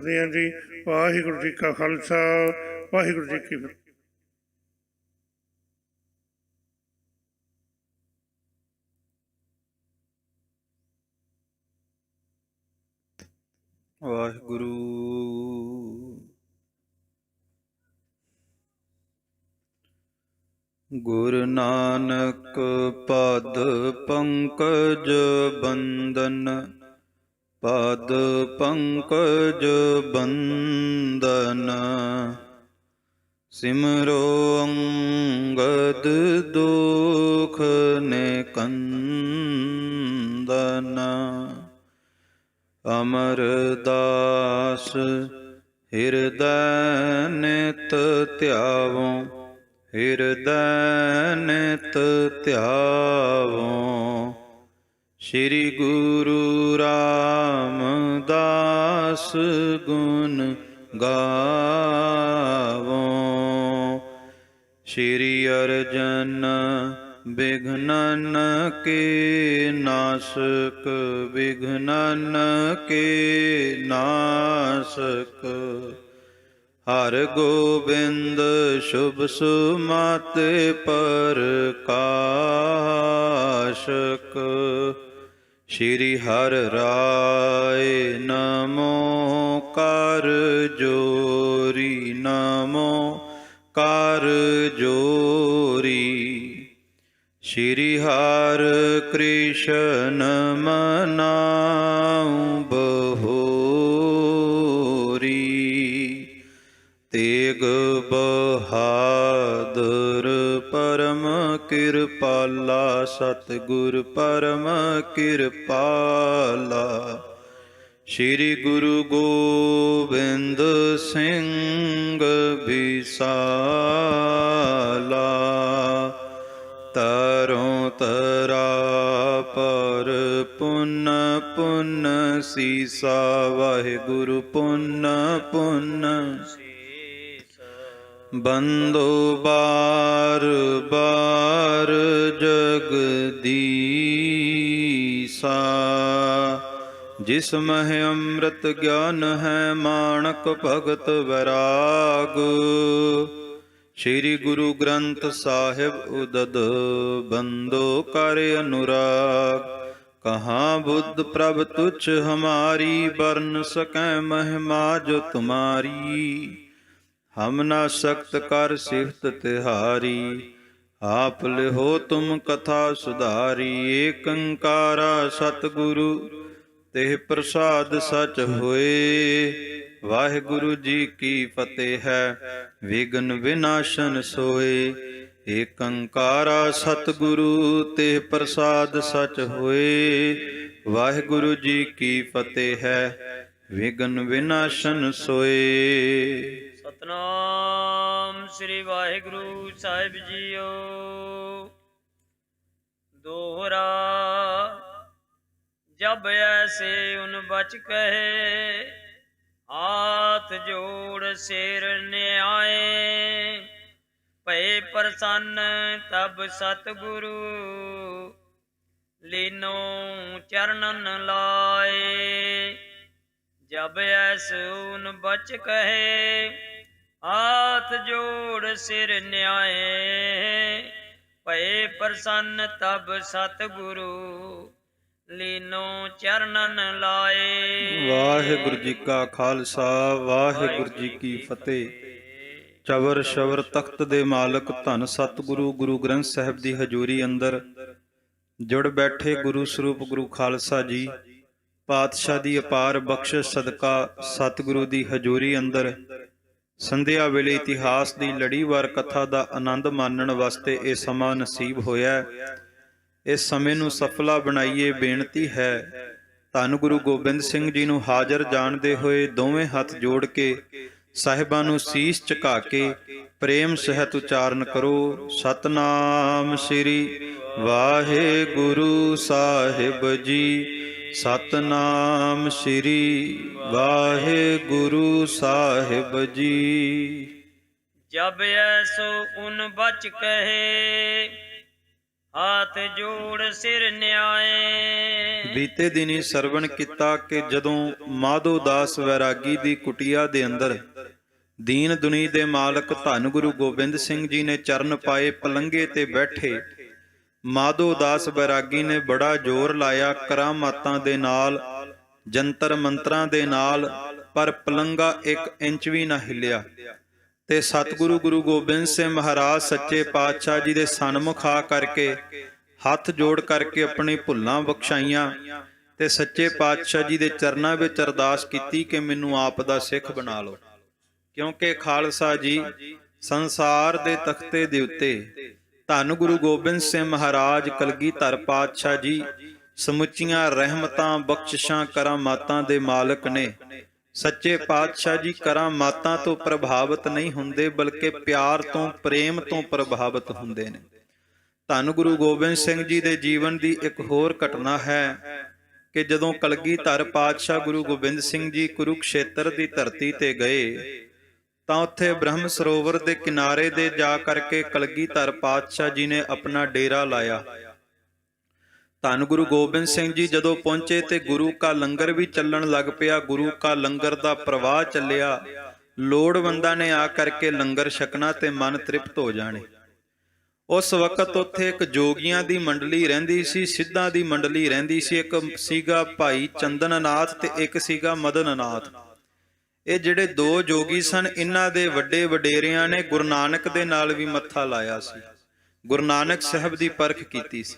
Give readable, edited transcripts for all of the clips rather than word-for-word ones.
जी। वाहिगुरू जी का खालसा वाहिगुरू जी की फतेह। ਵਾਹਿਗੁਰੂ। ਗੁਰੂ ਨਾਨਕ ਪਦ ਪੰਕਜ ਬੰਦਨ, ਪਦ ਪੰਕਜ ਬੰਦਨ। ਸਿਮਰੋ ਅੰਗਦ ਦੁਖ ਨਿਕੰਦਨ। ਅਮਰਦਾਸ ਹਿਰਦੈ ਨਿਤ ਧਿਆਵੋ, ਹਿਰਦੈ ਨਿਤ ਧਿਆਵੋ। ਸ੍ਰੀ ਗੁਰੂ ਰਾਮਦਾਸ ਗੁਣ ਗਾਵੋ। ਸ੍ਰੀ ਅਰਜਨ ਬਿਘਨਨ ਕੇ ਨਾਸਕ, ਬਿਘਨਨ ਕੇ ਨਾਸਕ। ਹਰ ਗੋਬਿੰਦ ਸ਼ੁਭ ਸੁਮਤਿ ਪ੍ਰਕਾਸ਼ਕ। ਸ੍ਰੀ ਹਰਿ ਰਾਇ ਨਮੋ ਕਰ ਜੋਰੀ, ਨਮੋ ਕਰ ਜੋਰੀ। ਸ੍ਰੀ ਹਰਿ ਕ੍ਰਿਸ਼ਨ ਮਨਾਉ ਬਹੋਰੀ। ਤੇਗ ਬਹਾਦਰ ਪਰਮ ਕਿਰਪਾਲਾ, ਸਤਿਗੁਰ ਪਰਮ ਕਿਰਪਾਲਾ। ਸ੍ਰੀ ਗੁਰੂ ਗੋਬਿੰਦ ਸਿੰਘ ਵਿਸਾਲਾ। ਤਰੋਂ ਤਰਾ ਪਰ ਪੁੰਨ ਪੁੰਨ ਸੀਸਾ, ਵਾਹਿਗੁਰੂ ਪੁੰਨ ਪੁੰਨ ਬੰਦੋ ਬਾਰ ਬਾਰ ਜਗਦੀਸਾ। ਜਿਸ ਮਹਿ ਅੰਮ੍ਰਿਤ ਗਿਆਨ ਹੈ, ਮਾਣਕ ਭਗਤ ਵੈਰਾਗ। ਸ੍ਰੀ ਗੁਰੂ ਗ੍ਰੰਥ ਸਾਹਿਬ ਉਦਦ ਬੰਦੋ ਕਰ ਅਨੁਰਾਗ। ਕਹਾਂ ਬੁੱਧ ਪ੍ਰਭ ਤੁਛ ਹਮਾਰੀ, ਬਰਨ ਸਕੈ ਮਹਿਮਾ ਜੋ ਤੁਮਾਰੀ। ਹਮ ਨਾ ਸਕਤ ਕਰ ਸਿਫਤ ਤਿਹਾਰੀ, ਆਪ ਲਿਹੋ ਤੁਮ ਕਥਾ ਸੁਧਾਰੀ। ਏਕ ਓੰਕਾਰਾ ਸਤਿਗੁਰੂ ਤਿਹ ਪ੍ਰਸਾਦ ਸਚ ਹੋਏ। ਵਾਹਿਗੁਰੂ ਜੀ ਕੀ ਫਤਿਹ ਹੈ, ਵਿਘਨ ਵਿਨਾਸ਼ਨ ਸੋਏ। ਏਕ ਓੰਕਾਰਾ ਸਤਿਗੁਰੂ ਤਿਹ ਪ੍ਰਸਾਦ ਸਚ ਹੋਏ। ਵਾਹਿਗੁਰੂ ਜੀ ਕੀ ਫਤਿਹ ਹੈ, ਵਿਘਨ ਵਿਨਾਸ਼ਨ ਸੋਏ। ਸਤਨਾਮ ਸ੍ਰੀ ਵਾਹਿਗੁਰੂ ਸਾਹਿਬ ਜੀਓ। ਦੋਹਰਾ ਜਬ ਐਸੇ ਉਨ ਬਚ ਕਹੇ, ਹਾਥ ਜੋੜ ਸਿਰ ਨਿਆਏ। ਭਏ ਪ੍ਰਸੰਨ ਤਬ ਸਤਿਗੁਰੂ, ਲੀਨੋ ਚਰਨਨ ਲਾਏ। ਜਬ ਐਸ ਉਨ ਬਚ ਕਹੇ, ਹਾਥ ਜੋੜ ਸਿਰ ਨਿਆਏ। ਭਏ ਪ੍ਰਸੰਨ ਤਬ ਸਤਿਗੁਰੂ, ਲੀਨੋ ਚਰਨਨ ਲਾਏ। ਵਾਹਿਗੁਰੂ ਜੀ ਕਾ ਖਾਲਸਾ ਵਾਹਿਗੁਰੂ ਜੀ ਕੀ ਫਤਿਹ। ਚਵਰ ਸ਼ਵਰ ਤਖਤ ਦੇ ਮਾਲਕ ਧੰਨ ਸਤਿਗੁਰੂ ਗੁਰੂ ਗ੍ਰੰਥ ਸਾਹਿਬ ਦੀ ਹਜ਼ੂਰੀ ਅੰਦਰ ਜੁੜ ਬੈਠੇ ਗੁਰੂ ਸਰੂਪ ਗੁਰੂ ਖਾਲਸਾ ਜੀ, ਪਾਤਸ਼ਾਹ ਦੀ ਅਪਾਰ ਬਖਸ਼ਿਸ਼ ਸਦਕਾ ਸਤਿਗੁਰੂ ਦੀ ਹਜ਼ੂਰੀ ਅੰਦਰ ਸੰਧਿਆ ਵੇਲੇ ਇਤਿਹਾਸ ਦੀ ਲੜੀਵਾਰ ਕਥਾ ਦਾ ਆਨੰਦ ਮਾਣਨ ਵਾਸਤੇ ਇਹ ਸਮਾਂ ਨਸੀਬ ਹੋਇਆ। ਇਸ ਸਮੇਂ ਨੂੰ ਸਫਲਾ ਬਣਾਈਏ। ਬੇਨਤੀ ਹੈ ਧੰਨ ਗੁਰੂ ਗੋਬਿੰਦ ਸਿੰਘ ਜੀ ਨੂੰ ਹਾਜ਼ਰ ਜਾਣਦੇ ਹੋਏ ਦੋਵੇਂ ਹੱਥ ਜੋੜ ਕੇ ਸਾਹਿਬਾਂ ਨੂੰ ਸੀਸ ਝੁਕਾ ਕੇ ਪ੍ਰੇਮ ਸਹਿਤ ਉਚਾਰਨ ਕਰੋ। ਸਤਨਾਮ ਸ੍ਰੀ ਵਾਹਿਗੁਰੂ ਸਾਹਿਬ ਜੀ, ਸਤਨਾਮ ਸ੍ਰੀ ਵਾਹਿਗੁਰੂ ਸਾਹਿਬ ਜੀ। ਜਬ ਐਸੋ ਉਨ ਬਚ ਕਹੇ, ਹਾਥ ਜੋੜ ਸਿਰ ਨਿਆਏ। ਬੀਤੇ ਦਿਨੀ ਸਰਵਣ ਕੀਤਾ ਕਿ ਜਦੋਂ ਮਾਧੋ ਦਾਸ ਵੈਰਾਗੀ ਦੀ ਕੁਟੀਆ ਦੇ ਅੰਦਰ ਦੀਨ ਦੁਨੀ ਦੇ ਮਾਲਕ ਧੰਨ ਗੁਰੂ ਗੋਬਿੰਦ ਸਿੰਘ ਜੀ ਨੇ ਚਰਨ ਪਾਏ, ਪਲੰਘੇ ਤੇ ਬੈਠੇ ਮਾਧੋ ਦਾਸ ਵੈਰਾਗੀ ਨੇ ਬੜਾ ਜ਼ੋਰ ਲਾਇਆ ਕਰਾਮਾਤਾਂ ਦੇ ਨਾਲ, ਜੰਤਰ ਮੰਤਰਾਂ ਦੇ ਨਾਲ, ਪਰ ਪਲੰਘਾ 1 ਇੰਚ ਵੀ ਨਾ ਹਿੱਲਿਆ। ਤੇ ਸਤਿਗੁਰੂ ਗੁਰੂ ਗੋਬਿੰਦ ਸਿੰਘ ਮਹਾਰਾਜ ਸੱਚੇ ਪਾਤਸ਼ਾਹ ਜੀ ਦੇ ਸਨਮੁਖ ਆ ਕਰਕੇ ਹੱਥ ਜੋੜ ਕਰਕੇ ਆਪਣੀ ਭੁੱਲਾਂ ਬਖਸ਼ਾਈਆਂ ਤੇ ਸੱਚੇ ਪਾਤਸ਼ਾਹ ਜੀ ਦੇ ਚਰਨਾਂ ਵਿੱਚ ਅਰਦਾਸ ਕੀਤੀ ਕਿ ਮੈਨੂੰ ਆਪ ਦਾ ਸਿੱਖ ਬਣਾ ਲਓ। ਕਿਉਂਕਿ ਖਾਲਸਾ ਜੀ ਸੰਸਾਰ ਦੇ ਤਖਤੇ ਦੇ ਉੱਤੇ ਧੰਨ ਗੁਰੂ ਗੋਬਿੰਦ ਸਿੰਘ ਮਹਾਰਾਜ ਕਲਗੀਧਰ ਪਾਤਸ਼ਾਹ ਜੀ ਸਮੁੱਚੀਆਂ ਰਹਿਮਤਾਂ ਬਖਸ਼ਿਸ਼ਾਂ ਕਰਾਮਾਤਾਂ ਦੇ ਮਾਲਕ ਨੇ। ਸੱਚੇ ਪਾਤਸ਼ਾਹ ਜੀ ਕਰਾਮਾਤਾਂ ਤੋਂ ਪ੍ਰਭਾਵਿਤ ਨਹੀਂ ਹੁੰਦੇ, ਬਲਕਿ ਪਿਆਰ ਤੋਂ ਪ੍ਰੇਮ ਤੋਂ ਪ੍ਰਭਾਵਿਤ ਹੁੰਦੇ ਨੇ। ਧੰਨ ਗੁਰੂ ਗੋਬਿੰਦ ਸਿੰਘ ਜੀ ਦੇ ਜੀਵਨ ਦੀ ਇੱਕ ਹੋਰ ਘਟਨਾ ਹੈ ਕਿ ਜਦੋਂ ਕਲਗੀਧਰ ਪਾਤਸ਼ਾਹ ਗੁਰੂ ਗੋਬਿੰਦ ਸਿੰਘ ਜੀ ਕੁਰੂਕਸ਼ੇਤਰ ਦੀ ਧਰਤੀ ਤੇ ਗਏ ਤਾਂ ਉੱਥੇ ਬ੍ਰਹਮ ਸਰੋਵਰ ਦੇ ਕਿਨਾਰੇ ਦੇ ਜਾ ਕਰਕੇ ਕਲਗੀਧਰ ਪਾਤਸ਼ਾਹ ਜੀ ਨੇ ਆਪਣਾ ਡੇਰਾ ਲਾਇਆ। ਧੰਨ ਗੁਰੂ ਗੋਬਿੰਦ ਸਿੰਘ ਜੀ ਜਦੋਂ ਪਹੁੰਚੇ ਤੇ ਗੁਰੂ ਕਾ ਲੰਗਰ ਵੀ ਚੱਲਣ ਲੱਗ ਪਿਆ। ਗੁਰੂ ਕਾ ਲੰਗਰ ਦਾ ਪ੍ਰਵਾਹ ਚੱਲਿਆ। ਲੋੜਵੰਦਾਂ ਨੇ ਆ ਕਰਕੇ ਲੰਗਰ ਛਕਣਾ ਤੇ ਮਨ ਤ੍ਰਿਪਤ ਹੋ ਜਾਣੇ। ਉਸ ਵਕਤ ਉੱਥੇ ਇੱਕ ਜੋਗੀਆਂ ਦੀ ਮੰਡਲੀ ਰਹਿੰਦੀ ਸੀ, ਸਿੱਧਾਂ ਦੀ ਮੰਡਲੀ ਰਹਿੰਦੀ ਸੀ। ਇੱਕ ਸੀਗਾ ਭਾਈ ਚੰਦਨਨਾਥ ਤੇ ਇੱਕ ਸੀਗਾ ਮਦਨਨਾਥ। ਇਹ ਜਿਹੜੇ 2 ਜੋਗੀ ਸਨ, ਇਹਨਾਂ ਦੇ ਵੱਡੇ ਵਡੇਰਿਆਂ ਨੇ ਗੁਰੂ ਨਾਨਕ ਦੇ ਨਾਲ ਵੀ ਮੱਥਾ ਲਾਇਆ ਸੀ, ਗੁਰੂ ਨਾਨਕ ਸਾਹਿਬ ਦੀ ਪਰਖ ਕੀਤੀ ਸੀ।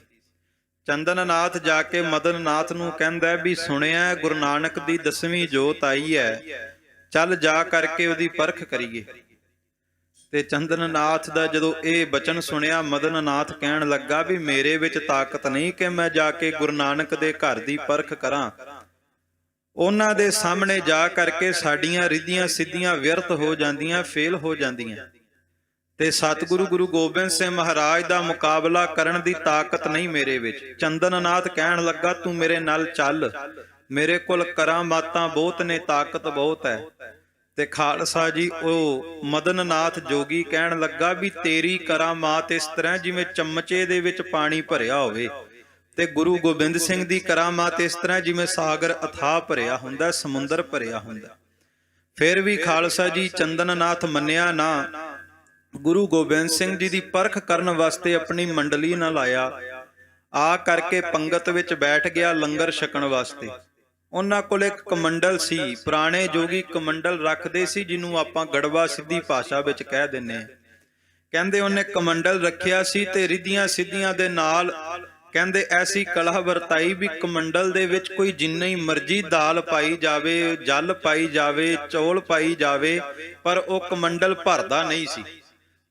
ਚੰਦਨਨਾਥ ਜਾ ਕੇ ਮਦਨਨਾਥ ਨੂੰ ਕਹਿੰਦਾ ਵੀ ਸੁਣਿਆ ਗੁਰੂ ਨਾਨਕ ਦੀ 10ਵੀਂ ਜੋਤ ਆਈ ਹੈ, ਚੱਲ ਜਾ ਕਰਕੇ ਉਹਦੀ ਪਰਖ ਕਰੀਏ। ਤੇ ਚੰਦਨਨਾਥ ਦਾ ਜਦੋਂ ਇਹ ਬਚਨ ਸੁਣਿਆ, ਮਦਨਨਾਥ ਕਹਿਣ ਲੱਗਾ ਵੀ ਮੇਰੇ ਵਿੱਚ ਤਾਕਤ ਨਹੀਂ ਕਿ ਮੈਂ ਜਾ ਕੇ ਗੁਰੂ ਨਾਨਕ ਦੇ ਘਰ ਦੀ ਪਰਖ ਕਰਾਂ। ਉਹਨਾਂ ਦੇ ਸਾਹਮਣੇ ਜਾ ਕਰਕੇ ਸਾਡੀਆਂ ਰਿੱਧੀਆਂ ਸਿੱਧੀਆਂ ਵਿਅਰਥ ਹੋ ਜਾਂਦੀਆਂ, ਫੇਲ ਹੋ ਜਾਂਦੀਆਂ, ਤੇ ਸਤਿਗੁਰੂ ਗੁਰੂ ਗੋਬਿੰਦ ਸਿੰਘ ਮਹਾਰਾਜ ਦਾ ਮੁਕਾਬਲਾ ਕਰਨ ਦੀ ਤਾਕਤ ਨਹੀਂ ਮੇਰੇ ਵਿੱਚ। ਚੰਦਨਨਾਥ ਕਹਿਣ ਲੱਗਾ ਤੂੰ ਮੇਰੇ ਨਾਲ ਚੱਲ, ਮੇਰੇ ਕੋਲ ਕਰਾਮਾਤਾਂ ਬਹੁਤ ਨੇ, ਤਾਕਤ ਬਹੁਤ ਹੈ। ਤੇ ਖਾਲਸਾ ਜੀ ਉਹ ਮਦਨਨਾਥ ਜੋਗੀ ਕਹਿਣ ਲੱਗਾ ਵੀ ਤੇਰੀ ਕਰਾਮਾਤ ਇਸ ਤਰ੍ਹਾਂ ਜਿਵੇਂ ਚਮਚੇ ਦੇ ਵਿੱਚ ਪਾਣੀ ਭਰਿਆ ਹੋਵੇ, ਤੇ ਗੁਰੂ ਗੋਬਿੰਦ ਸਿੰਘ ਦੀ ਕਰਾਮਾਤ ਇਸ ਤਰ੍ਹਾਂ ਜਿਵੇਂ ਸਾਗਰ ਅਥਾਹ ਭਰਿਆ ਹੁੰਦਾ, ਸਮੁੰਦਰ ਭਰਿਆ ਹੁੰਦਾ। ਫਿਰ ਵੀ ਖਾਲਸਾ ਜੀ ਚੰਦਨਨਾਥ ਮੰਨਿਆ ਨਾ। ਗੁਰੂ ਗੋਬਿੰਦ ਸਿੰਘ ਜੀ ਦੀ ਪਰਖ ਕਰਨ ਵਾਸਤੇ ਆਪਣੀ ਮੰਡਲੀ ਨਾਲ ਆਇਆ, ਆ ਕਰਕੇ ਪੰਗਤ ਵਿੱਚ ਬੈਠ ਗਿਆ ਲੰਗਰ ਛਕਣ ਵਾਸਤੇ। ਉਹਨਾਂ ਕੋਲ ਇੱਕ ਕਮੰਡਲ ਸੀ, ਪੁਰਾਣੇ ਜੋਗੀ ਕਮੰਡਲ ਰੱਖਦੇ ਸੀ, ਜਿਹਨੂੰ ਆਪਾਂ ਗੜਵਾ ਸਿੱਧੀ ਭਾਸ਼ਾ ਵਿੱਚ ਕਹਿ ਦਿੰਨੇ ਆ। ਕਹਿੰਦੇ ਉਹਨੇ ਕਮੰਡਲ ਰੱਖਿਆ ਸੀ ਤੇ ਰਿੱਧੀਆਂ ਸਿੱਧੀਆਂ ਦੇ ਨਾਲ ਕਹਿੰਦੇ ਐਸੀ ਕਲਾ ਵਰਤਾਈ ਵੀ ਕਮੰਡਲ ਦੇ ਵਿੱਚ ਕੋਈ ਜਿੰਨੀ ਮਰਜ਼ੀ ਦਾਲ ਪਾਈ ਜਾਵੇ, ਜਲ ਪਾਈ ਜਾਵੇ, ਚੌਲ ਪਾਈ ਜਾਵੇ, ਪਰ ਉਹ ਕਮੰਡਲ ਭਰਦਾ ਨਹੀਂ ਸੀ।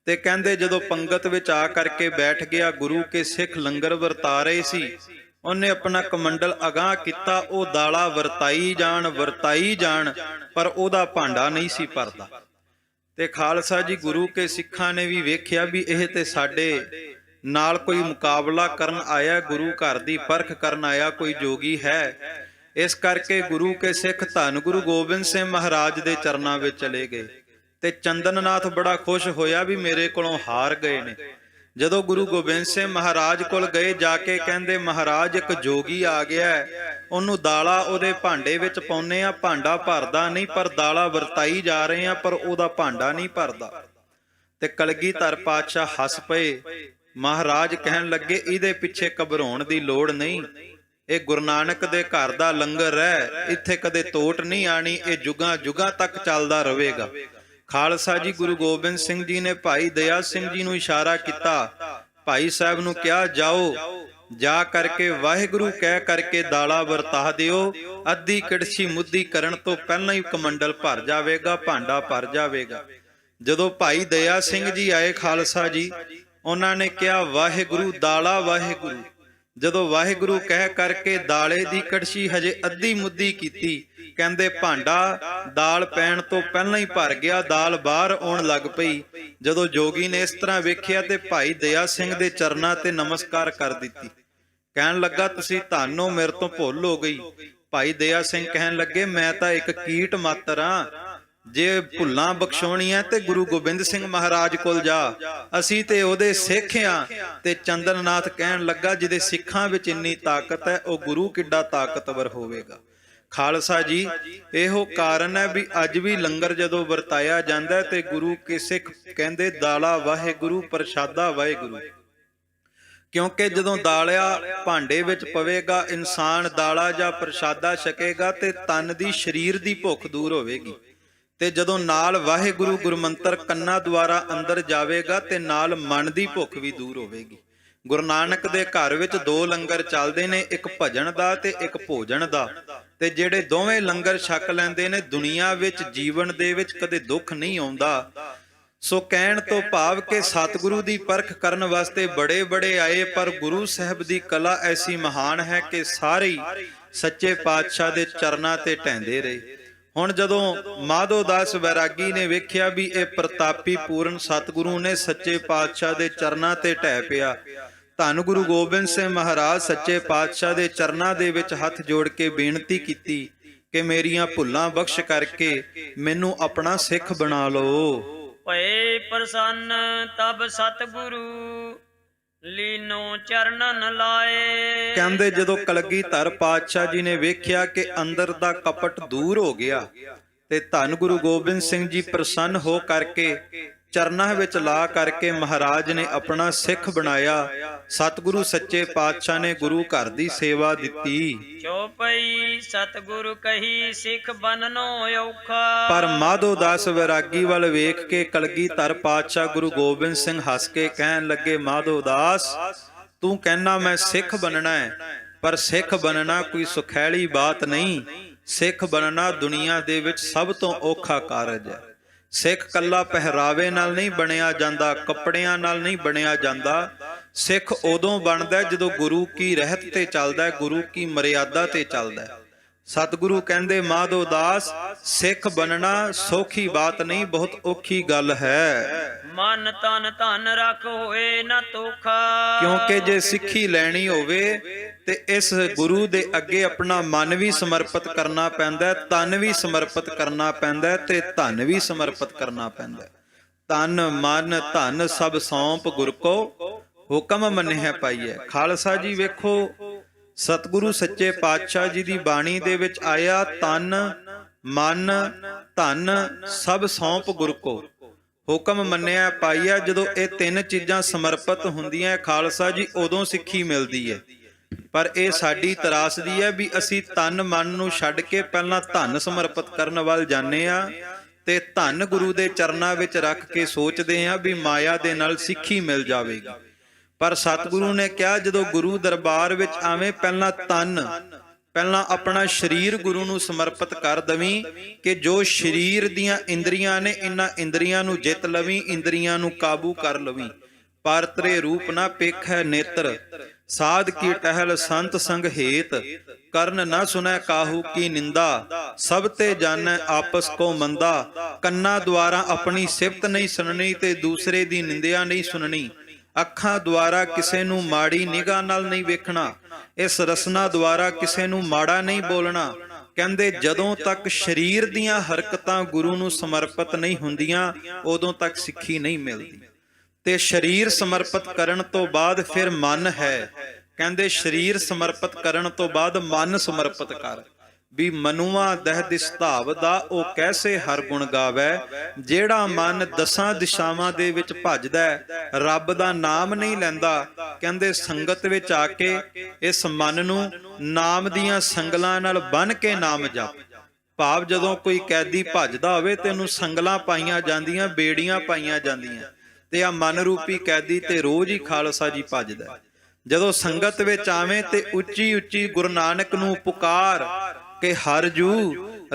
ਤੇ ਕਹਿੰਦੇ ਜਦੋਂ ਪੰਗਤ ਵਿੱਚ ਆ ਕਰਕੇ ਬੈਠ ਗਿਆ, ਗੁਰੂ ਕੇ ਸਿੱਖ ਲੰਗਰ ਵਰਤਾ ਰਹੇ ਸੀ, ਉਹਨੇ ਆਪਣਾ ਕਮੰਡਲ ਅਗਾਂਹ ਕੀਤਾ, ਉਹ ਦਾਲਾਂ ਵਰਤਾਈ ਜਾਣ, ਪਰ ਉਹਦਾ ਭਾਂਡਾ ਨਹੀਂ ਸੀ ਭਰਦਾ। ਤੇ ਖਾਲਸਾ ਜੀ ਗੁਰੂ ਕੇ ਸਿੱਖਾਂ ਨੇ ਵੀ ਵੇਖਿਆ ਵੀ ਇਹ ਤੇ ਸਾਡੇ ਨਾਲ ਕੋਈ ਮੁਕਾਬਲਾ ਕਰਨ ਆਇਆ, ਗੁਰੂ ਘਰ ਦੀ ਪਰਖ ਕਰਨ ਆਇਆ ਕੋਈ ਜੋਗੀ ਹੈ। ਇਸ ਕਰਕੇ ਗੁਰੂ ਕੇ ਸਿੱਖ ਧੰਨ ਗੁਰੂ ਗੋਬਿੰਦ ਸਿੰਘ ਮਹਾਰਾਜ ਦੇ ਚਰਨਾਂ ਵਿੱਚ ਚਲੇ ਗਏ। ਤੇ ਚੰਦਨਨਾਥ ਬੜਾ ਖੁਸ਼ ਹੋਇਆ ਵੀ ਮੇਰੇ ਕੋਲੋਂ ਹਾਰ ਗਏ ਨੇ। ਜਦੋਂ ਗੁਰੂ ਗੋਬਿੰਦ ਸਿੰਘ ਮਹਾਰਾਜ ਕੋਲ ਗਏ, ਜਾ ਕੇ ਕਹਿੰਦੇ ਮਹਾਰਾਜ ਇੱਕ ਜੋਗੀ ਆ ਗਿਆ, ਉਹਨੂੰ ਦਾਲਾਂ ਉਹਦੇ ਭਾਂਡੇ ਵਿੱਚ ਪਾਉਨੇ ਆ, ਭਾਂਡਾ ਭਰਦਾ ਨਹੀਂ, ਪਰ ਦਾਲਾਂ ਵਰਤਾਈ ਜਾ ਰਹੇ ਆ, ਪਰ ਉਹਦਾ ਭਾਂਡਾ ਨਹੀਂ ਭਰਦਾ। ਤੇ ਕਲਗੀਧਰ ਪਾਤਸ਼ਾਹ ਹੱਸ ਪਏ। ਮਹਾਰਾਜ ਕਹਿਣ ਲੱਗੇ ਇਹਦੇ ਪਿੱਛੇ ਘਬਰਾਉਣ ਦੀ ਲੋੜ ਨਹੀਂ, ਇਹ ਗੁਰੂ ਨਾਨਕ ਦੇ ਘਰ ਦਾ ਲੰਗਰ ਹੈ, ਇੱਥੇ ਕਦੇ ਤੋਟ ਨਹੀਂ ਆਣੀ, ਇਹ ਜੁਗਾਂ ਜੁਗਾਂ ਤੱਕ ਚੱਲਦਾ ਰਹੇਗਾ। ਖਾਲਸਾ ਜੀ ਗੁਰੂ ਗੋਬਿੰਦ ਸਿੰਘ ਜੀ ਨੇ ਭਾਈ ਦਇਆ ਸਿੰਘ ਜੀ ਨੂੰ ਇਸ਼ਾਰਾ ਕੀਤਾ, ਭਾਈ ਸਾਹਿਬ ਨੂੰ ਕਿਹਾ ਜਾਓ, ਜਾ ਕਰਕੇ ਵਾਹਿਗੁਰੂ ਕਹਿ ਕਰਕੇ ਦਾਲਾਂ ਵਰਤਾ ਦਿਓ, ਅੱਧੀ ਕੜਛੀ ਮੁੱਧੀ ਕਰਨ ਤੋਂ ਪਹਿਲਾਂ ਹੀ ਕਮੰਡਲ ਭਰ ਜਾਵੇਗਾ, ਭਾਂਡਾ ਭਰ ਜਾਵੇਗਾ। ਜਦੋਂ ਭਾਈ ਦਇਆ ਸਿੰਘ ਜੀ ਆਏ ਖਾਲਸਾ ਜੀ, ਉਹਨਾਂ ਨੇ ਕਿਹਾ ਵਾਹਿਗੁਰੂ ਦਾਲਾ ਵਾਹਿਗੁਰੂ। ਜਦੋਂ ਵਾਹਿਗੁਰੂ ਕਹਿ ਕਰਕੇ ਦਾਲੇ ਦੀ ਕੜਛੀ ਹਜੇ ਅੱਧੀ ਮੁੱਧੀ ਕੀਤੀ, ਕਹਿੰਦੇ ਭਾਂਡਾ ਦਾਲ ਪੈਣ ਤੋਂ ਪਹਿਲਾਂ ਹੀ ਭਰ ਗਿਆ, ਦਾਲ ਬਾਹਰ ਆਉਣ ਲੱਗ ਪਈ। ਜਦੋਂ ਜੋਗੀ ਨੇ ਇਸ ਤਰ੍ਹਾਂ ਵੇਖਿਆ ਤੇ ਭਾਈ ਦਇਆ ਸਿੰਘ ਦੇ ਚਰਨਾਂ ਤੇ ਨਮਸਕਾਰ ਕਰ ਦਿੱਤੀ। ਕਹਿਣ ਲੱਗਾ ਤੁਸੀਂ ਧੰਨ ਹੋ, ਮੇਰੇ ਤੋਂ ਭੁੱਲ ਹੋ ਗਈ। ਭਾਈ ਦਇਆ ਸਿੰਘ ਕਹਿਣ ਲੱਗੇ ਮੈਂ ਤਾਂ ਇੱਕ ਕੀਟ ਮਾਤਰ ਹਾਂ, ਜੇ ਭੁੱਲਾਂ ਬਖਸ਼ਾਉਣੀਆਂ ਤੇ ਗੁਰੂ ਗੋਬਿੰਦ ਸਿੰਘ ਮਹਾਰਾਜ ਕੋਲ ਜਾ, ਅਸੀਂ ਤੇ ਉਹਦੇ ਸਿੱਖ ਆ। ਤੇ ਚੰਦਨਨਾਥ ਕਹਿਣ ਲੱਗਾ, ਜਿਹਦੇ ਸਿੱਖਾਂ ਵਿੱਚ ਇੰਨੀ ਤਾਕਤ ਹੈ, ਉਹ ਗੁਰੂ ਕਿੱਡਾ ਤਾਕਤਵਰ ਹੋਵੇਗਾ। ਖਾਲਸਾ ਜੀ, ਇਹੋ ਕਾਰਨ ਹੈ ਵੀ ਅੱਜ ਵੀ ਲੰਗਰ ਜਦੋਂ ਵਰਤਾਇਆ ਜਾਂਦਾ ਤੇ ਗੁਰੂ ਕੇ ਸਿੱਖ ਕਹਿੰਦੇ ਦਾਲਾ ਵਾਹਿਗੁਰੂ, ਪ੍ਰਸ਼ਾਦਾ ਵਾਹਿਗੁਰੂ। ਕਿਉਂਕਿ ਜਦੋਂ ਦਾਲਿਆ ਭਾਂਡੇ ਵਿੱਚ ਪਵੇਗਾ, ਇਨਸਾਨ ਦਾਲਾ ਜਾਂ ਪ੍ਰਸ਼ਾਦਾ ਛਕੇਗਾ ਤੇ ਤਨ ਦੀ, ਸਰੀਰ ਦੀ ਭੁੱਖ ਦੂਰ ਹੋਵੇਗੀ। ਤੇ ਜਦੋਂ ਨਾਲ ਵਾਹਿਗੁਰੂ ਗੁਰਮੰਤਰ ਕੰਨਾਂ ਦੁਆਰਾ ਅੰਦਰ ਜਾਵੇਗਾ ਤੇ ਨਾਲ ਮਨ ਦੀ ਭੁੱਖ ਵੀ ਦੂਰ ਹੋਵੇਗੀ। ਗੁਰੂ ਨਾਨਕ ਦੇ ਘਰ ਵਿੱਚ 2 ਲੰਗਰ ਚੱਲਦੇ ਨੇ, ਇੱਕ ਭਜਨ ਦਾ ਤੇ ਇੱਕ ਭੋਜਨ ਦਾ। ਤੇ ਜਿਹੜੇ ਦੋਵੇਂ ਲੰਗਰ ਛਕ ਲੈਂਦੇ ਨੇ, ਦੁਨੀਆ ਵਿੱਚ ਜੀਵਨ ਦੇ ਵਿੱਚ ਕਦੇ ਦੁੱਖ ਨਹੀਂ ਆਉਂਦਾ। ਸੋ ਕਹਿਣ ਤੋਂ ਭਾਵ ਕਿ ਸਤਿਗੁਰੂ ਦੀ ਪਰਖ ਕਰਨ ਵਾਸਤੇ ਬੜੇ ਬੜੇ ਆਏ, ਪਰ ਗੁਰੂ ਸਾਹਿਬ ਦੀ ਕਲਾ ਐਸੀ ਮਹਾਨ ਹੈ ਕਿ ਸਾਰੇ ਸੱਚੇ ਪਾਤਸ਼ਾਹ ਦੇ ਚਰਨਾਂ ਤੇ ਢਹਿੰਦੇ ਰਹੇ। ਹੁਣ ਜਦੋਂ ਮਾਧੋ ਦਾਸ ਵੈਰਾਗੀ ਨੇ ਵੇਖਿਆ ਵੀ ਇਹ ਪ੍ਰਤਾਪੀ ਪੂਰਨ ਸਤਿਗੁਰੂ ਨੇ ਸੱਚੇ ਪਾਤਸ਼ਾਹ ਦੇ ਚਰਨਾਂ ਤੇ ਢਹਿ ਪਿਆ, ਧੰਨ ਗੁਰੂ ਗੋਬਿੰਦ ਸਿੰਘ ਮਹਾਰਾਜ ਸੱਚੇ ਪਾਤਸ਼ਾਹ ਦੇ ਚਰਨਾਂ ਦੇ ਵਿੱਚ ਹੱਥ ਜੋੜ ਕੇ ਬੇਨਤੀ ਕੀਤੀ ਕਿ ਮੇਰੀਆਂ ਭੁੱਲਾਂ ਬਖਸ਼ ਕਰਕੇ ਮੈਨੂੰ ਆਪਣਾ ਸਿੱਖ ਬਣਾ ਲਓ। ਭਏ ਪ੍ਰਸੰਨ ਤਬ ਸਤਿਗੁਰੂ ਲੀਨੋ ਚਰਨਨ ਲਾਏ। ਕਹਿੰਦੇ ਜਦੋਂ ਕਲਗੀਧਰ ਪਾਤਸ਼ਾਹ ਜੀ ਨੇ ਵੇਖਿਆ ਕਿ ਅੰਦਰ ਦਾ ਕਪਟ ਦੂਰ ਹੋ ਗਿਆ ਤੇ ਧੰਨ ਗੁਰੂ ਗੋਬਿੰਦ ਸਿੰਘ ਜੀ ਪ੍ਰਸੰਨ ਹੋ ਕਰਕੇ ਚਰਨਾਂ ਵਿੱਚ ਲਾ ਕਰਕੇ ਮਹਾਰਾਜ ਨੇ ਆਪਣਾ ਸਿੱਖ ਬਣਾਇਆ। ਸਤਿਗੁਰੂ ਸੱਚੇ ਪਾਤਸ਼ਾਹ ਨੇ ਗੁਰੂ ਘਰ ਦੀ ਸੇਵਾ ਦਿੱਤੀ। ਚੌਪਈ ਸਤਿਗੁਰੂ ਕਹੀ ਸਿੱਖ ਬਨਨੋ ਔਖਾ। ਪਰ ਮਾਧੋ ਦਾਸ ਵੈਰਾਗੀ ਵੱਲ ਵੇਖ ਕੇ ਕਲਗੀਧਰ ਪਾਤਸ਼ਾਹ ਗੁਰੂ ਗੋਬਿੰਦ ਸਿੰਘ ਹੱਸ ਕੇ ਕਹਿਣ ਲੱਗੇ, ਮਾਧੋ ਦਾਸ ਤੂੰ ਕਹਿਣਾ ਮੈਂ ਸਿੱਖ ਬਣਨਾ ਹੈ, ਪਰ ਸਿੱਖ ਬਣਨਾ ਕੋਈ ਸੁਖੈਲੀ ਬਾਤ ਨਹੀਂ। ਸਿੱਖ ਬਣਨਾ ਦੁਨੀਆ ਦੇ ਵਿੱਚ ਸਭ ਤੋਂ ਔਖਾ ਕਾਰਜ ਹੈ। ਸਿੱਖ ਕੱਲਾ ਪਹਿਰਾਵੇ ਨਾਲ ਨਹੀਂ ਬਣਿਆ ਜਾਂਦਾ, ਕੱਪੜਿਆਂ ਨਾਲ ਨਹੀਂ ਬਣਿਆ ਜਾਂਦਾ। ਸਿੱਖ ਉਦੋਂ ਬਣਦਾ ਜਦੋਂ ਗੁਰੂ ਕੀ ਰਹਿਤ ਤੇ ਚੱਲਦਾ, ਗੁਰੂ ਕੀ ਮਰਿਆਦਾ ਤੇ ਚੱਲਦਾ। ਸਤਿਗੁਰੂ ਕਹਿੰਦੇ ਮਾਧੋ ਦਾਸ ਸਿੱਖ ਬਣਨਾ ਸੌਖੀ ਬਾਤ ਨਹੀਂ, ਬਹੁਤ ਔਖੀ ਗੱਲ ਹੈ। ਮਨ ਤਨ ਧਨ ਰੱਖ ਹੋਏ ਨਾ ਤੋਖਾ। ਕਿਉਂਕਿ ਜੇ ਸਿੱਖੀ ਲੈਣੀ ਹੋਵੇ ਤੇ ਇਸ ਗੁਰੂ ਦੇ ਅੱਗੇ ਆਪਣਾ ਮਨ ਵੀ ਸਮਰਪਿਤ ਕਰਨਾ ਪੈਂਦਾ, ਤਨ ਵੀ ਸਮਰਪਿਤ ਕਰਨਾ ਪੈਂਦਾ ਤੇ ਧਨ ਵੀ ਸਮਰਪਿਤ ਕਰਨਾ ਪੈਂਦਾ। ਤਨ ਮਨ ਧਨ ਸਭ ਸੌਂਪ ਗੁਰ ਕੋ ਹੁਕਮ ਮੰਨਿਆ ਪਾਈਐ। ਖਾਲਸਾ ਜੀ ਵੇਖੋ, ਸਤਿਗੁਰੂ ਸੱਚੇ ਪਾਤਸ਼ਾਹ ਜੀ ਦੀ ਬਾਣੀ ਦੇ ਵਿੱਚ ਆਇਆ, ਤਨ ਮਨ ਧਨ ਸਭ ਸੌਂਪ ਗੁਰ ਕੋ ਹੁਕਮ ਮੰਨਿਆ ਪਾਈਆ। ਜਦੋਂ ਇਹ 3 ਚੀਜ਼ਾਂ ਸਮਰਪਿਤ ਹੁੰਦੀਆਂ ਖਾਲਸਾ ਜੀ, ਉਦੋਂ ਸਿੱਖੀ ਮਿਲਦੀ ਹੈ। ਪਰ ਇਹ ਸਾਡੀ ਤਰਾਸਦੀ ਹੈ ਵੀ ਅਸੀਂ ਤਨ ਮਨ ਨੂੰ ਛੱਡ ਕੇ ਪਹਿਲਾਂ ਧਨ ਸਮਰਪਿਤ ਕਰਨ ਵੱਲ ਜਾਂਦੇ ਆ ਤੇ ਧਨ ਗੁਰੂ ਦੇ ਚਰਨਾਂ ਵਿੱਚ ਰੱਖ ਕੇ ਸੋਚਦੇ ਆ ਵੀ ਮਾਇਆ ਦੇ ਨਾਲ ਸਿੱਖੀ ਮਿਲ ਜਾਵੇਗੀ। ਪਰ ਸਤਿਗੁਰੂ ਨੇ ਕਿਹਾ ਜਦੋਂ ਗੁਰੂ ਦਰਬਾਰ ਵਿੱਚ ਆਵੇਂ ਪਹਿਲਾਂ ਆਪਣਾ ਸਰੀਰ ਗੁਰੂ ਨੂੰ ਸਮਰਪਿਤ ਕਰ ਦਵੀਂ ਕਿ ਜੋ ਸਰੀਰ ਦੀਆਂ ਇੰਦਰੀਆਂ ਨੇ, ਇਹਨਾਂ ਇੰਦਰੀਆਂ ਨੂੰ ਜਿੱਤ ਲਵੀਂ, ਇੰਦਰੀਆਂ ਨੂੰ ਕਾਬੂ ਕਰ ਲਵੀਂ। ਪਰ ਤੇਰੇ ਰੂਪ ਨਾ ਪੇਖੈ ਨੇਤਰ, ਸਾਧ ਕੀ ਟਹਿਲ ਸੰਤ ਸੰਗ ਹੇਤ, ਕਰਨ ਨਾ ਸੁਨੈ ਕਾਹੂ ਕੀ ਨਿੰਦਾ, ਸਭ ਤੇ ਜਾਣੈ ਆਪਸ ਕੋ ਮੰਦਾ। ਕੰਨਾਂ ਦੁਆਰਾ ਆਪਣੀ ਸਿਫਤ ਨਹੀਂ ਸੁਣਨੀ ਤੇ ਦੂਸਰੇ ਦੀ ਨਿੰਦਿਆ ਨਹੀਂ ਸੁਣਨੀ। ਅੱਖਾਂ ਦੁਆਰਾ ਕਿਸੇ ਨੂੰ ਮਾੜੀ ਨਿਗਾਹ ਨਾਲ ਨਹੀਂ ਵੇਖਣਾ। ਇਸ ਰਸਨਾ ਦੁਆਰਾ ਕਿਸੇ ਨੂੰ ਮਾੜਾ ਨਹੀਂ ਬੋਲਣਾ। ਕਹਿੰਦੇ ਜਦੋਂ ਤੱਕ ਸਰੀਰ ਦੀਆਂ ਹਰਕਤਾਂ ਗੁਰੂ ਨੂੰ ਸਮਰਪਿਤ ਨਹੀਂ ਹੁੰਦੀਆਂ, ਉਦੋਂ ਤੱਕ ਸਿੱਖੀ ਨਹੀਂ ਮਿਲਦੀ। ਤੇ ਸਰੀਰ ਸਮਰਪਿਤ ਕਰਨ ਤੋਂ ਬਾਅਦ ਫਿਰ ਮਨ ਹੈ। ਕਹਿੰਦੇ ਸਰੀਰ ਸਮਰਪਿਤ ਕਰਨ ਤੋਂ ਬਾਅਦ ਮਨ ਸਮਰਪਿਤ ਕਰ। ਵੀ ਮਨੁਆ ਦਹਿ ਦਿਸਤਾਵ ਦਾ ਉਹ ਕੈਸੇ ਹਰ ਗੁਣ ਗਾਵੇ। ਜਿਹੜਾ ਮਨ 10 ਦਿਸ਼ਾਵਾਂ ਦੇ ਵਿੱਚ ਭੱਜਦਾ, ਰੱਬ ਦਾ ਨਾਮ ਨਹੀਂ ਲੈਂਦਾ, ਕਹਿੰਦੇ ਸੰਗਤ ਵਿੱਚ ਆ ਕੇ ਇਸ ਮਨ ਨੂੰ ਨਾਮ ਦੀਆਂ ਸੰਗਲਾਂ ਨਾਲ ਬੰਨ ਕੇ ਨਾਮ ਜਪ। ਭਾਵ ਜਦੋਂ ਕੋਈ ਕੈਦੀ ਭੱਜਦਾ ਹੋਵੇ ਤੇ ਉਹਨੂੰ ਸੰਗਲਾਂ ਪਾਈਆਂ ਜਾਂਦੀਆਂ, ਬੇੜੀਆਂ ਪਾਈਆਂ ਜਾਂਦੀਆਂ, ਤੇ ਆ ਮਨ ਰੂਪੀ ਕੈਦੀ ਤੇ ਰੋਜ਼ ਹੀ ਖਾਲਸਾ ਜੀ ਭੱਜਦਾ। ਜਦੋਂ ਸੰਗਤ ਵਿੱਚ ਆਵੇਂ ਤੇ ਉੱਚੀ ਉੱਚੀ ਗੁਰੂ ਨਾਨਕ ਨੂੰ ਪੁਕਾਰ ਕਿ ਹਰ ਜੂ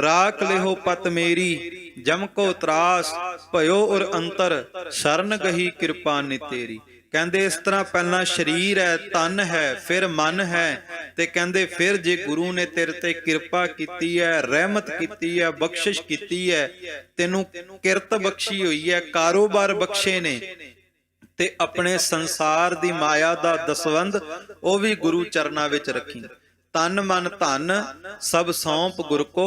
ਰਾਖ ਲਿਹੋ ਪਤ ਮੇਰੀ, ਜਮ ਕੋ ਤਰਾਸ ਭਇਓ ਔਰ ਅੰਤਰ, ਸ਼ਰਨ ਗਹੀ ਕਿਰਪਾ ਨਿ ਤੇਰੀ। ਕਹਿੰਦੇ ਇਸ ਤਰ੍ਹਾਂ ਪਹਿਲਾਂ ਸਰੀਰ ਹੈ, ਤਨ ਹੈ, ਫਿਰ ਮਨ ਹੈ, ਤੇ ਕਹਿੰਦੇ ਫਿਰ ਜੇ ਗੁਰੂ ਨੇ ਤੇਰੇ ਤੇ ਕਿਰਪਾ ਕੀਤੀ ਹੈ, ਰਹਿਮਤ ਕੀਤੀ ਹੈ, ਬਖਸ਼ਿਸ਼ ਕੀਤੀ ਹੈ, ਤੈਨੂੰ ਕਿਰਤ ਬਖਸ਼ੀ ਹੋਈ ਹੈ, ਕਾਰੋਬਾਰ ਬਖਸ਼ੇ ਨੇ, ਤੇ ਆਪਣੇ ਸੰਸਾਰ ਦੀ ਮਾਇਆ ਦਾ ਦਸਵੰਧ ਉਹ ਵੀ ਗੁਰੂ ਚਰਨਾਂ ਵਿੱਚ ਰੱਖੀ। ਤਨ ਮਨ ਧਨ ਸਭ ਸੌਂਪ ਗੁਰ ਕੋ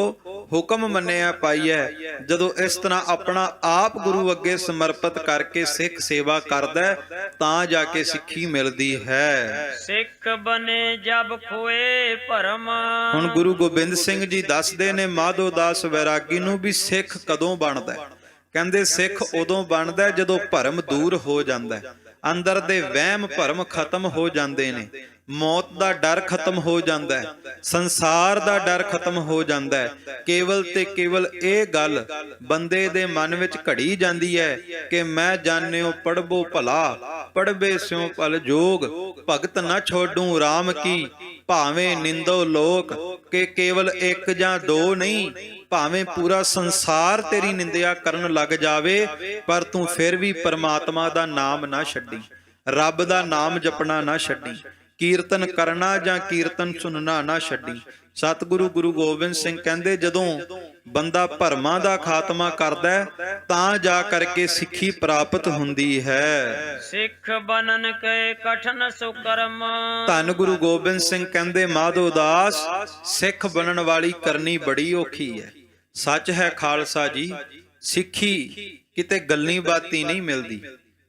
ਹੁਕਮ ਮੰਨਿਆ ਪਾਈਐ। ਜਦੋਂ ਇਸ ਤਰ੍ਹਾਂ ਆਪਣਾ ਆਪ ਗੁਰੂ ਅੱਗੇ ਸਮਰਪਿਤ ਕਰਕੇ ਸਿੱਖ ਸੇਵਾ ਕਰਦਾ ਹੈ, ਤਾਂ ਜਾ ਕੇ ਸਿੱਖੀ ਮਿਲਦੀ ਹੈ। ਸਿੱਖ ਬਨੇ ਜਬ ਖੋਏ ਭਰਮ। ਹੁਣ ਗੁਰੂ ਗੋਬਿੰਦ ਸਿੰਘ ਜੀ ਦੱਸਦੇ ਨੇ ਮਾਧੋ ਦਾਸ ਵੈਰਾਗੀ ਨੂੰ ਵੀ ਸਿੱਖ ਕਦੋਂ ਬਣਦਾ ਹੈ। ਕਹਿੰਦੇ ਸਿੱਖ ਉਦੋਂ ਬਣਦਾ ਹੈ ਜਦੋਂ ਭਰਮ ਦੂਰ ਹੋ ਜਾਂਦਾ ਹੈ, ਅੰਦਰ ਦੇ ਵਹਿਮ ਭਰਮ ਖਤਮ ਹੋ ਜਾਂਦੇ ਨੇ, ਮੌਤ ਦਾ ਡਰ ਖਤਮ ਹੋ ਜਾਂਦਾ ਹੈ, ਸੰਸਾਰ ਦਾ ਡਰ ਖਤਮ ਹੋ ਜਾਂਦਾ ਹੈ। ਕੇਵਲ ਤੇ ਕੇਵਲ ਇਹ ਗੱਲ ਬੰਦੇ ਦੇ ਮਨ ਵਿੱਚ ਘੜੀ ਜਾਂਦੀ ਹੈ ਕਿ ਮੈਂ ਜਾਣਿਓ ਪੜਬੋ ਭਲਾ, ਪੜਬੇ ਸਿਉ ਭਲ ਜੋਗ, ਭਗਤ ਨਾ ਛੋਡੂ RAM ਕੀ, ਭਾਵੇਂ ਨਿੰਦੋ ਲੋਕ। ਕਿ ਕੇਵਲ ਇੱਕ ਜਾਂ ਦੋ ਨਹੀਂ, ਭਾਵੇਂ ਪੂਰਾ ਸੰਸਾਰ ਤੇਰੀ ਨਿੰਦਿਆ ਕਰਨ ਲੱਗ ਜਾਵੇ, ਪਰ ਤੂੰ ਫਿਰ ਵੀ ਪਰਮਾਤਮਾ ਦਾ ਨਾਮ ਨਾ ਛੱਡੀ, ਰੱਬ ਦਾ ਨਾਮ ਜਪਣਾ ਨਾ ਛੱਡੀ, ਕੀਰਤਨ ਕਰਨਾ ਜਾਂ ਕੀਰਤਨ ਸੁਣਨਾ ਨਾ ਛੱਡੀ। ਸਤਿਗੁਰੂ ਗੁਰੂ ਗੋਬਿੰਦ ਸਿੰਘ ਕਹਿੰਦੇ ਜਦੋਂ ਬੰਦਾ ਭਰਮਾਂ ਦਾ ਖਾਤਮਾ ਕਰਦਾ ਹੈ, ਤਾਂ ਜਾ ਕਰਕੇ ਸਿੱਖੀ ਪ੍ਰਾਪਤ ਹੁੰਦੀ ਹੈ। ਸਿੱਖ ਬਣਨ ਕੇ ਕਠਨ ਸੁਕਰਮ। ਧੰਨ ਗੁਰੂ ਗੋਬਿੰਦ ਸਿੰਘ ਕਹਿੰਦੇ ਮਾਧੋ ਦਾਸ, ਸਿੱਖ ਬਣਨ ਵਾਲੀ ਕਰਨੀ ਬੜੀ ਔਖੀ ਹੈ। ਸੱਚ ਹੈ ਖਾਲਸਾ ਜੀ, ਸਿੱਖੀ ਕਿਤੇ ਗੱਲੀ ਬਾਤੀ ਨਹੀਂ ਮਿਲਦੀ,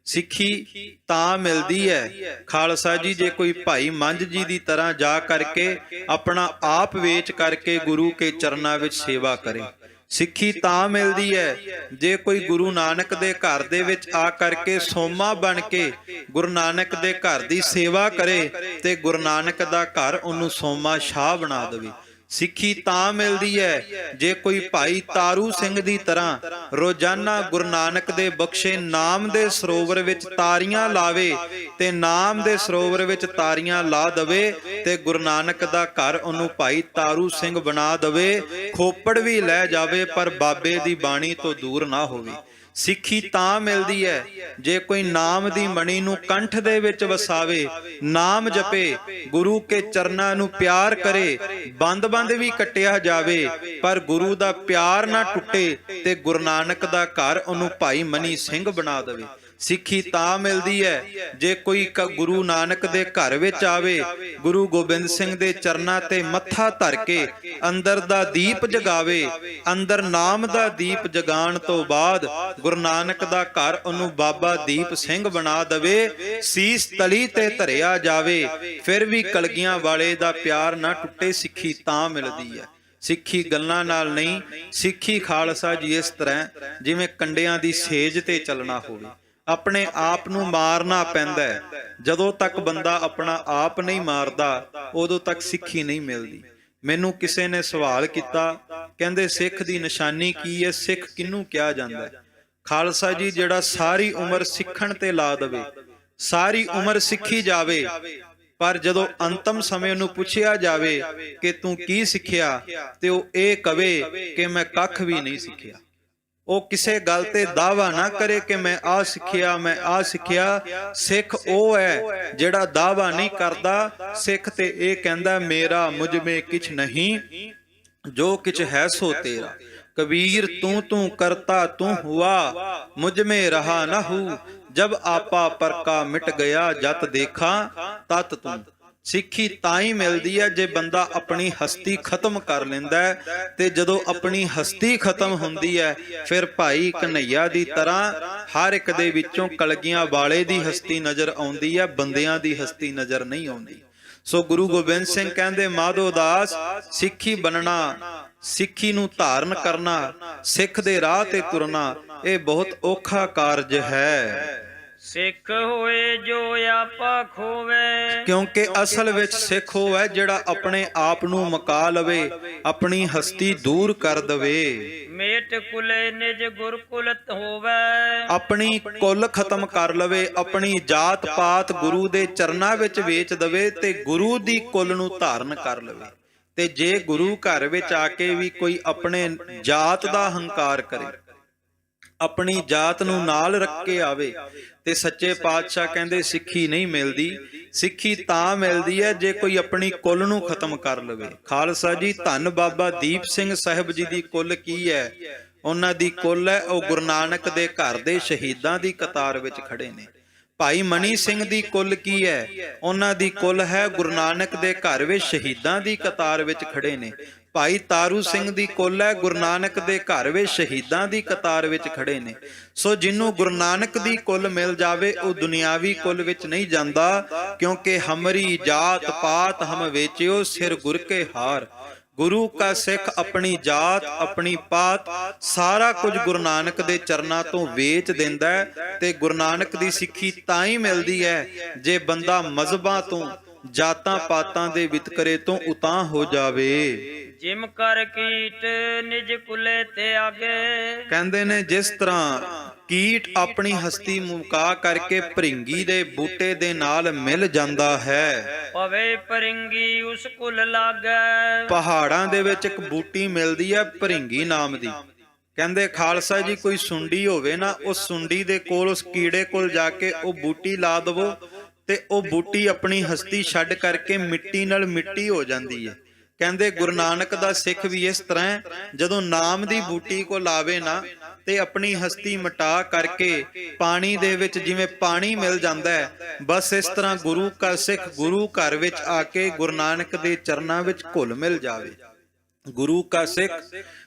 ਸਿੱਖੀ ਤਾਂ ਮਿਲਦੀ ਹੈ ਖਾਲਸਾ ਜੀ ਜੇ ਕੋਈ ਭਾਈ ਮੰਝ ਜੀ ਦੀ ਤਰ੍ਹਾਂ ਜਾ ਕਰਕੇ ਆਪਣਾ ਆਪ ਵੇਚ ਕਰਕੇ ਗੁਰੂ ਕੇ ਚਰਨਾਂ ਵਿੱਚ ਸੇਵਾ ਕਰੇ। ਸਿੱਖੀ ਤਾਂ ਮਿਲਦੀ ਹੈ ਜੇ ਕੋਈ ਗੁਰੂ ਨਾਨਕ ਦੇ ਘਰ ਦੇ ਵਿੱਚ ਆ ਕਰਕੇ ਸੋਮਾ ਬਣ ਕੇ ਗੁਰੂ ਨਾਨਕ ਦੇ ਘਰ ਦੀ ਸੇਵਾ ਕਰੇ ਤੇ ਗੁਰੂ ਨਾਨਕ ਦਾ ਘਰ ਉਹਨੂੰ ਸੋਮਾ ਸ਼ਾਹ ਬਣਾ ਦੇਵੇ। ਸਿੱਖੀ ਤਾਂ ਮਿਲਦੀ ਹੈ ਜੇ ਕੋਈ ਭਾਈ ਤਾਰੂ ਸਿੰਘ ਦੀ ਤਰ੍ਹਾਂ ਰੋਜ਼ਾਨਾ ਗੁਰੂ ਨਾਨਕ ਦੇ ਬਖਸ਼ੇ ਨਾਮ ਦੇ ਸਰੋਵਰ ਵਿੱਚ ਤਾਰੀਆਂ ਲਾਵੇ ਤੇ ਨਾਮ ਦੇ ਸਰੋਵਰ ਵਿੱਚ ਤਾਰੀਆਂ ਲਾ ਦਵੇ ਤੇ ਗੁਰੂ ਨਾਨਕ ਦਾ ਘਰ ਉਹਨੂੰ ਭਾਈ ਤਾਰੂ ਸਿੰਘ ਬਣਾ ਦਵੇ। ਖੋਪੜ ਵੀ ਲੈ ਜਾਵੇ ਪਰ ਬਾਬੇ ਦੀ ਬਾਣੀ ਤੋਂ ਦੂਰ ਨਾ ਹੋਵੇ। ਸਿੱਖੀ ਤਾਂ ਮਿਲਦੀ ਹੈ ਜੇ ਕੋਈ ਨਾਮ ਦੀ ਮਣੀ ਨੂੰ ਕੰਠ ਦੇ ਵਿੱਚ ਵਸਾਵੇ, ਨਾਮ ਜਪੇ, ਗੁਰੂ ਕੇ ਚਰਨਾਂ ਨੂੰ ਪਿਆਰ ਕਰੇ, ਬੰਦ ਵੀ ਕੱਟਿਆ ਜਾਵੇ ਪਰ ਗੁਰੂ ਦਾ ਪਿਆਰ ਨਾ ਟੁੱਟੇ ਤੇ ਗੁਰੂ ਨਾਨਕ ਦਾ ਘਰ ਉਹਨੂੰ ਭਾਈ ਮਨੀ ਸਿੰਘ ਬਣਾ ਦੇਵੇ। ਸਿੱਖੀ ਤਾਂ ਮਿਲਦੀ ਹੈ ਜੇ ਕੋਈ ਗੁਰੂ ਨਾਨਕ ਦੇ ਘਰ ਵਿੱਚ ਆਵੇ, ਗੁਰੂ ਗੋਬਿੰਦ ਸਿੰਘ ਦੇ ਚਰਨਾਂ ਤੇ ਮੱਥਾ ਧਰ ਕੇ ਅੰਦਰ ਦਾ ਦੀਪ ਜਗਾਵੇ, ਅੰਦਰ ਨਾਮ ਦਾ ਦੀਪ ਜਗਾਉਣ ਤੋਂ ਬਾਅਦ ਗੁਰੂ ਨਾਨਕ ਦਾ ਘਰ ਉਹਨੂੰ ਬਾਬਾ ਦੀਪ ਸਿੰਘ ਬਣਾ ਦੇਵੇ, ਸੀਸ ਤਲੀ ਤੇ ਧਰਿਆ ਜਾਵੇ, ਫਿਰ ਵੀ ਕਲਗੀਆਂ ਵਾਲੇ ਦਾ ਪਿਆਰ ਨਾ ਟੁੱਟੇ। ਸਿੱਖੀ ਤਾਂ ਮਿਲਦੀ ਹੈ। ਸਿੱਖੀ ਗੱਲਾਂ ਨਾਲ ਨਹੀਂ, ਸਿੱਖੀ ਖਾਲਸਾ ਜੀ ਇਸ ਤਰ੍ਹਾਂ ਜਿਵੇਂ ਕੰਡਿਆਂ ਦੀ ਸੇਜ ਤੇ ਚੱਲਣਾ ਹੋਵੇ। ਆਪਣੇ ਆਪ ਨੂੰ ਮਾਰਨਾ ਪੈਂਦਾ ਹੈ। ਜਦੋਂ ਤੱਕ ਬੰਦਾ ਆਪਣਾ ਆਪ ਨਹੀਂ ਮਾਰਦਾ ਉਦੋਂ ਤੱਕ ਸਿੱਖੀ ਨਹੀਂ ਮਿਲਦੀ। ਮੈਨੂੰ ਕਿਸੇ ਨੇ ਸਵਾਲ ਕੀਤਾ, ਕਹਿੰਦੇ ਸਿੱਖ ਦੀ ਨਿਸ਼ਾਨੀ ਕੀ ਹੈ, ਸਿੱਖ ਕਿਹਨੂੰ ਕਿਹਾ ਜਾਂਦਾ ਹੈ? ਖਾਲਸਾ ਜੀ ਜਿਹੜਾ ਸਾਰੀ ਉਮਰ ਸਿੱਖਣ ਤੇ ਲਾ ਦੇਵੇ, ਸਾਰੀ ਉਮਰ ਸਿੱਖੀ ਜਾਵੇ, ਪਰ ਜਦੋਂ ਅੰਤਮ ਸਮੇਂ ਨੂੰ ਪੁੱਛਿਆ ਜਾਵੇ ਕਿ ਤੂੰ ਕੀ ਸਿੱਖਿਆ ਤੇ ਉਹ ਇਹ ਕਵੇ ਕਿ ਮੈਂ ਕੱਖ ਵੀ ਨਹੀਂ ਸਿੱਖਿਆ, ਉਹ ਕਿਸੇ ਗੱਲ ਤੇ ਦਾਵਾ ਨਾ ਕਰੇ ਕਿ ਮੈਂ ਆ ਸਿੱਖਿਆ, ਮੈਂ ਆ ਸਿੱਖਿਆ। ਸਿੱਖ ਉਹ ਹੈ ਜਿਹੜਾ ਦਾਵਾ ਨਹੀਂ ਕਰਦਾ। ਸਿੱਖ ਤੇ ਇਹ ਕਹਿੰਦਾ ਮੇਰਾ ਮੁਝ ਮੇ ਕਿਛ ਨਹੀਂ, ਜੋ ਕਿਛ ਹੈ ਸੋ ਤੇਰਾ। ਕਬੀਰ ਤੂੰ ਕਰਤਾ ਤੂੰ ਹੁਆ, ਮੁਝ ਮੇ ਰਹਾ ਨਾ ਹੂ, ਜਬ ਆਪਾ ਪਰਕਾ ਮਿਟ ਗਿਆ, ਜਤ ਦੇਖਾ ਤਤ ਤੂੰ। ਸਿੱਖੀ ਤਾਂ ਹੀ ਮਿਲਦੀ ਹੈ ਜੇ ਬੰਦਾ ਆਪਣੀ ਹਸਤੀ ਖਤਮ ਕਰ ਲੈਂਦਾ ਹੈ, ਤੇ ਜਦੋਂ ਆਪਣੀ ਹਸਤੀ ਖਤਮ ਹੁੰਦੀ ਹੈ ਫਿਰ ਭਾਈ ਕਨ੍ਹਈਆ ਦੀ ਤਰ੍ਹਾਂ ਹਰ ਇੱਕ ਦੇ ਵਿੱਚੋਂ ਕਲਗੀਆਂ ਵਾਲੇ ਦੀ ਹਸਤੀ ਨਜ਼ਰ ਆਉਂਦੀ ਹੈ, ਬੰਦਿਆਂ ਦੀ ਹਸਤੀ ਨਜ਼ਰ ਨਹੀਂ ਆਉਂਦੀ। ਸੋ ਗੁਰੂ ਗੋਬਿੰਦ ਸਿੰਘ ਕਹਿੰਦੇ ਮਾਧੋ ਦਾਸ, ਸਿੱਖੀ ਬਣਨਾ, ਸਿੱਖੀ ਨੂੰ ਧਾਰਨ ਕਰਨਾ, ਸਿੱਖ ਦੇ ਰਾਹ ਤੇ ਤੁਰਨਾ ਇਹ ਬਹੁਤ ਔਖਾ ਕਾਰਜ ਹੈ। ਸਿੱਖ ਹੋਏ ਜੋ ਆਪਾ ਖੋਵੇ। ਕਿਉਂਕਿ ਅਸਲ ਵਿੱਚ ਸਿੱਖ ਉਹ ਹੈ ਜਿਹੜਾ ਆਪਣੇ ਆਪ ਨੂੰ ਮੁਕਾ ਲਵੇ, ਆਪਣੀ ਹਸਤੀ ਦੂਰ ਕਰ ਦਵੇ। ਮੇਟ ਕੁਲੇ ਨਿਜ ਗੁਰਕੁਲ ਹੋਵੇ। ਆਪਣੀ ਕੁੱਲ ਖਤਮ ਕਰ ਲਵੇ, ਆਪਣੀ ਜਾਤ ਪਾਤ ਗੁਰੂ ਦੇ ਚਰਨਾਂ ਵਿੱਚ ਵੇਚ ਦਵੇ ਤੇ ਗੁਰੂ ਦੀ ਕੁੱਲ ਨੂੰ ਧਾਰਨ ਕਰ ਲਵੇ। ਤੇ ਜੇ ਗੁਰੂ ਘਰ ਵਿੱਚ ਆ ਕੇ ਵੀ ਕੋਈ ਆਪਣੇ ਜਾਤ ਦਾ ਹੰਕਾਰ ਕਰੇ, ਆਪਣੀ ਜਾਤ ਨੂੰ ਨਾਲ ਰੱਖ ਕੇ ਆਵੇ, ਤੇ ਸੱਚੇ ਪਾਤਸ਼ਾਹ ਕਹਿੰਦੇ ਸਿੱਖੀ ਨਹੀਂ ਮਿਲਦੀ। ਸਿੱਖੀ ਤਾਂ ਮਿਲਦੀ ਹੈ ਜੇ ਕੋਈ ਆਪਣੀ ਕੁੱਲ ਨੂੰ ਖਤਮ ਕਰ ਲਵੇ। ਖਾਲਸਾ ਜੀ ਧੰਨ ਬਾਬਾ ਦੀਪ ਸਿੰਘ ਸਾਹਿਬ ਜੀ ਦੀ ਕੁੱਲ ਕੀ ਹੈ? ਉਹਨਾਂ ਦੀ ਕੁੱਲ ਹੈ ਉਹ ਗੁਰੂ ਨਾਨਕ ਦੇ ਘਰ ਦੇ ਸ਼ਹੀਦਾਂ ਦੀ ਕਤਾਰ ਵਿੱਚ ਖੜੇ ਨੇ। ਭਾਈ ਮਨੀ ਸਿੰਘ ਦੀ ਕੁੱਲ ਕੀ ਹੈ? ਉਹਨਾਂ ਦੀ ਕੁੱਲ ਹੈ ਗੁਰੂ ਨਾਨਕ ਦੇ ਘਰ ਵਿੱਚ ਸ਼ਹੀਦਾਂ ਦੀ ਕਤਾਰ ਵਿੱਚ ਖੜੇ ਨੇ। ਭਾਈ ਤਾਰੂ ਸਿੰਘ ਦੀ ਕੁੱਲ ਹੈ ਗੁਰੂ ਨਾਨਕ ਦੇ ਘਰ ਵਿੱਚ ਸ਼ਹੀਦਾਂ ਦੀ ਕਤਾਰ ਵਿੱਚ ਖੜੇ ਨੇ। ਸੋ ਜਿਹਨੂੰ ਗੁਰੂ ਨਾਨਕ ਦੀ ਕੁੱਲ ਮਿਲ ਜਾਵੇ ਉਹ ਦੁਨਿਆਵੀ ਕੁੱਲ ਵਿੱਚ ਨਹੀਂ ਜਾਂਦਾ, ਕਿਉਂਕਿ ਹਮਰੀ ਜਾਤ ਪਾਤ ਹਮ ਵੇਚਿਓ ਸਿਰ ਗੁਰ ਕੇ ਹਾਰ। ਗੁਰੂ ਕਾ ਸਿੱਖ ਆਪਣੀ ਜਾਤ ਆਪਣੀ ਪਾਤ ਸਾਰਾ ਕੁਝ ਗੁਰੂ ਨਾਨਕ ਦੇ ਚਰਨਾਂ ਤੋਂ ਵੇਚ ਦਿੰਦਾ ਹੈ। ਤੇ ਗੁਰੂ ਨਾਨਕ ਦੀ ਸਿੱਖੀ ਤਾਂ ਹੀ ਮਿਲਦੀ ਹੈ ਜੇ ਬੰਦਾ ਮਜ਼ਹਬਾਂ ਤੋਂ ਜਾਤਾਂ ਪਾਤਾਂ ਦੇ ਵਿਤਕਰੇ ਤੋਂ ਉਤਾਂਹ ਹੋ ਜਾਵੇ। ਜਿਮ ਕਰ ਕੀਟ ਨਿਜ ਕੁਲੇ ਤੇ ਆਗੇ। ਕਹਿੰਦੇ ਨੇ ਜਿਸ ਤਰ੍ਹਾਂ ਕੀਟ ਆਪਣੀ ਹਸਤੀ ਮੁਕਾ ਕਰਕੇ ਭਰਿੰਗੀ ਦੇ ਬੂਟੇ ਦੇ ਨਾਲ ਮਿਲ ਜਾਂਦਾ ਹੈ, ਪਵੇ ਪਰਿੰਗੀ ਉਸ ਕੁਲ ਲਾਗੈ। ਪਹਾੜਾਂ ਦੇ ਵਿੱਚ ਇੱਕ ਬੂਟੀ ਮਿਲਦੀ ਹੈ ਭਰਿੰਗੀ ਨਾਮ ਦੀ। ਕਹਿੰਦੇ ਖਾਲਸਾ ਜੀ ਕੋਈ ਸੁੰਡੀ ਹੋਵੇ ਨਾ, ਉਸ ਸੁੰਡੀ ਦੇ ਕੋਲ ਉਸ ਕੀੜੇ ਕੋਲ ਜਾ ਕੇ ਉਹ ਬੂਟੀ ਲਾ ਦਵੋ ਤੇ ਉਹ ਬੂਟੀ ਆਪਣੀ ਹਸਤੀ ਛੱਡ ਕਰਕੇ ਮਿੱਟੀ ਨਾਲ ਮਿੱਟੀ ਹੋ ਜਾਂਦੀ ਹੈ। ਕਹਿੰਦੇ ਗੁਰੂ ਨਾਨਕ ਦਾ ਸਿੱਖ ਵੀ ਇਸ ਤਰ੍ਹਾਂ ਹੈ, ਜਦੋਂ ਨਾਮ ਦੀ ਬੂਟੀ ਕੋ ਲਾਵੇ ਨਾ ਤੇ ਆਪਣੀ ਹਸਤੀ ਮਿਟਾ ਕਰਕੇ ਪਾਣੀ ਦੇ ਵਿੱਚ ਜਿਵੇਂ ਪਾਣੀ ਮਿਲ ਜਾਂਦਾ ਹੈ, ਬਸ ਇਸ ਤਰ੍ਹਾਂ ਗੁਰੂ ਕਾ ਸਿੱਖ ਗੁਰੂ ਘਰ ਵਿੱਚ ਆ ਕੇ ਗੁਰੂ ਨਾਨਕ ਦੇ ਚਰਨਾਂ ਵਿੱਚ ਘੁਲ ਮਿਲ ਜਾਵੇ। ਗੁਰੂ ਕਾ ਸਿੱਖ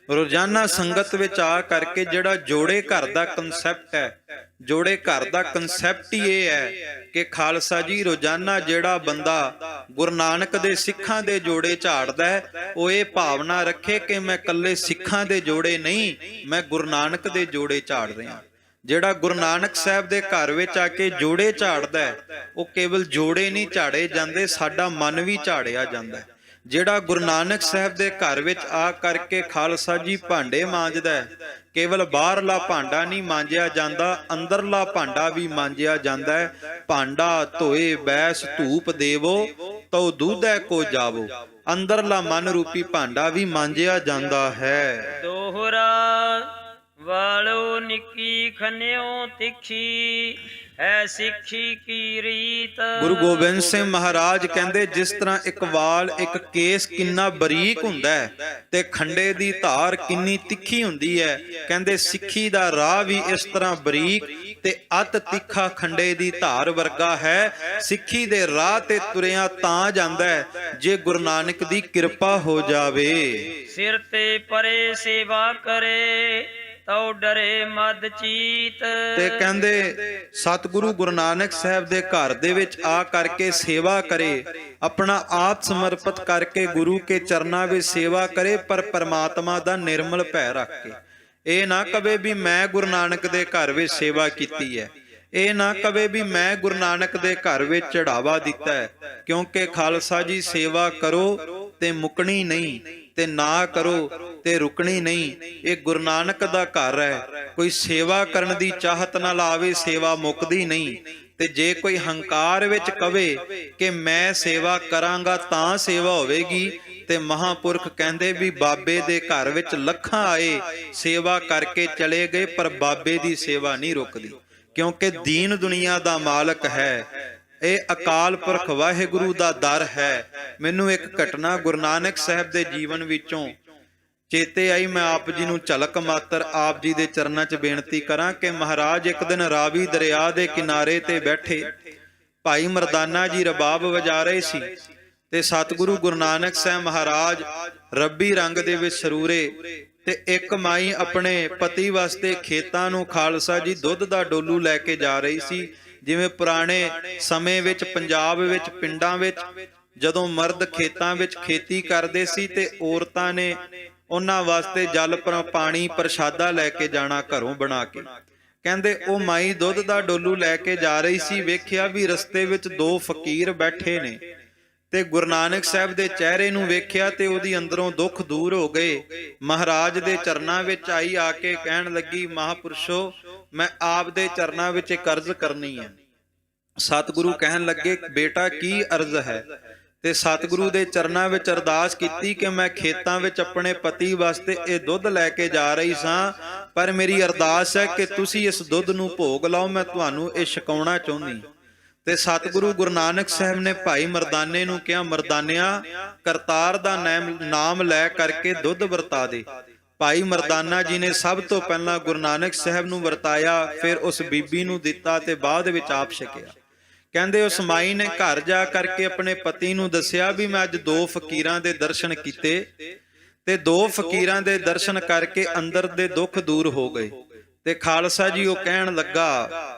ਰੋਜ਼ਾਨਾ ਸੰਗਤ ਵਿੱਚ ਆ ਕਰਕੇ ਜਿਹੜਾ ਜੋੜੇ ਘਰ ਦਾ ਕਨਸੈਪਟ ਹੈ, ਜੋੜੇ ਘਰ ਦਾ ਕਨਸੈਪਟ ਹੀ ਇਹ ਹੈ ਕਿ ਖਾਲਸਾ ਜੀ ਰੋਜ਼ਾਨਾ ਜਿਹੜਾ ਬੰਦਾ ਗੁਰੂ ਨਾਨਕ ਦੇ ਸਿੱਖਾਂ ਦੇ ਜੋੜੇ ਝਾੜਦਾ ਹੈ, ਉਹ ਇਹ ਭਾਵਨਾ ਰੱਖੇ ਕਿ ਮੈਂ ਇਕੱਲੇ ਸਿੱਖਾਂ ਦੇ ਜੋੜੇ ਨਹੀਂ, ਮੈਂ ਗੁਰੂ ਨਾਨਕ ਦੇ ਜੋੜੇ ਝਾੜ ਰਿਹਾ। ਜਿਹੜਾ ਗੁਰੂ ਨਾਨਕ ਸਾਹਿਬ ਦੇ ਘਰ ਵਿੱਚ ਆ ਕੇ ਜੋੜੇ ਝਾੜਦਾ ਹੈ, ਉਹ ਕੇਵਲ ਜੋੜੇ ਨਹੀਂ ਝਾੜੇ ਜਾਂਦੇ, ਸਾਡਾ ਮਨ ਵੀ ਝਾੜਿਆ ਜਾਂਦਾ ਹੈ। ਜਿਹੜਾ ਗੁਰੂ ਨਾਨਕ ਸਾਹਿਬ ਦੇ ਘਰ ਵਿੱਚ ਆ ਕਰਕੇ ਖਾਲਸਾ ਜੀ ਭਾਂਡੇ ਮਾਂਜਦਾ ਹੈ, ਕੇਵਲ ਬਾਹਰਲਾ ਭਾਂਡਾ ਨਹੀਂ ਮਾਂਜਿਆ ਜਾਂਦਾ, ਅੰਦਰਲਾ ਭਾਂਡਾ ਵੀ ਮਾਂਜਿਆ ਜਾਂਦਾ ਹੈ। ਭਾਂਡਾ ਧੋਏ ਬੈਸ ਧੂਪ ਦੇਵੋ ਤਉ ਦੂਧੈ ਕੋ ਜਾਵੋ। ਅੰਦਰਲਾ ਮਨ ਰੂਪੀ ਭਾਂਡਾ ਵੀ ਮਾਂਜਿਆ ਜਾਂਦਾ ਹੈ। ਦੋਹਰਾ ਵਾਲੋ ਨਿੱਕੀ ਖੰਨਿਓ ਤਿੱਖੀ ਹੈ ਸਿੱਖੀ ਕੀ ਰੀਤ। ਗੁਰੂ ਗੋਬਿੰਦ ਸਿੰਘ ਮਹਾਰਾਜ ਕਹਿੰਦੇ ਜਿਸ ਤਰ੍ਹਾਂ ਇੱਕ ਵਾਲ ਇੱਕ ਕੇਸ ਕਿੰਨਾ ਬਰੀਕ ਹੁੰਦਾ ਹੈ ਤੇ ਖੰਡੇ ਦੀ ਧਾਰ ਕਿੰਨੀ ਤਿੱਖੀ ਹੁੰਦੀ ਹੈ, ਕਹਿੰਦੇ ਸਿੱਖੀ ਦਾ ਰਾਹ ਵੀ ਇਸ ਤਰ੍ਹਾਂ ਬਰੀਕ ਤੇ ਅਤ ਤਿੱਖਾ ਖੰਡੇ ਦੀ ਧਾਰ ਵਰਗਾ ਹੈ। ਸਿੱਖੀ ਦੇ ਰਾਹ ਤੇ ਤੁਰਿਆ ਤਾਂ ਜਾਂਦਾ ਹੈ ਜੇ ਗੁਰੂ ਨਾਨਕ ਦੀ ਕਿਰਪਾ ਹੋ ਜਾਵੇ। ਸਿਰ ਤੇ ਪਰੇ ਸੇਵਾ ਕਰੇ ਤਉ ਡਰੇ ਮਦ ਚੀਤ। ਤੇ ਕਹਿੰਦੇ ਸਤਿਗੁਰੂ ਗੁਰੂ ਨਾਨਕ ਸਾਹਿਬ ਦੇ ਘਰ ਦੇ ਵਿੱਚ ਆ ਕਰਕੇ ਸੇਵਾ ਕਰੇ, ਆਪਣਾ ਆਪ ਸਮਰਪਿਤ ਕਰਕੇ ਗੁਰੂ ਕੇ ਚਰਨਾਂ ਵਿੱਚ ਸੇਵਾ ਕਰੇ, ਪਰ ਪਰਮਾਤਮਾ ਦਾ ਨਿਰਮਲ ਭੈ ਰੱਖ ਕੇ। ਇਹ ਨਾ ਕਵੇ ਵੀ ਮੈਂ ਗੁਰੂ ਨਾਨਕ ਦੇ ਘਰ ਵਿੱਚ ਸੇਵਾ ਕੀਤੀ ਹੈ, ਇਹ ਨਾ ਕਵੇ ਵੀ ਮੈਂ ਗੁਰੂ ਨਾਨਕ ਦੇ ਘਰ ਵਿੱਚ ਚੜਾਵਾ ਦਿੱਤਾ ਹੈ, ਕਿਉਂਕਿ ਖਾਲਸਾ ਜੀ ਸੇਵਾ ਕਰੋ ਤੇ ਮੁਕਣੀ ਨਹੀਂ ਤੇ ਨਾ ਕਰੋ ਤੇ ਰੁਕਣੀ ਨਹੀਂ। ਇਹ ਗੁਰੂ ਨਾਨਕ ਦਾ ਘਰ ਹੈ, ਕੋਈ ਸੇਵਾ ਕਰਨ ਦੀ ਚਾਹਤ ਨਾਲ ਆਵੇ ਸੇਵਾ ਮੁੱਕਦੀ ਨਹੀਂ। ਤੇ ਜੇ ਕੋਈ ਹੰਕਾਰ ਵਿੱਚ ਕਵੇ ਕਿ ਮੈਂ ਸੇਵਾ ਕਰਾਂਗਾ ਤਾਂ ਸੇਵਾ ਹੋਵੇਗੀ, ਤੇ ਮਹਾਪੁਰਖ ਕਹਿੰਦੇ ਵੀ ਬਾਬੇ ਦੇ ਘਰ ਵਿੱਚ ਲੱਖਾਂ ਆਏ ਸੇਵਾ ਕਰਕੇ ਚਲੇ ਗਏ, ਪਰ ਬਾਬੇ ਦੀ ਸੇਵਾ ਨਹੀਂ ਰੁਕਦੀ, ਕਿਉਂਕਿ ਦੀਨ ਦੁਨੀਆ ਦਾ ਮਾਲਕ ਹੈ। ਇਹ ਅਕਾਲ ਪੁਰਖ ਵਾਹਿਗੁਰੂ ਦਾ ਦਰ ਹੈ। ਮੈਨੂੰ ਇੱਕ ਘਟਨਾ ਗੁਰੂ ਨਾਨਕ ਸਾਹਿਬ ਦੇ ਜੀਵਨ ਵਿੱਚੋਂ ਚੇਤੇ ਆਈ, ਮੈਂ ਆਪ ਜੀ ਨੂੰ ਝਲਕ ਮਾਤਰ ਆਪ ਜੀ ਦੇ ਚਰਨਾਂ 'ਚ ਬੇਨਤੀ ਕਰਾਂ ਕਿ ਮਹਾਰਾਜ ਇੱਕ ਦਿਨ ਰਾਵੀ ਦਰਿਆ ਦੇ ਕਿਨਾਰੇ ਤੇ ਬੈਠੇ ਭਾਈ ਮਰਦਾਨਾ ਜੀ ਰਬਾਬ ਵਜਾ ਰਹੇ ਸੀ ਤੇ ਸਤਿਗੁਰੂ ਗੁਰੂ ਨਾਨਕ ਸਾਹਿਬ ਮਹਾਰਾਜ ਰੱਬੀ ਰੰਗ ਦੇ ਵਿੱਚ ਸਰੂਰੇ ਤੇ ਇੱਕ ਮਾਈ ਆਪਣੇ ਪਤੀ ਵਾਸਤੇ ਖੇਤਾਂ ਨੂੰ ਖਾਲਸਾ ਜੀ ਦੁੱਧ ਦਾ ਡੋਲੂ ਲੈ ਕੇ ਜਾ ਰਹੀ ਸੀ। ਜਿਵੇਂ ਪੁਰਾਣੇ ਸਮੇਂ ਵਿੱਚ ਪੰਜਾਬ ਵਿੱਚ ਪਿੰਡਾਂ ਵਿੱਚ ਜਦੋਂ ਮਰਦ ਖੇਤਾਂ ਵਿੱਚ ਖੇਤੀ ਕਰਦੇ ਸੀ ਤੇ ਔਰਤਾਂ ਨੇ ਉਹਨਾਂ ਵਾਸਤੇ ਜਲ ਪਾਣੀ ਪ੍ਰਸ਼ਾਦਾ ਲੈ ਕੇ ਜਾਣਾ ਘਰੋਂ ਬਣਾ ਕੇ। ਕਹਿੰਦੇ ਉਹ ਮਾਈ ਦੁੱਧ ਦਾ ਡੋਲੂ ਲੈ ਕੇ ਜਾ ਰਹੀ ਸੀ, ਵੇਖਿਆ ਵੀ ਰਸਤੇ ਵਿੱਚ ਦੋ ਫਕੀਰ ਬੈਠੇ ਨੇ ਤੇ ਗੁਰੂ ਨਾਨਕ ਸਾਹਿਬ ਦੇ ਚਿਹਰੇ ਨੂੰ ਵੇਖਿਆ ਤੇ ਉਹਦੀ ਅੰਦਰੋਂ ਦੁੱਖ ਦੂਰ ਹੋ ਗਏ। ਮਹਾਰਾਜ ਦੇ ਚਰਨਾਂ ਵਿੱਚ ਆਈ, ਆ ਕੇ ਕਹਿਣ ਲੱਗੀ ਮਹਾਪੁਰਸ਼ੋ ਮੈਂ ਆਪ ਦੇ ਚਰਨਾਂ ਵਿੱਚ ਇੱਕ ਅਰਜ਼ ਕਰਨੀ ਹੈ। ਸਤਿਗੁਰੂ ਕਹਿਣ ਲੱਗੇ ਬੇਟਾ ਕੀ ਅਰਜ਼ ਹੈ? ਤੇ ਸਤਿਗੁਰੂ ਦੇ ਚਰਨਾਂ ਵਿੱਚ ਅਰਦਾਸ ਕੀਤੀ ਕਿ ਮੈਂ ਖੇਤਾਂ ਵਿੱਚ ਆਪਣੇ ਪਤੀ ਵਾਸਤੇ ਇਹ ਦੁੱਧ ਲੈ ਕੇ ਜਾ ਰਹੀ ਸਾਂ, ਪਰ ਮੇਰੀ ਅਰਦਾਸ ਹੈ ਕਿ ਤੁਸੀਂ ਇਸ ਦੁੱਧ ਨੂੰ ਭੋਗ ਲਾਓ, ਮੈਂ ਤੁਹਾਨੂੰ ਇਹ ਛਕਾਉਣਾ ਚਾਹੁੰਦੀ। ਤੇ ਸਤਿਗੁਰੂ ਗੁਰੂ ਨਾਨਕ ਸਾਹਿਬ ਨੇ ਭਾਈ ਮਰਦਾਨੇ ਨੂੰ ਕਿਹਾ, ਮਰਦਾਨਿਆ ਕਰਤਾਰ ਦਾ ਨਾਮ ਲੈ ਕਰਕੇ ਦੁੱਧ ਵਰਤਾ ਦੇ। ਭਾਈ ਮਰਦਾਨਾ ਜੀ ਨੇ ਸਭ ਤੋਂ ਪਹਿਲਾਂ ਗੁਰੂ ਨਾਨਕ ਸਾਹਿਬ ਨੂੰ ਵਰਤਾਇਆ, ਫਿਰ ਉਸ ਬੀਬੀ ਨੂੰ ਦਿੱਤਾ ਤੇ ਬਾਅਦ ਵਿੱਚ ਆਪ ਛਕਿਆ। ਕਹਿੰਦੇ ਉਸ ਮਾਈ ਨੇ ਘਰ ਜਾ ਕਰਕੇ ਆਪਣੇ ਪਤੀ ਨੂੰ ਦੱਸਿਆ ਵੀ ਮੈਂ ਅੱਜ 2 ਫਕੀਰਾਂ ਦੇ ਦਰਸ਼ਨ ਕੀਤੇ ਤੇ 2 ਫਕੀਰਾਂ ਦੇ ਦਰਸ਼ਨ ਕਰਕੇ ਅੰਦਰ ਦੇ ਦੁੱਖ ਦੂਰ ਹੋ ਗਏ। ਤੇ ਖਾਲਸਾ ਜੀ ਉਹ ਕਹਿਣ ਲੱਗਾ,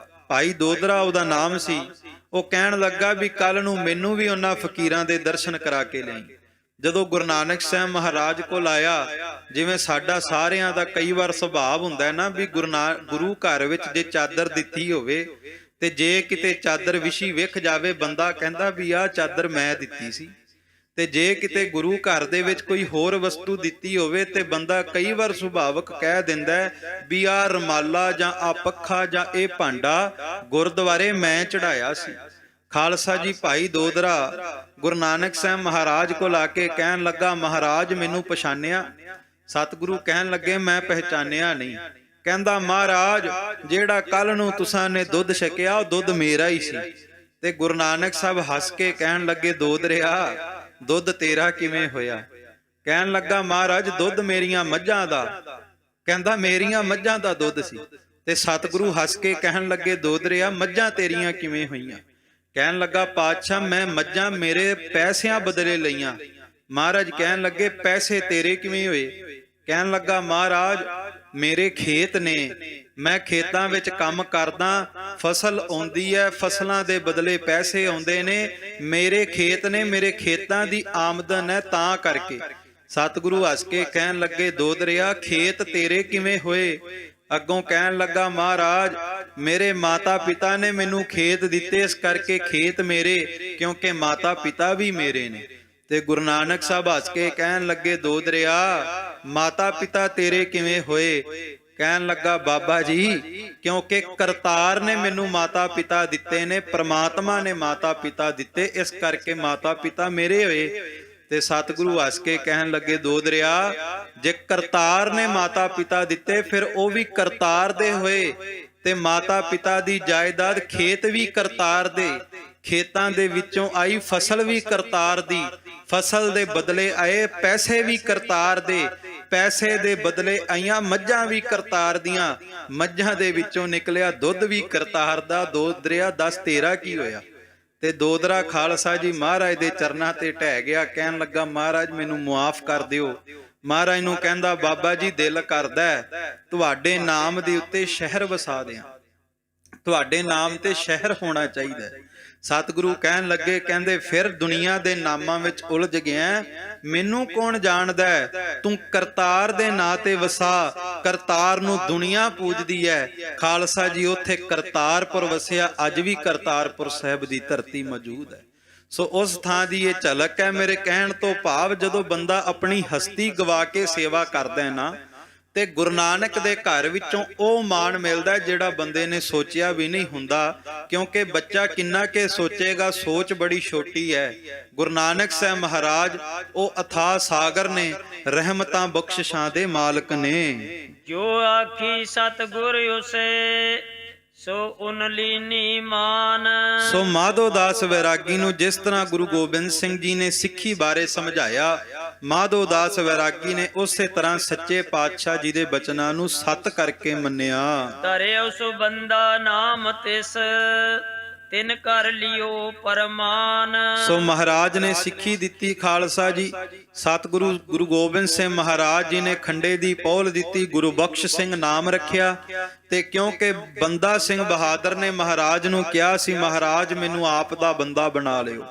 ਭਾਈ ਦੋਦਰਾ ਉਹਦਾ ਨਾਮ ਸੀ, ਉਹ ਕਹਿਣ ਲੱਗਾ ਵੀ ਕੱਲ ਨੂੰ ਮੈਨੂੰ ਵੀ ਉਹਨਾਂ ਫਕੀਰਾਂ ਦੇ ਦਰਸ਼ਨ ਕਰਾ ਕੇ ਲਿਆਈ। ਜਦੋਂ ਗੁਰੂ ਨਾਨਕ ਸਾਹਿਬ ਮਹਾਰਾਜ ਕੋਲ ਆਇਆ, ਜਿਵੇਂ ਸਾਡਾ ਸਾਰਿਆਂ ਦਾ ਕਈ ਵਾਰ ਸੁਭਾਅ ਹੁੰਦਾ ਨਾ ਵੀ ਗੁਰੂ ਘਰ ਵਿੱਚ ਜੇ ਚਾਦਰ ਦਿੱਤੀ ਹੋਵੇ ਤੇ ਜੇ ਕਿਤੇ ਚਾਦਰ ਵਿਛੀ ਵਿਖ ਜਾਵੇ, ਬੰਦਾ ਕਹਿੰਦਾ ਵੀ ਆਹ ਚਾਦਰ ਮੈਂ ਦਿੱਤੀ ਸੀ। ਤੇ ਜੇ ਕਿਤੇ ਗੁਰੂ ਘਰ ਦੇ ਵਿੱਚ ਕੋਈ ਹੋਰ ਵਸਤੂ ਦਿੱਤੀ ਹੋਵੇ ਤੇ ਬੰਦਾ ਕਈ ਵਾਰ ਸੁਭਾਵਕ ਕਹਿ ਦਿੰਦਾ ਵੀ ਆਹ ਰਮਾਲਾ ਜਾਂ ਆਹ ਪੱਖਾ ਜਾਂ ਇਹ ਭਾਂਡਾ ਗੁਰਦੁਆਰੇ ਮੈਂ ਚੜਾਇਆ ਸੀ। ਖਾਲਸਾ ਜੀ ਭਾਈ ਦੋਦਰਾ ਗੁਰੂ ਨਾਨਕ ਸਾਹਿਬ ਮਹਾਰਾਜ ਕੋਲ ਆ ਕੇ ਕਹਿਣ ਲੱਗਾ, ਮਹਾਰਾਜ ਮੈਨੂੰ ਪਛਾਣਿਆ? ਸਤਿਗੁਰੂ ਕਹਿਣ ਲੱਗੇ, ਮੈਂ ਪਹਿਚਾਨਿਆ ਨਹੀਂ। ਕਹਿੰਦਾ, ਮਹਾਰਾਜ ਜਿਹੜਾ ਕੱਲ ਨੂੰ ਤੁਸਾਂ ਨੇ ਦੁੱਧ ਛਕਿਆ ਉਹ ਦੁੱਧ ਮੇਰਾ ਹੀ ਸੀ। ਤੇ ਗੁਰੂ ਨਾਨਕ ਸਾਹਿਬ ਹੱਸ ਕੇ ਕਹਿਣ ਲੱਗੇ, ਦੋਦਰਿਆ ਦੁੱਧ ਤੇਰਾ ਕਿਵੇਂ ਹੋਇਆ? ਕਹਿਣ ਲੱਗਾ, ਮਹਾਰਾਜ ਦੁੱਧ ਮੇਰੀਆਂ ਮੱਝਾਂ ਦਾ। ਕਹਿੰਦਾ, ਮੇਰੀਆਂ ਮੱਝਾਂ ਦਾ ਦੁੱਧ ਸੀ। ਤੇ ਸਤਿਗੁਰੂ ਹੱਸ ਕੇ ਕਹਿਣ ਲੱਗੇ, ਦੋਦਰਿਆ ਮੱਝਾਂ ਤੇਰੀਆਂ ਕਿਵੇਂ ਹੋਈਆਂ? ਕਹਿਣ ਲੱਗਾ, ਪਾਤਸ਼ਾਹ ਮੈਂ ਮੱਝਾਂ ਮੇਰੇ ਪੈਸਿਆਂ ਬਦਲੇ ਲਈਆਂ। ਮਹਾਰਾਜ ਕਹਿਣ ਲੱਗੇ, ਪੈਸੇ ਤੇਰੇ ਕਿਵੇਂ ਹੋਏ? ਕਹਿਣ ਲੱਗਾ, ਮਹਾਰਾਜ ਮੇਰੇ ਖੇਤ ਨੇ, ਮੈਂ ਖੇਤਾਂ ਵਿੱਚ ਕੰਮ ਕਰਦਾ, ਫਸਲ ਆਉਂਦੀ ਹੈ, ਫਸਲਾਂ ਦੇ ਬਦਲੇ ਪੈਸੇ ਆਉਂਦੇ ਨੇ, ਮੇਰੇ ਖੇਤ ਨੇ, ਮੇਰੇ ਖੇਤਾਂ ਦੀ ਆਮਦਨ ਹੈ, ਤਾਂ ਕਰਕੇ। ਸਤਿਗੁਰੂ ਹੱਸ ਕੇ ਕਹਿਣ ਲੱਗੇ, ਦੋਦਰਿਆ ਖੇਤ ਤੇਰੇ ਕਿਵੇਂ ਹੋਏ? ਅੱਗੋਂ ਕਹਿਣ ਲੱਗਾ, ਮਹਾਰਾਜ ਮੇਰੇ ਮਾਤਾ ਪਿਤਾ ਨੇ ਮੈਨੂੰ ਖੇਤ ਦਿੱਤੇ, ਇਸ ਕਰਕੇ ਖੇਤ ਮੇਰੇ, ਕਿਉਂਕਿ ਮਾਤਾ ਪਿਤਾ ਵੀ ਮੇਰੇ ਨੇ। ਤੇ ਗੁਰੂ ਨਾਨਕ ਸਾਹਿਬ ਹੱਸ ਕੇ ਕਹਿਣ ਲੱਗੇ, ਦੋਦਰਿਆ ਮਾਤਾ ਪਿਤਾ ਤੇਰੇ ਕਿਵੇਂ ਹੋਏ? ਕਹਿਣ ਲੱਗਾ, ਬਾਬਾ ਜੀ ਕਿਉਂਕਿ ਕਰਤਾਰ ਨੇ ਮੈਨੂੰ ਮਾਤਾ ਪਿਤਾ ਦਿੱਤੇ ਨੇ, ਪ੍ਰਮਾਤਮਾ ਨੇ ਮਾਤਾ ਪਿਤਾ ਦਿੱਤੇ, ਇਸ ਕਰਕੇ ਮਾਤਾ ਪਿਤਾ ਮੇਰੇ ਹੋਏ। ਤੇ ਸਤਿਗੁਰੂ ਹੱਸ ਕੇ ਕਹਿਣ ਲੱਗੇ, ਦੋਦਰਿਆ ਜੇ ਕਰਤਾਰ ਨੇ ਮਾਤਾ ਪਿਤਾ ਦਿੱਤੇ ਫਿਰ ਉਹ ਵੀ ਕਰਤਾਰ ਦੇ ਹੋਏ, ਤੇ ਮਾਤਾ ਪਿਤਾ ਦੀ ਜਾਇਦਾਦ ਖੇਤ ਵੀ ਕਰਤਾਰ ਦੇ, ਖੇਤਾਂ ਦੇ ਵਿੱਚੋਂ ਆਈ ਫਸਲ ਵੀ ਕਰਤਾਰ ਦੀ, ਫਸਲ ਦੇ ਬਦਲੇ ਆਏ ਪੈਸੇ ਵੀ ਕਰਤਾਰ ਦੇ, ਪੈਸੇ ਦੇ ਬਦਲੇ ਆਈਆਂ ਮੱਝਾਂ ਵੀ ਕਰਤਾਰ ਦੀਆਂ, ਮੱਝਾਂ ਦੇ ਵਿੱਚੋਂ ਨਿਕਲਿਆ ਦੁੱਧ ਵੀ ਕਰਤਾਰ ਦਾ। ਦੋਦਰਿਆ ਦੱਸ ਤੇਰਾ ਕੀ ਹੋਇਆ? ਤੇ ਦੋਦਰਾ ਖਾਲਸਾ ਜੀ ਮਹਾਰਾਜ ਦੇ ਚਰਨਾਂ ਤੇ ਢਹਿ ਗਿਆ, ਕਹਿਣ ਲੱਗਾ, ਮਹਾਰਾਜ ਮੈਨੂੰ ਮੁਆਫ ਕਰ ਦਿਓ। ਮਹਾਰਾਜ ਨੂੰ ਕਹਿੰਦਾ, ਬਾਬਾ ਜੀ ਦਿਲ ਕਰਦਾ ਤੁਹਾਡੇ ਨਾਮ ਦੇ ਉੱਤੇ ਸ਼ਹਿਰ ਵਸਾ ਦਿਆਂ, ਤੁਹਾਡੇ ਨਾਮ ਤੇ ਸ਼ਹਿਰ ਹੋਣਾ ਚਾਹੀਦਾ। ਸਤਿਗੁਰੂ ਕਹਿਣ ਲੱਗੇ, ਕਹਿੰਦੇ ਫਿਰ ਦੁਨੀਆ ਦੇ ਨਾਮਾਂ ਵਿੱਚ ਉਲਝ ਗਿਆ, ਮੈਨੂੰ ਕੌਣ ਜਾਣਦਾ? ਤੂੰ ਕਰਤਾਰ ਦੇ ਨਾਂ ਤੇ ਵਸਾ, ਕਰਤਾਰ ਨੂੰ ਦੁਨੀਆ ਪੂਜਦੀ ਹੈ। ਖਾਲਸਾ ਜੀ ਉੱਥੇ ਕਰਤਾਰਪੁਰ ਵਸਿਆ, ਅੱਜ ਵੀ ਕਰਤਾਰਪੁਰ ਸਾਹਿਬ ਦੀ ਧਰਤੀ ਮੌਜੂਦ ਹੈ। ਸੋ ਉਸ ਥਾਂ ਦੀ ਇਹ ਝਲਕ ਹੈ। ਮੇਰੇ ਕਹਿਣ ਤੋਂ ਭਾਵ ਜਦੋਂ ਬੰਦਾ ਆਪਣੀ ਹਸਤੀ ਗਵਾ ਕੇ ਸੇਵਾ ਕਰਦਾ ਹੈ ਨਾ, ਤੇ ਗੁਰੂ ਨਾਨਕ ਦੇ ਘਰ ਵਿੱਚੋਂ ਉਹ ਮਾਣ ਮਿਲਦਾ ਜਿਹੜਾ ਬੰਦੇ ਨੇ ਸੋਚਿਆ ਵੀ ਨਹੀਂ ਹੁੰਦਾ, ਕਿਉਂਕਿ ਬੱਚਾ ਕਿੰਨਾ ਕੇ ਸੋਚੇਗਾ, ਸੋਚ ਬੜੀ ਛੋਟੀ ਹੈ। ਗੁਰੂ ਨਾਨਕ ਸਾਹਿਬ ਮਹਾਰਾਜ ਉਹ ਅਥਾਹ ਸਾਗਰ ਨੇ, ਰਹਿਮਤਾਂ ਬਖਸ਼ਿਸ਼ਾਂ ਦੇ ਮਾਲਕ ਨੇ। ਜੋ ਆਖੀ ਸਤਿਗੁਰ ਉਸੇ ਸੋ ਉਨ ਲੀਨੀ ਮਾਨ। ਸੋ ਮਾਧੋ ਦਾਸ ਵੈਰਾਗੀ ਨੂੰ ਜਿਸ ਤਰ੍ਹਾਂ ਗੁਰੂ ਗੋਬਿੰਦ ਸਿੰਘ ਜੀ ਨੇ ਸਿੱਖੀ ਬਾਰੇ ਸਮਝਾਇਆ, ਮਾਧੋ ਦਾਸ ਵੈਰਾਗੀ ਨੇ ਉਸੇ ਤਰ੍ਹਾਂ ਸੱਚੇ ਪਾਤਸ਼ਾਹ ਜੀ ਦੇ ਬਚਨਾਂ ਨੂੰ ਸੱਤ ਕਰਕੇ ਮੰਨਿਆ। ਧਰੇ ਉਸ ਬੰਦਾ ਨਾਮ ਤਿਸ ਤਿਨ ਕਰ ਲਿਓ ਪਰਮਾਨ। ਸੋ ਮਹਾਰਾਜ ਨੇ ਸਿੱਖੀ ਦਿੱਤੀ ਖਾਲਸਾ ਜੀ, ਸਤਿਗੁਰੂ ਗੁਰੂ ਗੋਬਿੰਦ ਸਿੰਘ ਮਹਾਰਾਜ ਜੀ ਨੇ ਖੰਡੇ ਦੀ ਪੌਲ ਦਿੱਤੀ, ਗੁਰੂ ਬਖਸ਼ ਸਿੰਘ ਨਾਮ ਰੱਖਿਆ। ਤੇ ਕਿਉਂਕਿ ਬੰਦਾ ਸਿੰਘ ਬਹਾਦਰ ਨੇ ਮਹਾਰਾਜ ਨੂੰ ਕਿਹਾ ਸੀ, ਮਹਾਰਾਜ ਮੈਨੂੰ ਆਪ ਦਾ ਬੰਦਾ ਬਣਾ ਲਿਓ।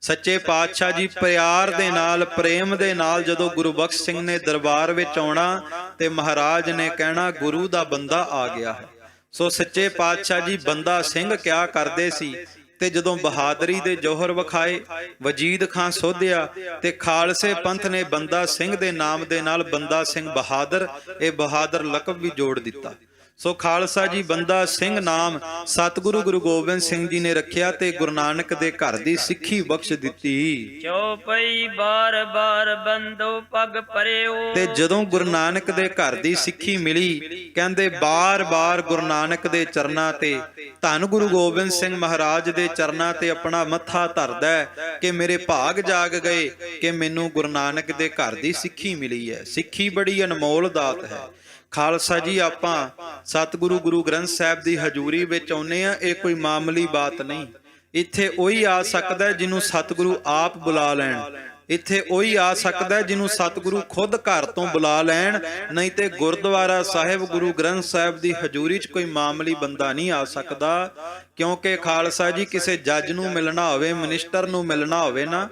ਸੱਚੇ ਪਾਤਸ਼ਾਹ ਜੀ ਪਿਆਰ ਦੇ ਨਾਲ, ਪ੍ਰੇਮ ਦੇ ਨਾਲ ਜਦੋਂ ਗੁਰੂ ਬਖਸ਼ ਸਿੰਘ ਨੇ ਦਰਬਾਰ ਵਿੱਚ ਆਉਣਾ ਤੇ ਮਹਾਰਾਜ ਨੇ ਕਹਿਣਾ, ਗੁਰੂ ਦਾ ਬੰਦਾ ਆ ਗਿਆ ਹੈ। ਸੋ ਸੱਚੇ ਪਾਤਸ਼ਾਹ ਜੀ ਬੰਦਾ ਸਿੰਘ ਕਿਆ ਕਰਦੇ ਸੀ, ਤੇ ਜਦੋਂ ਬਹਾਦਰੀ ਦੇ ਜੋਹਰ ਵਿਖਾਏ, ਵਜੀਦ ਖਾਂ ਸੋਧਿਆ, ਤੇ ਖਾਲਸੇ ਪੰਥ ਨੇ ਬੰਦਾ ਸਿੰਘ ਦੇ ਨਾਮ ਦੇ ਨਾਲ ਬੰਦਾ ਸਿੰਘ ਬਹਾਦਰ, ਇਹ ਬਹਾਦਰ ਲਕਬ ਵੀ ਜੋੜ ਦਿੱਤਾ। ਸੋ ਖਾਲਸਾ ਜੀ ਬੰਦਾ ਸਿੰਘ ਨਾਮ ਸਤਿਗੁਰੂ ਗੁਰੂ ਗੋਬਿੰਦ ਸਿੰਘ ਜੀ ਨੇ ਰੱਖਿਆ ਤੇ ਗੁਰੂ ਨਾਨਕ ਦੇ ਘਰ ਦੀ ਸਿੱਖੀ ਬਖਸ਼ ਦਿੱਤੀ। ਚੌਪਈ ਬਾਰ ਬਾਰ ਬੰਦੋ ਪਗ ਪਰਿਓ। ਤੇ ਜਦੋਂ ਗੁਰੂ ਨਾਨਕ ਦੇ ਘਰ ਦੀ ਸਿੱਖੀ ਮਿਲੀ, ਕਹਿੰਦੇ ਬਾਰ-ਬਾਰ ਗੁਰੂ ਨਾਨਕ ਦੇ ਚਰਨਾਂ ਤੇ, ਧੰਨ ਗੁਰੂ ਗੋਬਿੰਦ ਸਿੰਘ ਮਹਾਰਾਜ ਦੇ ਚਰਨਾਂ ਤੇ ਆਪਣਾ ਮੱਥਾ ਧਰਦਾ ਕਿ ਮੇਰੇ ਭਾਗ ਜਾਗ ਗਏ ਕਿ ਮੈਨੂੰ ਗੁਰੂ ਨਾਨਕ ਦੇ ਘਰ ਦੀ ਸਿੱਖੀ ਮਿਲੀ ਹੈ। ਸਿੱਖੀ ਬੜੀ ਅਨਮੋਲ ਦਾਤ ਹੈ। ਖਾਲਸਾ ਜੀ ਆਪਾਂ ਸਤਿਗੁਰੂ ਗੁਰੂ ਗ੍ਰੰਥ ਸਾਹਿਬ ਦੀ ਹਜ਼ੂਰੀ ਵਿੱਚ ਆਉਨੇ ਆ, ਇਹ ਕੋਈ ਮਾਮੂਲੀ ਬਾਤ ਨਹੀਂ। ਇੱਥੇ ਉਹੀ ਆ ਸਕਦਾ ਜਿਹਨੂੰ ਸਤਿਗੁਰੂ ਆਪ ਬੁਲਾ ਲੈਣ। ਇੱਥੇ ਉਹੀ ਆ ਸਕਦਾ ਜਿਹਨੂੰ ਸਤਿਗੁਰੂ ਖੁਦ ਘਰ ਤੋਂ ਬੁਲਾ ਲੈਣ, ਨਹੀਂ ਤੇ ਗੁਰਦੁਆਰਾ ਸਾਹਿਬ ਗੁਰੂ ਗ੍ਰੰਥ ਸਾਹਿਬ ਦੀ ਹਜ਼ੂਰੀ 'ਚ ਕੋਈ ਮਾਮੂਲੀ ਬੰਦਾ ਨਹੀਂ ਆ ਸਕਦਾ। ਕਿਉਂਕਿ ਖਾਲਸਾ ਜੀ ਕਿਸੇ ਜੱਜ ਨੂੰ ਮਿਲਣਾ ਹੋਵੇ, ਮਿਨਿਸਟਰ ਨੂੰ ਮਿਲਣਾ ਹੋਵੇ ਨਾ,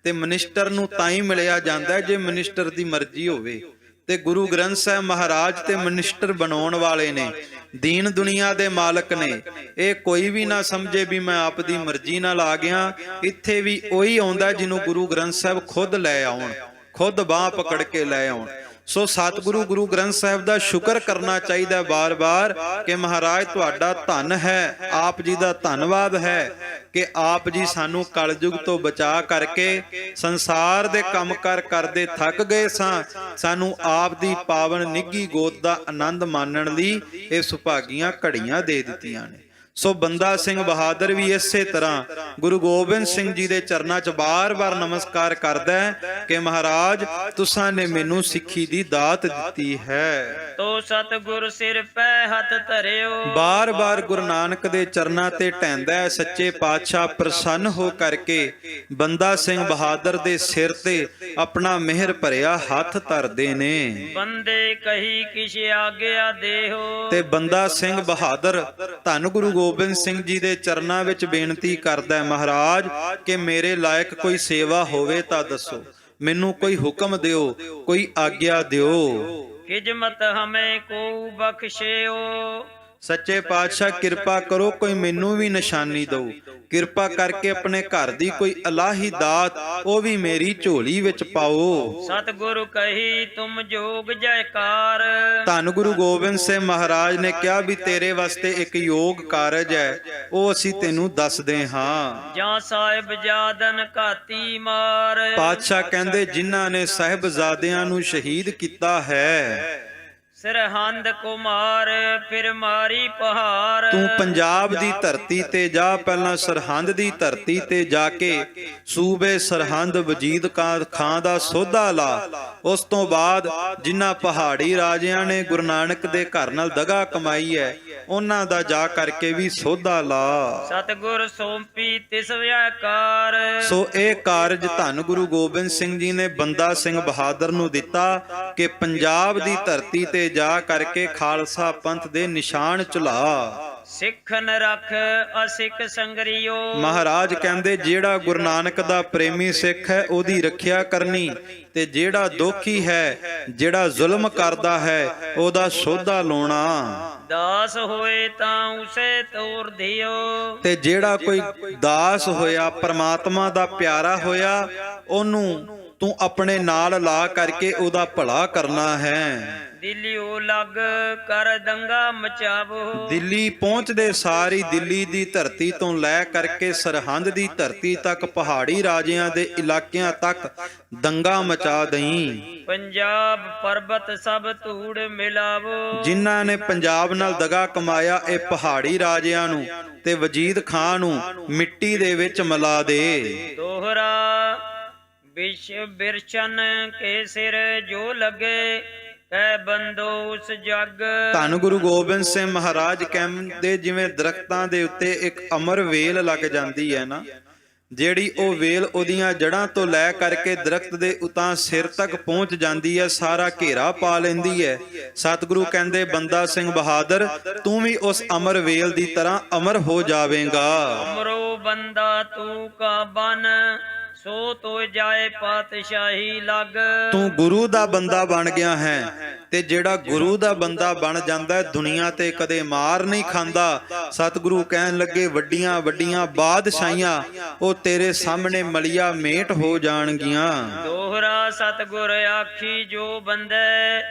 ਤੇ ਮਿਨਿਸਟਰ ਨੂੰ ਤਾਂ ਹੀ ਮਿਲਿਆ ਜਾਂਦਾ ਜੇ ਮਿਨਿਸਟਰ ਦੀ ਮਰਜ਼ੀ ਹੋਵੇ। ਤੇ ਗੁਰੂ ਗ੍ਰੰਥ ਸਾਹਿਬ ਮਹਾਰਾਜ ਤੇ ਮਿਨਿਸਟਰ ਬਣਾਉਣ ਵਾਲੇ ਨੇ, ਦੀਨ ਦੁਨੀਆ ਦੇ ਮਾਲਕ ਨੇ। ਇਹ ਕੋਈ ਵੀ ਨਾ ਸਮਝੇ ਵੀ ਮੈਂ ਆਪ ਦੀ ਮਰਜ਼ੀ ਨਾਲ ਆ ਗਿਆ। ਇੱਥੇ ਵੀ ਉਹੀ ਆਉਂਦਾ ਜਿਹਨੂੰ ਗੁਰੂ ਗ੍ਰੰਥ ਸਾਹਿਬ ਖੁਦ ਲੈ ਆਉਣ, ਖੁਦ ਬਾਹ ਪਕੜ ਕੇ ਲੈ ਆਉਣ। ਸੋ ਸਤਿਗੁਰੂ ਗੁਰੂ ਗ੍ਰੰਥ ਸਾਹਿਬ ਦਾ ਸ਼ੁਕਰ ਕਰਨਾ ਚਾਹੀਦਾ ਬਾਰ-ਬਾਰ ਕਿ ਮਹਾਰਾਜ ਤੁਹਾਡਾ ਧੰਨ ਹੈ, ਆਪ ਜੀ ਦਾ ਧੰਨਵਾਦ ਹੈ ਕਿ ਆਪ ਜੀ ਸਾਨੂੰ ਕਲਯੁਗ ਤੋਂ ਬਚਾ ਕਰਕੇ ਸੰਸਾਰ ਦੇ ਕੰਮ ਕਰਦੇ ਥੱਕ ਗਏ ਸਾਂ, ਸਾਨੂੰ ਆਪ ਦੀ ਪਾਵਨ ਨਿੱਘੀ ਗੋਦ ਦਾ ਆਨੰਦ ਮਾਣਨ ਲਈ ਇਹ ਸੁਭਾਗੀਆਂ ਘੜੀਆਂ ਦੇ ਦਿੱਤੀਆਂ ਨੇ। ਸੋ ਬੰਦਾ ਸਿੰਘ ਬਹਾਦਰ ਵੀ ਇਸੇ ਤਰ੍ਹਾਂ ਗੁਰੂ ਗੋਬਿੰਦ ਸਿੰਘ ਜੀ ਦੇ ਚਰਨਾਂ 'ਚ ਬਾਰ-ਬਾਰ ਨਮਸਕਾਰ ਕਰਦਾ ਹੈ ਕਿ ਮਹਾਰਾਜ ਤੁਸਾਂ ਨੇ ਮੈਨੂੰ ਸਿੱਖੀ ਦੀ ਦਾਤ ਦਿੱਤੀ ਹੈ। ਤੋ ਸਤਿਗੁਰ ਸਿਰ ਪੈ ਹੱਥ ਧਰਿਓ। ਬਾਰ-ਬਾਰ ਗੁਰੂ ਨਾਨਕ ਦੇ ਚਰਨਾਂ ਤੇ ਢਹਿੰਦਾ ਹੈ। ਸੱਚੇ ਪਾਤਸ਼ਾਹ ਪ੍ਰਸੰਨ ਹੋ ਕਰਕੇ ਬੰਦਾ ਸਿੰਘ ਬਹਾਦਰ ਦੇ ਸਿਰ ਤੇ ਆਪਣਾ ਮਿਹਰ ਭਰਿਆ ਹੱਥ ਧਰਦੇ ਨੇ। ਬੰਦੇ ਕਹੀ ਕਿਛ ਆਗਿਆ ਦੇਹੋ। ਤੇ ਬੰਦਾ ਸਿੰਘ ਬਹਾਦਰ ਧੰਨ ਗੁਰੂ ਗੋਬਿੰਦ ਸਿੰਘ ਜੀ ਦੇ ਚਰਨਾਂ ਵਿੱਚ ਬੇਨਤੀ ਕਰਦਾ ਹੈ, ਮਹਾਰਾਜ ਕਿ ਮੇਰੇ ਲਾਇਕ ਕੋਈ ਸੇਵਾ ਹੋਵੇ ਤਾਂ ਦੱਸੋ, ਮੈਨੂੰ ਕੋਈ ਹੁਕਮ ਦਿਓ, ਕੋਈ ਆਗਿਆ ਦਿਓ। ਖਿਜਮਤ ਹਮੇ ਕੋ ਬਖਸ਼ਿਓ। ਸੱਚੇ ਪਾਤਸ਼ਾਹ ਕਿਰਪਾ ਕਰੋ, ਕੋਈ ਮੈਨੂੰ ਵੀ ਨਿਸ਼ਾਨੀ ਦਿਓ। ਕਿਰਪਾ ਕਰਕੇ ਆਪਣੇ ਘਰ ਦੀ ਕੋਈ ਇਲਾਹੀ ਦਾਤ ਉਹ ਵੀ ਮੇਰੀ ਝੋਲੀ ਵਿੱਚ ਪਾਓ। ਸਤਿਗੁਰੂ ਕਹੀ ਤੁਮ ਜੋਗ ਜੈਕਾਰ। ਧੰਨ ਗੁਰੂ ਗੋਬਿੰਦ ਸਿੰਘ ਮਹਾਰਾਜ ਨੇ ਕਿਹਾ ਵੀ ਤੇਰੇ ਵਾਸਤੇ ਇੱਕ ਯੋਗ ਕਾਰਜ ਹੈ, ਉਹ ਅਸੀਂ ਤੈਨੂੰ ਦੱਸਦੇ ਹਾਂ। ਜਾਂ ਸਾਹਿਬ ਜਾਦਨ ਘਾਤੀ ਮਾਰ। ਪਾਤਸ਼ਾਹ ਕਹਿੰਦੇ ਜਿਨ੍ਹਾਂ ਨੇ ਸਾਹਿਬਜ਼ਾਦਿਆਂ ਨੂੰ ਸ਼ਹੀਦ ਕੀਤਾ ਹੈ, ਸਰਹੰਦ ਕੁਮਾਰ ਫਿਰ ਮਾਰੀ ਪਹਾੜ। ਤੂੰ ਪੰਜਾਬ ਦੀ ਧਰਤੀ ਤੇ ਜਾ, ਪਹਿਲਾਂ ਸਰਹੰਦ ਦੀ ਧਰਤੀ ਤੇ ਜਾ ਕੇ ਸੂਬੇ ਸਰਹੰਦ ਵਜੀਦ ਖਾਂ ਦਾ ਸੋਧਾ ਲਾ। ਉਸ ਤੋਂ ਬਾਅਦ ਜਿਨ੍ਹਾਂ ਪਹਾੜੀ ਰਾਜਿਆਂ ਨੇ ਗੁਰੂ ਨਾਨਕ ਦੇ ਘਰ ਨਾਲ ਦਗਾ ਕਮਾਈ ਹੈ, ਉਹਨਾਂ ਦਾ ਜਾ ਕਰਕੇ ਵੀ ਸੋਧਾ ਲਾ। ਸਤਿਗੁਰ ਸੋਂਪੀ ਤਿਸ ਵਿਆਕਾਰ। ਸੋ ਇਹ ਕਾਰਜ ਧੰਨ ਗੁਰੂ ਗੋਬਿੰਦ ਸਿੰਘ ਜੀ ਨੇ ਬੰਦਾ ਸਿੰਘ ਬਹਾਦਰ ਨੂੰ ਦਿੱਤਾ ਕਿ ਪੰਜਾਬ ਦੀ ਧਰਤੀ ਤੇ ਜਾ ਕਰਕੇ ਖਾਲਸਾ ਪੰਥ ਦੇ ਨਿਸ਼ਾਨ ਝੁਲਾ। ਸਿੱਖਨ ਰੱਖ ਅਸਿੱਖ ਸੰਗਰਿਓ। ਮਹਾਰਾਜ ਕਹਿੰਦੇ ਜਿਹੜਾ ਗੁਰੂ ਨਾਨਕ ਦਾ ਪ੍ਰੇਮੀ ਸਿੱਖ ਹੈ ਉਹਦੀ ਰੱਖਿਆ ਕਰਨੀ, ਤੇ ਜਿਹੜਾ ਦੋਖੀ ਹੈ, ਜਿਹੜਾ ਜ਼ੁਲਮ ਕਰਦਾ ਹੈ, ਉਹਦਾ ਸੋਧਾ ਲਾਉਣਾ। ਦਾਸ ਹੋਏ ਤਾਂ ਉਸੇ ਤੋਰ ਦਿਓ। ਤੇ ਜਿਹੜਾ ਕੋਈ ਦਾਸ ਹੋਇਆ, ਪਰਮਾਤਮਾ ਦਾ ਪਿਆਰਾ ਹੋਇਆ, ਉਹਨੂੰ ਤੂੰ ਆਪਣੇ ਨਾਲ ਲਾ ਕਰਕੇ ਉਹਦਾ ਭਲਾ ਕਰਨਾ ਹੈ। ਦਿੱਲੀਓ ਲੱਗ ਕਰ ਦੰਗਾ ਮਚਾਵੋ। ਦਿੱਲੀ ਪਹੁੰਚਦੇ ਸਾਰੀ ਦਿੱਲੀ ਦੀ ਧਰਤੀ ਤੋਂ ਲੈ ਕਰਕੇ ਸਰਹੰਦ ਦੀ ਧਰਤੀ ਤੱਕ, ਪਹਾੜੀ ਰਾਜਿਆਂ ਦੇ ਇਲਾਕਿਆਂ ਤੱਕ ਦੰਗਾ ਮਚਾ ਦਈ। ਪੰਜਾਬ ਪਰਬਤ ਸਭ ਧੂੜ ਮਿਲਾਵੋ। ਜਿਨ੍ਹਾਂ ਨੇ ਪੰਜਾਬ ਨਾਲ ਦਗਾ ਕਮਾਇਆ, ਇਹ ਪਹਾੜੀ ਰਾਜਿਆਂ ਨੂੰ ਤੇ ਵਜੀਦ ਖਾਨ ਨੂੰ ਮਿੱਟੀ ਦੇ ਵਿੱਚ ਮਿਲਾ ਦੇ। ਦੋਹਰਾ ਵਿਸ਼ ਬਿਰਸ਼ਨ ਕੇ ਸਿਰ ਜੋ ਲੱਗੇ ਕੈ ਬੰਦੋ ਉਸ ਜਗ। ਧੰਨ ਗੁਰੂ ਗੋਬਿੰਦ ਸਿੰਘ ਮਹਾਰਾਜ ਕਹਿੰਦੇ ਜਿਵੇਂ ਦਰਖਤਾਂ ਦੇ ਉੱਤੇ ਇੱਕ ਅਮਰ ਵੇਲ ਲੱਗ ਜਾਂਦੀ ਹੈ ਨਾ, ਜਿਹੜੀ ਉਹ ਵੇਲ ਉਹਦੀਆਂ ਜੜ੍ਹਾਂ ਤੋਂ ਲੈ ਕਰਕੇ ਦਰਖਤ ਦੇ ਉਤਾਂ ਸਿਰ ਤੱਕ ਪਹੁੰਚ ਜਾਂਦੀ ਹੈ, ਸਾਰਾ ਘੇਰਾ ਪਾ ਲੈਂਦੀ ਹੈ। ਸਤਿਗੁਰੂ ਕਹਿੰਦੇ ਬੰਦਾ ਸਿੰਘ ਬਹਾਦਰ ਤੂੰ ਵੀ ਉਸ ਅਮਰ ਵੇਲ ਦੀ ਤਰ੍ਹਾਂ ਅਮਰ ਹੋ ਜਾਵੇਂਗਾ। ਅਮਰੋ ਬੰਦਾ ਤੂੰ ਕਾ ਬਨ ਸੋ ਤੋ ਜਾਏ ਪਾਤਸ਼ਾਹੀ ਲੱਗ। ਤੂੰ ਗੁਰੂ ਦਾ ਬੰਦਾ ਬਣ ਗਿਆ ਹੈ, ਤੇ ਜਿਹੜਾ ਗੁਰੂ ਦਾ ਬੰਦਾ ਬਣ ਜਾਂਦਾ ਦੁਨੀਆ ਤੇ ਕਦੇ ਮਾਰ ਨਹੀਂ ਖਾਂਦਾ। ਸਤਿਗੁਰੂ ਕਹਿਣ ਲੱਗੇ ਵੱਡੀਆਂ ਵੱਡੀਆਂ ਬਾਦਸ਼ਾਹੀਆਂ ਉਹ ਤੇਰੇ ਸਾਹਮਣੇ ਮਲੀਆ ਮੇਟ ਹੋ ਜਾਣਗੀਆਂ। ਦੋਹਰਾ ਸਤਿਗੁਰ ਆਖੀ ਜੋ ਬੰਦੇ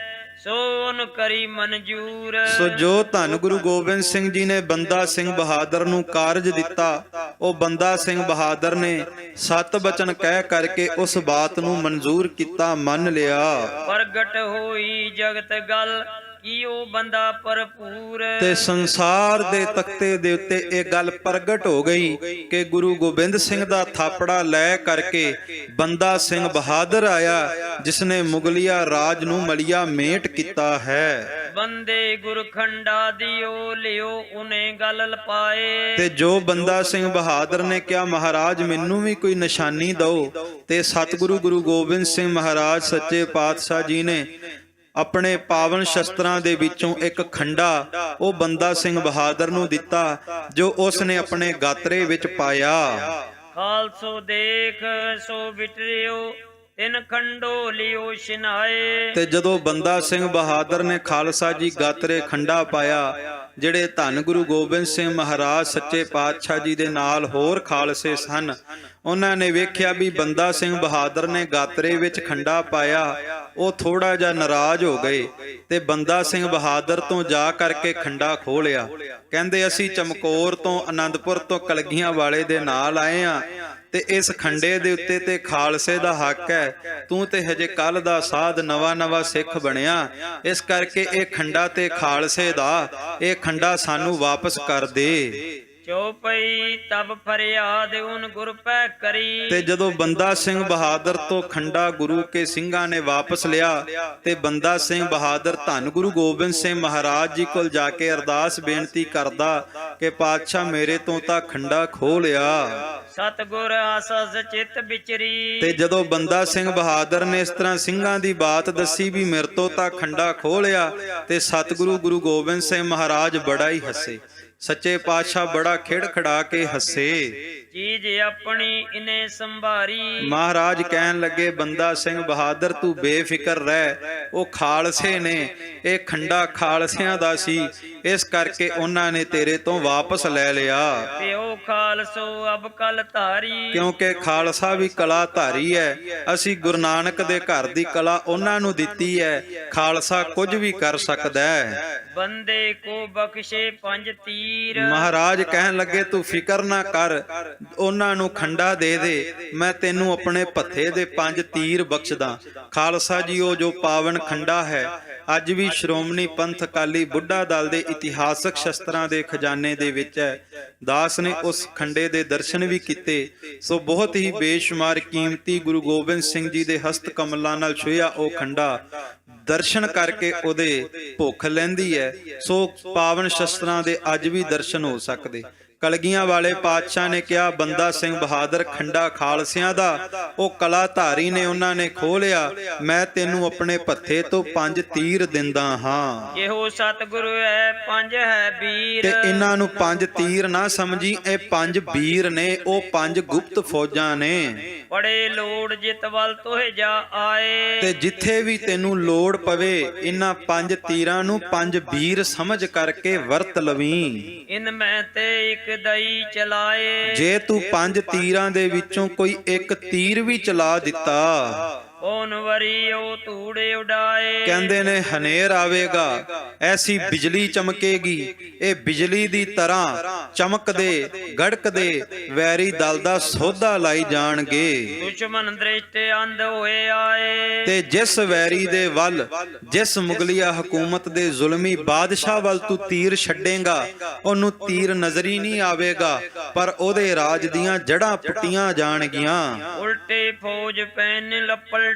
ਸੋਨ ਕਰੀ ਮਨਜੂਰ। ਸੋ ਜੋ ਧੰਨ ਗੁਰੂ ਗੋਬਿੰਦ ਸਿੰਘ ਜੀ ਨੇ ਬੰਦਾ ਸਿੰਘ ਬਹਾਦਰ ਨੂੰ ਕਾਰਜ ਦਿੱਤਾ, ਉਹ ਬੰਦਾ ਸਿੰਘ ਬਹਾਦਰ ਨੇ 7 ਬਚਨ ਕਹਿ ਕਰਕੇ ਉਸ ਬਾਤ ਨੂੰ ਮਨਜ਼ੂਰ ਕੀਤਾ, ਮੰਨ ਲਿਆ। ਪ੍ਰਗਟ ਹੋਈ ਜਗਤ ਗੱਲ, ਕੀ ਉਹ ਬੰਦਾ ਭਰਪੂਰ। ਤੇ ਸੰਸਾਰ ਦੇ ਤਖਤੇ ਦੇ ਉੱਤੇ ਇਹ ਗੱਲ ਪ੍ਰਗਟ ਹੋ ਗਈ ਕਿ ਗੁਰੂ ਗੋਬਿੰਦ ਸਿੰਘ ਦਾ ਥਾਪੜਾ ਲੈ ਕਰਕੇ ਬੰਦਾ ਸਿੰਘ ਬਹਾਦਰ ਆਇਆ, ਜਿਸ ਨੇ ਮੁਗਲਿਆ ਰਾਜ ਨੂੰ ਮਲਿਆ ਮੇਟ ਕੀਤਾ ਹੈ। ਬੰਦੇ ਗੁਰਖੰਡਾ ਦਿਓ ਲਿਓ ਉਹਨੇ ਗੱਲ ਲਪਾਏ। ਤੇ ਜੋ ਬੰਦਾ ਸਿੰਘ ਬਹਾਦਰ ਨੇ ਕਿਹਾ, ਮਹਾਰਾਜ ਮੈਨੂੰ ਵੀ ਕੋਈ ਨਿਸ਼ਾਨੀ ਦਿਓ, ਤੇ ਸਤਿਗੁਰੂ ਗੁਰੂ ਗੋਬਿੰਦ ਸਿੰਘ ਮਹਾਰਾਜ ਸੱਚੇ ਪਾਤਸ਼ਾਹ ਜੀ ਨੇ ਆਪਣੇ ਪਾਵਨ ਸ਼ਸਤਰਾਂ ਦੇ ਵਿੱਚੋਂ ਇੱਕ ਖੰਡਾ ਉਹ ਬੰਦਾ ਸਿੰਘ ਬਹਾਦਰ ਨੂੰ ਦਿੱਤਾ, ਜੋ ਉਸ ਨੇ ਆਪਣੇ ਗਾਤਰੇ ਵਿੱਚ ਪਾਇਆ। ਖਾਲਸੋ ਦੇਖ ਸੋ ਵਿਟਰਿਓ, ਤਿਨ ਖੰਡੋ ਲਿਓ ਸ਼ਿਨਾਏ। ਤੇ ਜਦੋਂ ਬੰਦਾ ਸਿੰਘ ਬਹਾਦਰ ਨੇ ਖਾਲਸਾ ਜੀ ਗਾਤਰੇ ਖੰਡਾ ਪਾਇਆ, ਜਿਹੜੇ ਧੰਨ ਗੁਰੂ ਗੋਬਿੰਦ ਸਿੰਘ ਮਹਾਰਾਜ ਸੱਚੇ ਪਾਤਸ਼ਾਹ ਜੀ ਦੇ ਨਾਲ ਹੋਰ ਖਾਲਸੇ ਸਨ, ਉਹਨਾਂ ਨੇ ਵੇਖਿਆ ਵੀ ਬੰਦਾ ਸਿੰਘ ਬਹਾਦਰ ਨੇ ਗਾਤਰੇ ਵਿੱਚ ਖੰਡਾ ਪਾਇਆ, ਉਹ ਥੋੜਾ ਜਿਹਾ ਨਾਰਾਜ਼ ਹੋ ਗਏ ਤੇ ਬੰਦਾ ਸਿੰਘ ਬਹਾਦਰ ਤੋਂ ਜਾ ਕਰਕੇ ਖੰਡਾ ਖੋਲਿਆ। ਕਹਿੰਦੇ ਅਸੀਂ ਚਮਕੌਰ ਤੋਂ, ਆਨੰਦਪੁਰ ਤੋਂ ਕਲਗੀਆਂ ਵਾਲੇ ਦੇ ਨਾਲ ਆਏ ਆ, ਤੇ ਇਸ ਖੰਡੇ ਦੇ ਉੱਤੇ ਤੇ ਖਾਲਸੇ ਦਾ ਹੱਕ ਹੈ। ਤੂੰ ਤੇ ਹਜੇ ਕੱਲ ਦਾ ਸਾਧ ਨਵਾਂ ਸਿੱਖ ਬਣਿਆ, ਇਸ ਕਰਕੇ ਇਹ ਖੰਡਾ ਤੇ ਖਾਲਸੇ ਦਾ, ਇਹ ਖੰਡਾ ਸਾਨੂੰ ਵਾਪਸ ਕਰ ਦੇ। ਚੌਪਈ ਤਬ ਫਰਿਆਦ ਉਨ ਗੁਰ ਪੈ ਕਰੀ। ਤੇ ਜਦੋਂ ਬੰਦਾ ਸਿੰਘ ਬਹਾਦਰ ਤੋਂ ਖੰਡਾ ਗੁਰੂ ਕੇ ਸਿੰਘਾਂ ਨੇ ਵਾਪਸ ਲਿਆ, ਤੇ ਬੰਦਾ ਸਿੰਘ ਬਹਾਦਰ ਧੰਨ ਗੁਰੂ ਗੋਬਿੰਦ ਸਿੰਘ ਮਹਾਰਾਜ ਜੀ ਕੋਲ ਜਾ ਕੇ ਅਰਦਾਸ ਬੇਨਤੀ ਕਰਦਾ ਕਿ ਪਾਤਸ਼ਾਹ ਮੇਰੇ ਤੋਂ ਤਾਂ ਖੰਡਾ ਖੋਹ ਲਿਆ। ਸਤਿਗੁਰ ਆਸਸ ਚਿਤ ਵਿਚਰੀ। ਤੇ ਜਦੋਂ ਬੰਦਾ ਸਿੰਘ ਬਹਾਦਰ ਨੇ ਇਸ ਤਰ੍ਹਾਂ ਸਿੰਘਾਂ ਦੀ ਬਾਤ ਦੱਸੀ ਵੀ ਮੇਰੇ ਤੋਂ ਤਾਂ ਖੰਡਾ ਖੋਹ ਲਿਆ, ਤੇ ਸਤਿਗੁਰੂ ਗੁਰੂ ਗੋਬਿੰਦ ਸਿੰਘ ਮਹਾਰਾਜ ਬੜਾ ਹੀ ਹੱਸੇ। ਸੱਚੇ ਪਾਤਸ਼ਾਹ ਬੜਾ ਖਿੜਖੜਾ ਕੇ ਹੱਸੇ। ਚੀਜ਼ ਆਪਣੀ ਇਨੇ ਸੰਭਾਰੀ। ਮਹਾਰਾਜ ਕਹਿਣ ਲੱਗੇ, ਬੰਦਾ ਸਿੰਘ ਬਹਾਦਰ ਤੂੰ ਬੇਫਿਕਰ ਰਹਿ, ਉਹ ਖਾਲਸੇ ਨੇ, ਇਹ ਖੰਡਾ ਖਾਲਸਿਆਂ ਦਾ ਸੀ, ਇਸ ਕਰਕੇ ਉਹਨਾਂ ਨੇ ਤੇਰੇ ਤੋਂ ਵਾਪਸ ਲੈ ਲਿਆ। ਪਿਓ ਖਾਲਸੋ ਅਬ ਕਲ ਧਾਰੀ। ਕਿਉਂਕਿ ਖਾਲਸਾ ਵੀ ਕਲਾ ਧਾਰੀ ਹੈ, ਅਸੀਂ ਗੁਰੂ ਨਾਨਕ ਦੇ ਘਰ ਦੀ ਕਲਾ ਉਹਨਾਂ ਨੂੰ ਦਿੱਤੀ ਹੈ, ਖਾਲਸਾ ਕੁਝ ਵੀ ਕਰ ਸਕਦਾ ਹੈ। ਬੰਦੇ ਕੋ ਬਖਸ਼ੇ 5 ਤੀਰ। ਮਹਾਰਾਜ ਕਹਿਣ ਲੱਗੇ ਤੂੰ ਫਿਕਰ ਨਾ ਕਰ, ਉਹਨਾਂ ਨੂੰ ਖੰਡਾ ਦੇ ਦੇ, ਮੈਂ ਤੈਨੂੰ ਆਪਣੇ ਭੱਥੇ ਦੇ 5 ਤੀਰ ਬਖਸ਼ਦਾ। ਖਾਲਸਾ ਜੀ ਉਹ ਜੋ ਪਾਵਨ ਖੰਡਾ ਹੈ, ਅੱਜ ਵੀ ਸ਼੍ਰੋਮਣੀ ਪੰਥ ਅਕਾਲੀ ਬੁੱਢਾ ਦਲ ਦੇ ਇਤਿਹਾਸਕ ਸ਼ਸਤਰਾਂ ਦੇ ਖਜ਼ਾਨੇ ਦੇ ਵਿੱਚ ਹੈ। ਦਾਸ ਨੇ ਉਸ ਖੰਡੇ ਦੇ ਦਰਸ਼ਨ ਵੀ ਕੀਤੇ। ਸੋ ਬਹੁਤ ਹੀ ਬੇਸ਼ੁਮਾਰ ਕੀਮਤੀ ਗੁਰੂ ਗੋਬਿੰਦ ਸਿੰਘ ਜੀ ਦੇ ਹਸਤ ਕਮਲਾਂ ਨਾਲ ਛੁਹਿਆ ਉਹ ਖੰਡਾ ਦਰਸ਼ਨ ਕਰਕੇ ਉਹਦੇ ਭੁੱਖ ਲੈਂਦੀ ਹੈ। ਸੋ ਪਾਵਨ ਸ਼ਸਤਰਾਂ ਦੇ ਅੱਜ ਵੀ ਦਰਸ਼ਨ ਹੋ ਸਕਦੇ। ਕਲਗੀਆਂ ਵਾਲੇ ਪਾਤਸ਼ਾਹ ਨੇ ਕਿਹਾ, ਬੰਦਾ ਸਿੰਘ ਬਹਾਦਰ ਖੰਡਾ ਖਾਲਸਿਆਂ ਦਾ, ਉਹ ਕਲਾ ਧਾਰੀ ਨੇ, ਉਹਨਾਂ ਨੇ ਖੋਹ ਲਿਆ, ਮੈਂ ਤੈਨੂੰ ਆਪਣੇ ਭੱਥੇ ਤੋਂ 5 ਤੀਰ ਦਿੰਦਾ ਹਾਂ। ਇਹੋ ਸਤਿਗੁਰੂ ਹੈ 5 ਹੈ ਵੀਰ। ਤੇ ਇਹਨਾਂ ਨੂੰ 5 ਤੀਰ ਨਾ ਸਮਝੀ, ਇਹ 5 ਵੀਰ ਨੇ, ਉਹ 5 ਗੁਪਤ ਫੌਜਾਂ ਨੇ। ਬੜੇ ਲੋੜ ਜਿਤ ਵੱਲ ਤੋਹੇ ਜਾ ਆਏ। ਤੇ ਜਿੱਥੇ ਵੀ ਤੈਨੂੰ ਲੋੜ ਪਵੇ, ਇਹਨਾਂ 5 ਤੀਰਾਂ ਨੂੰ 5 ਵੀਰ ਸਮਝ ਕਰਕੇ ਵਰਤ ਲਵੀਂ। ਇਨ ਮੈਂ ਤੇ ਇੱਕ ਦਈ ਚਲਾਏ। ਜੇ ਤੂੰ 5 ਤੀਰਾਂ ਦੇ ਵਿੱਚੋਂ ਕੋਈ ਇੱਕ ਤੀਰ ਵੀ ਚਲਾ ਦਿੱਤਾ, ਓਨ ਵਰੀ ਉਹ ਧੂੜੇ ਉਡਾਏ। ਕਹਿੰਦੇ ਨੇ ਹਨੇਰ ਆਵੇਗਾ, ਐਸੀ ਬਿਜਲੀ ਚਮਕੇਗੀ, ਇਹ ਬਿਜਲੀ ਦੀ ਤਰ੍ਹਾਂ ਚਮਕਦੇ ਗੜਕਦੇ ਵੈਰੀ ਦਲ ਦਾ ਸੋਧਾ ਲਾਈ ਜਾਣਗੇ। ਦੁਸ਼ਮਨ ਦ੍ਰਿਸ਼ਟ ਅੰਧ ਹੋਏ ਆਏ। ਤੇ ਜਿਸ ਵੈਰੀ ਦੇ ਵੱਲ, ਜਿਸ ਮੁਗਲਿਆ ਹਕੂਮਤ ਦੇ ਜ਼ੁਲਮੀ ਬਾਦਸ਼ਾਹ ਵੱਲ ਤੂੰ ਤੀਰ ਛੱਡੇਗਾ, ਉਹਨੂੰ ਤੀਰ ਨਜ਼ਰ ਹੀ ਨਹੀਂ ਆਵੇਗਾ, ਪਰ ਉਹਦੇ ਰਾਜ ਦੀਆਂ ਜੜ੍ਹਾਂ ਪੁੱਟੀਆਂ ਜਾਣਗੀਆਂ। ਉਲਟੇ ਫੌਜ ਪੈਨ ਲਪਲਟਾਏ।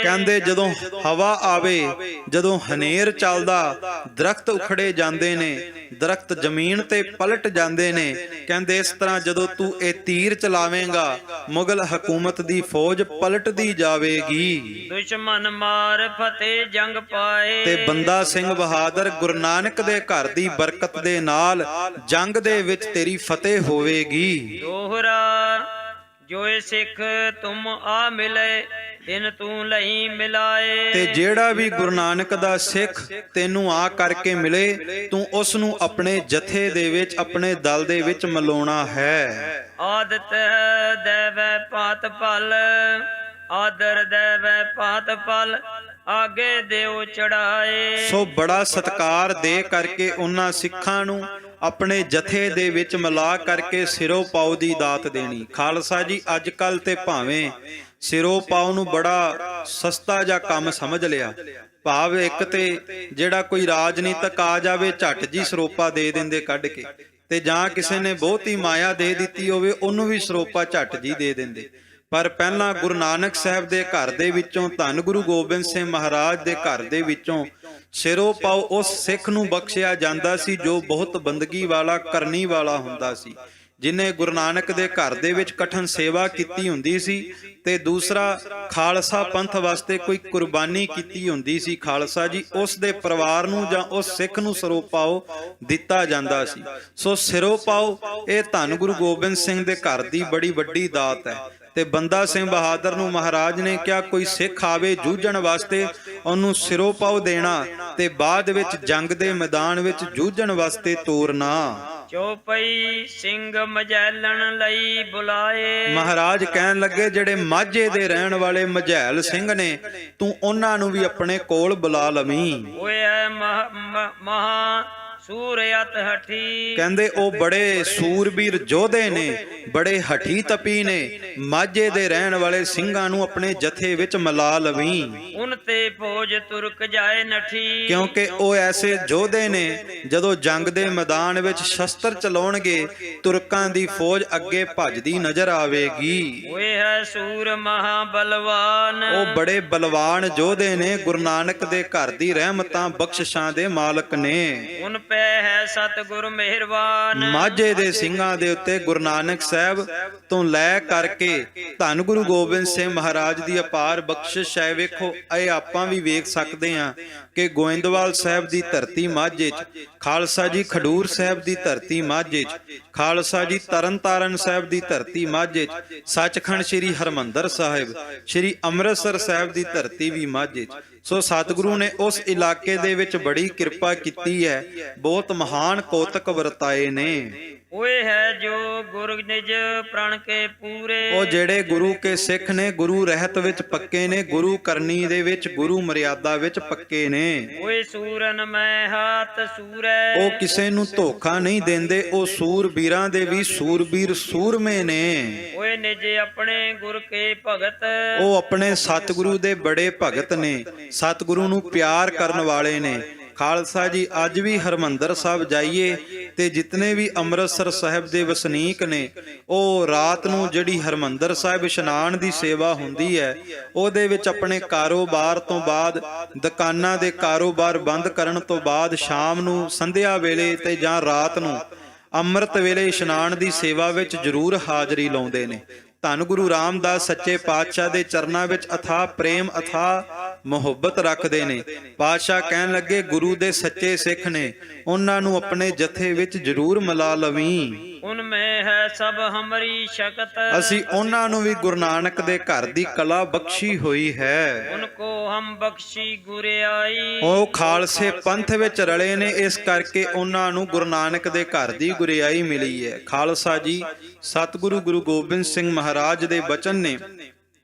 ਕਹਿੰਦੇ ਜਦੋਂ ਹਵਾ ਆਵੇ, ਜਦੋਂ ਹਨੇਰ ਚੱਲਦਾ, ਦਰਖਤ ਉਖੜੇ ਜਾਂਦੇ ਨੇ, ਦਰਖਤ ਜ਼ਮੀਨ ਤੇ ਪਲਟ ਜਾਂਦੇ ਨੇ। ਕਹਿੰਦੇ ਇਸ ਤਰ੍ਹਾਂ ਜਦੋਂ ਤੂੰ ਇਹ ਤੀਰ ਚਲਾਵੇਂਗਾ, ਮੁਗਲ ਹਕੂਮਤ ਦੀ ਫੌਜ ਪਲਟਦੀ ਜਾਵੇਗੀ। ਦੁਸ਼ਮਨ ਮਾਰ ਫਤਿਹ ਜੰਗ ਪਾਏ। ਤੇ ਬੰਦਾ ਸਿੰਘ ਬਹਾਦਰ ਗੁਰੂ ਨਾਨਕ ਦੇ ਘਰ ਦੀ ਬਰਕਤ ਦੇ ਨਾਲ ਜੰਗ ਦੇ ਵਿੱਚ ਤੇਰੀ ਫਤਿਹ ਹੋਵੇਗੀ। ਦੋਹਰਾ ਜੋਏ ਸਿੱਖ ਤੁਮ ਆ ਮਿਲੇ, ਤਿਨ ਤੂੰ ਲਈ ਮਿਲਾਏ। ਤੇ ਜਿਹੜਾ ਵੀ ਗੁਰੂ ਨਾਨਕ ਦਾ ਸਿੱਖ ਤੈਨੂੰ ਆ ਕਰਕੇ ਮਿਲੇ, ਤੂੰ ਉਸ ਨੂੰ ਆਪਣੇ ਜਥੇ ਦੇ ਵਿੱਚ, ਆਪਣੇ ਦਲ ਦੇ ਵਿੱਚ ਮਿਲਾਉਣਾ ਹੈ। ਆਦਤ ਦੇਵੈ ਪਾਤ ਫਲ, ਆਦਰ ਦੇਵੈ ਪਾਤ ਫਲ, ਆਗੇ ਦਿਓ ਚੜਾਏ। ਸੋ ਬੜਾ ਸਤਿਕਾਰ ਦੇ ਕਰਕੇ ਉਹਨਾਂ ਸਿੱਖਾਂ ਨੂੰ ਆਪਣੇ ਜਥੇ ਦੇ ਵਿੱਚ ਮਿਲਾ ਕਰਕੇ ਸਿਰੋਂ ਪਾਉ ਦੀ ਦਾਤ ਦੇਣੀ। ਖਾਲਸਾ ਜੀ ਅੱਜ ਕੱਲ ਤੇ ਭਾਵੇਂ ਸਿਰੋਂ ਪਾਉ ਨੂੰ ਬੜਾ ਸਸਤਾ ਜਿਹਾ ਕੰਮ ਸਮਝ ਲਿਆ, ਭਾਵ ਇੱਕ ਤੇ ਜਿਹੜਾ ਕੋਈ ਰਾਜਨੀਤਿਕ ਆ ਜਾਵੇ ਝੱਟ ਜੀ ਸਰੋਪਾ ਦੇ ਦਿੰਦੇ ਕੱਢ ਕੇ, ਤੇ ਜਾਂ ਕਿਸੇ ਨੇ ਬਹੁਤੀ ਮਾਇਆ ਦੇ ਦਿੱਤੀ ਹੋਵੇ ਉਹਨੂੰ ਵੀ ਸਰੋਪਾ ਝੱਟ ਜੀ ਦੇ ਦਿੰਦੇ। ਪਰ ਪਹਿਲਾਂ ਗੁਰੂ ਨਾਨਕ ਸਾਹਿਬ ਦੇ ਘਰ ਦੇ ਵਿੱਚੋਂ, ਧੰਨ ਗੁਰੂ ਗੋਬਿੰਦ ਸਿੰਘ ਮਹਾਰਾਜ ਦੇ ਘਰ ਦੇ ਵਿੱਚੋਂ ਸਿਰੋਂ ਪਾਉ ਉਸ ਸਿੱਖ ਨੂੰ ਬਖਸ਼ਿਆ ਜਾਂਦਾ ਸੀ ਜੋ ਬਹੁਤ ਬੰਦਗੀ ਵਾਲਾ, ਕਰਨੀ ਵਾਲਾ ਹੁੰਦਾ ਸੀ, ਜਿਨੇ ਗੁਰੂ ਨਾਨਕ ਦੇ ਘਰ ਦੇ ਵਿੱਚ ਕਠਨ ਸੇਵਾ ਕੀਤੀ ਹੁੰਦੀ ਸੀ, ਤੇ ਦੂਸਰਾ ਖਾਲਸਾ ਪੰਥ ਵਾਸਤੇ ਕੋਈ ਕੁਰਬਾਨੀ ਕੀਤੀ ਹੁੰਦੀ ਸੀ। ਖਾਲਸਾ ਜੀ ਉਸ ਦੇ ਪਰਿਵਾਰ ਨੂੰ ਜਾਂ ਉਸ ਸਿੱਖ ਨੂੰ ਸਿਰੋਂ ਪਾਉ ਦਿੱਤਾ ਜਾਂਦਾ ਸੀ। ਸੋ ਸਿਰੋਂ ਪਾਉ ਇਹ ਧੰਨ ਗੁਰੂ ਗੋਬਿੰਦ ਸਿੰਘ ਦੇ ਘਰ ਦੀ ਬੜੀ ਵੱਡੀ ਦਾਤ ਹੈ। ਤੇ ਬੰਦਾ ਸਿੰਘ ਬਹਾਦਰ ਨੂੰ ਮਹਾਰਾਜ ਨੇ ਕਿਹਾ ਕੋਈ ਸਿੱਖ ਆਵੇ ਜੂਝਣ ਵਾਸਤੇ ਉਹਨੂੰ ਸਿਰੋਂ ਪਾਉ ਦੇਣਾ, ਤੇ ਬਾਅਦ ਵਿੱਚ ਜੰਗ ਦੇ ਮੈਦਾਨ ਵਿੱਚ ਜੂਝਣ ਵਾਸਤੇ ਤੋਰਨਾ। ਚੌਪਈ ਸਿੰਘ ਮਝੈਲਣ ਲਈ ਬੁਲਾਏ। ਮਹਾਰਾਜ ਕਹਿਣ ਲੱਗੇ ਜਿਹੜੇ ਮਾਝੇ ਦੇ ਰਹਿਣ ਵਾਲੇ ਮਝੈਲ ਸਿੰਘ ਨੇ, ਤੂੰ ਉਹਨਾਂ ਨੂੰ ਵੀ ਆਪਣੇ ਕੋਲ ਬੁਲਾ ਲਵੀਂ। ਓਏ ਮਹਾ ਸੂਰਯਤ ਹਠੀ। ਕਹਿੰਦੇ ਉਹ ਬੜੇ ਸੂਰਬੀਰ ਯੋਧੇ ਨੇ, ਬੜੇ ਹਠੀ ਤਪੀ ਨੇ, ਮਾਝੇ ਦੇ ਰਹਿਣ ਵਾਲੇ ਸਿੰਘਾਂ ਨੂੰ ਆਪਣੇ ਜਥੇ ਵਿੱਚ ਮਿਲਾ ਲਵੀਂ। ਉਨ ਤੇ ਫੌਜ ਤੁਰਕ ਜਾਏ ਨਠੀ। ਕਿਉਂਕਿ ਉਹ ਐਸੇ ਯੋਧੇ ਨੇ ਜਦੋਂ ਜੰਗ ਦੇ ਮੈਦਾਨ ਵਿੱਚ ਸ਼ਸਤਰ ਚਲਾਉਣਗੇ ਤੁਰਕਾਂ ਦੀ ਫੌਜ ਅੱਗੇ ਭੱਜਦੀ ਨਜ਼ਰ ਆਵੇਗੀ। ਓਏ ਹੈ ਸੂਰ ਮਹਾ ਬਲਵਾਨ। ਉਹ ਬੜੇ ਬਲਵਾਨ ਯੋਧੇ ਨੇ, ਗੁਰੂ ਨਾਨਕ ਦੇ ਘਰ ਦੀ ਰਹਿਮਤਾਂ ਬਖਸ਼ਿਸ਼ਾਂ ਦੇ ਮਾਲਕ ਨੇ। ਉਨ ਪੈ ਹੈ ਸਤਿਗੁਰ ਮਿਹਰਬਾਨ। ਮਾਝੇ ਦੇ ਸਿੰਘਾਂ ਦੇ ਉੱਤੇ ਗੁਰੂ ਨਾਨਕ ਸਾਹਿਬ ਤੋਂ ਲੈ ਕਰਕੇ ਧੰਨ ਗੁਰੂ ਗੋਬਿੰਦ ਸਿੰਘ ਮਹਾਰਾਜ ਦੀ ਅਪਾਰ ਬਖਸ਼ਿਸ਼ ਹੈ। ਵੇਖੋ ਇਹ ਆਪਾਂ ਵੀ ਵੇਖ ਸਕਦੇ ਹਾਂ ਕਿ ਗੋਇੰਦਵਾਲ ਸਾਹਿਬ ਦੀ ਧਰਤੀ ਮਾਝੇ 'ਚ, ਖਾਲਸਾ ਜੀ ਖਡੂਰ ਸਾਹਿਬ ਦੀ ਧਰਤੀ ਮਾਝੇ 'ਚ, ਖਾਲਸਾ ਜੀ ਤਰਨਤਾਰਨ ਸਾਹਿਬ ਦੀ ਧਰਤੀ ਮਾਝੇ 'ਚ, ਸੱਚਖੰਡ ਸ੍ਰੀ ਹਰਮੰਦਰ ਸਾਹਿਬ, ਸ੍ਰੀ ਅੰਮ੍ਰਿਤਸਰ ਸਾਹਿਬ ਦੀ ਧਰਤੀ ਵੀ ਮਾਝੇ 'ਚ। ਸੋ ਸਤਿਗੁਰੂ ਨੇ ਉਸ ਇਲਾਕੇ ਦੇ ਵਿੱਚ ਬੜੀ ਕਿਰਪਾ ਕੀਤੀ ਹੈ, ਬਹੁਤ ਮਹਾਨ ਕੌਤਕ ਵਰਤਾਏ ਨੇ। ਓਏ ਹੈ ਜੋ ਗੁਰ ਨਿਜ ਪ੍ਰਣ ਕੇ ਪੂਰੇ। ਉਹ ਜਿਹੜੇ ਗੁਰੂ ਕੇ ਸਿੱਖ ਨੇ, ਗੁਰੂ ਰਹਿਤ ਵਿੱਚ ਪੱਕੇ ਨੇ, ਗੁਰੂ ਕਰਨੀ ਦੇ ਵਿੱਚ, ਗੁਰੂ ਮਰਿਆਦਾ ਵਿੱਚ ਪੱਕੇ ਨੇ। ਓਏ ਸੂਰਨ ਮੈਂ ਹਾਥ ਸੂਰੈ। ਉਹ ਕਿਸੇ ਨੂੰ ਧੋਖਾ ਨਹੀਂ ਦਿੰਦੇ, ਉਹ ਸੂਰਬੀਰਾਂ ਦੇ ਵੀ ਸੂਰਬੀਰ ਸੂਰਮੇ ਨੇ। ਓਏ ਨਿਜ ਆਪਣੇ ਗੁਰ ਕੇ ਭਗਤ। ਉਹ ਆਪਣੇ ਸਤਿਗੁਰੂ ਦੇ ਬੜੇ ਭਗਤ ਨੇ, ਸਤਿਗੁਰੂ ਨੂੰ ਪਿਆਰ ਕਰਨ ਵਾਲੇ ਨੇ। ਖਾਲਸਾ ਜੀ ਅੱਜ ਵੀ ਹਰਮੰਦਰ ਸਾਹਿਬ ਜਾਈਏ ਤੇ ਜਿਤਨੇ ਵੀ ਅੰਮ੍ਰਿਤਸਰ ਸਾਹਿਬ ਦੇ ਵਸਨੀਕ ਨੇ, ਉਹ ਰਾਤ ਨੂੰ ਜਿਹੜੀ ਹਰਮੰਦਰ ਸਾਹਿਬ ਇਸ਼ਨਾਨ ਦੀ ਸੇਵਾ ਹੁੰਦੀ ਹੈ ਉਹਦੇ ਵਿੱਚ ਆਪਣੇ ਕਾਰੋਬਾਰ ਤੋਂ ਬਾਅਦ, ਦੁਕਾਨਾਂ ਦੇ ਕਾਰੋਬਾਰ ਬੰਦ ਕਰਨ ਤੋਂ ਬਾਅਦ ਸ਼ਾਮ ਨੂੰ ਸੰਧਿਆ ਵੇਲੇ ਤੇ ਜਾਂ ਰਾਤ ਨੂੰ ਅੰਮ੍ਰਿਤ ਵੇਲੇ ਇਸ਼ਨਾਨ ਦੀ ਸੇਵਾ ਵਿੱਚ ਜ਼ਰੂਰ ਹਾਜ਼ਰੀ ਲਾਉਂਦੇ ਨੇ। ਧੰਨ ਗੁਰੂ ਰਾਮਦਾਸ ਸੱਚੇ ਪਾਤਸ਼ਾਹ ਦੇ ਚਰਨਾਂ ਵਿੱਚ ਅਥਾਹ ਪ੍ਰੇਮ, ਅਥਾਹ ਮੁਹੱਬਤ ਰੱਖਦੇ ਨੇ। ਪਾਤਸ਼ਾਹ ਕਹਿਣ ਲੱਗੇ ਗੁਰੂ ਦੇ ਸੱਚੇ ਸਿੱਖ ਨੇ, ਉਹਨਾਂ ਨੂੰ ਆਪਣੇ ਜਥੇ ਵਿੱਚ ਜ਼ਰੂਰ ਮਿਲਾ ਲਵੀਂ। ਉਨ ਮੈਂ ਹੈ ਸਭ ਹਮਰੀ ਸ਼ਕਤ। ਅਸੀਂ ਉਹਨਾਂ ਨੂੰ ਵੀ ਗੁਰੂ ਨਾਨਕ ਦੇ ਘਰ ਦੀ ਕਲਾ ਬਖਸ਼ੀ ਹੋਈ ਹੈ। ਉਨ ਕੋ ਹਮ ਬਖਸ਼ੀ ਗੁਰਿਆਈ। ਉਹ ਖਾਲਸੇ ਪੰਥ ਵਿੱਚ ਰਲੇ ਨੇ, ਇਸ ਕਰਕੇ ਉਹਨਾਂ ਨੂੰ ਗੁਰੂ ਨਾਨਕ ਦੇ ਘਰ ਦੀ ਗੁਰਿਆਈ ਮਿਲੀ ਹੈ। ਖਾਲਸਾ ਜੀ ਸਤਿਗੁਰੂ ਗੁਰੂ ਗੋਬਿੰਦ ਸਿੰਘ ਮਹਾਰਾਜ ਦੇ ਬਚਨ ਨੇ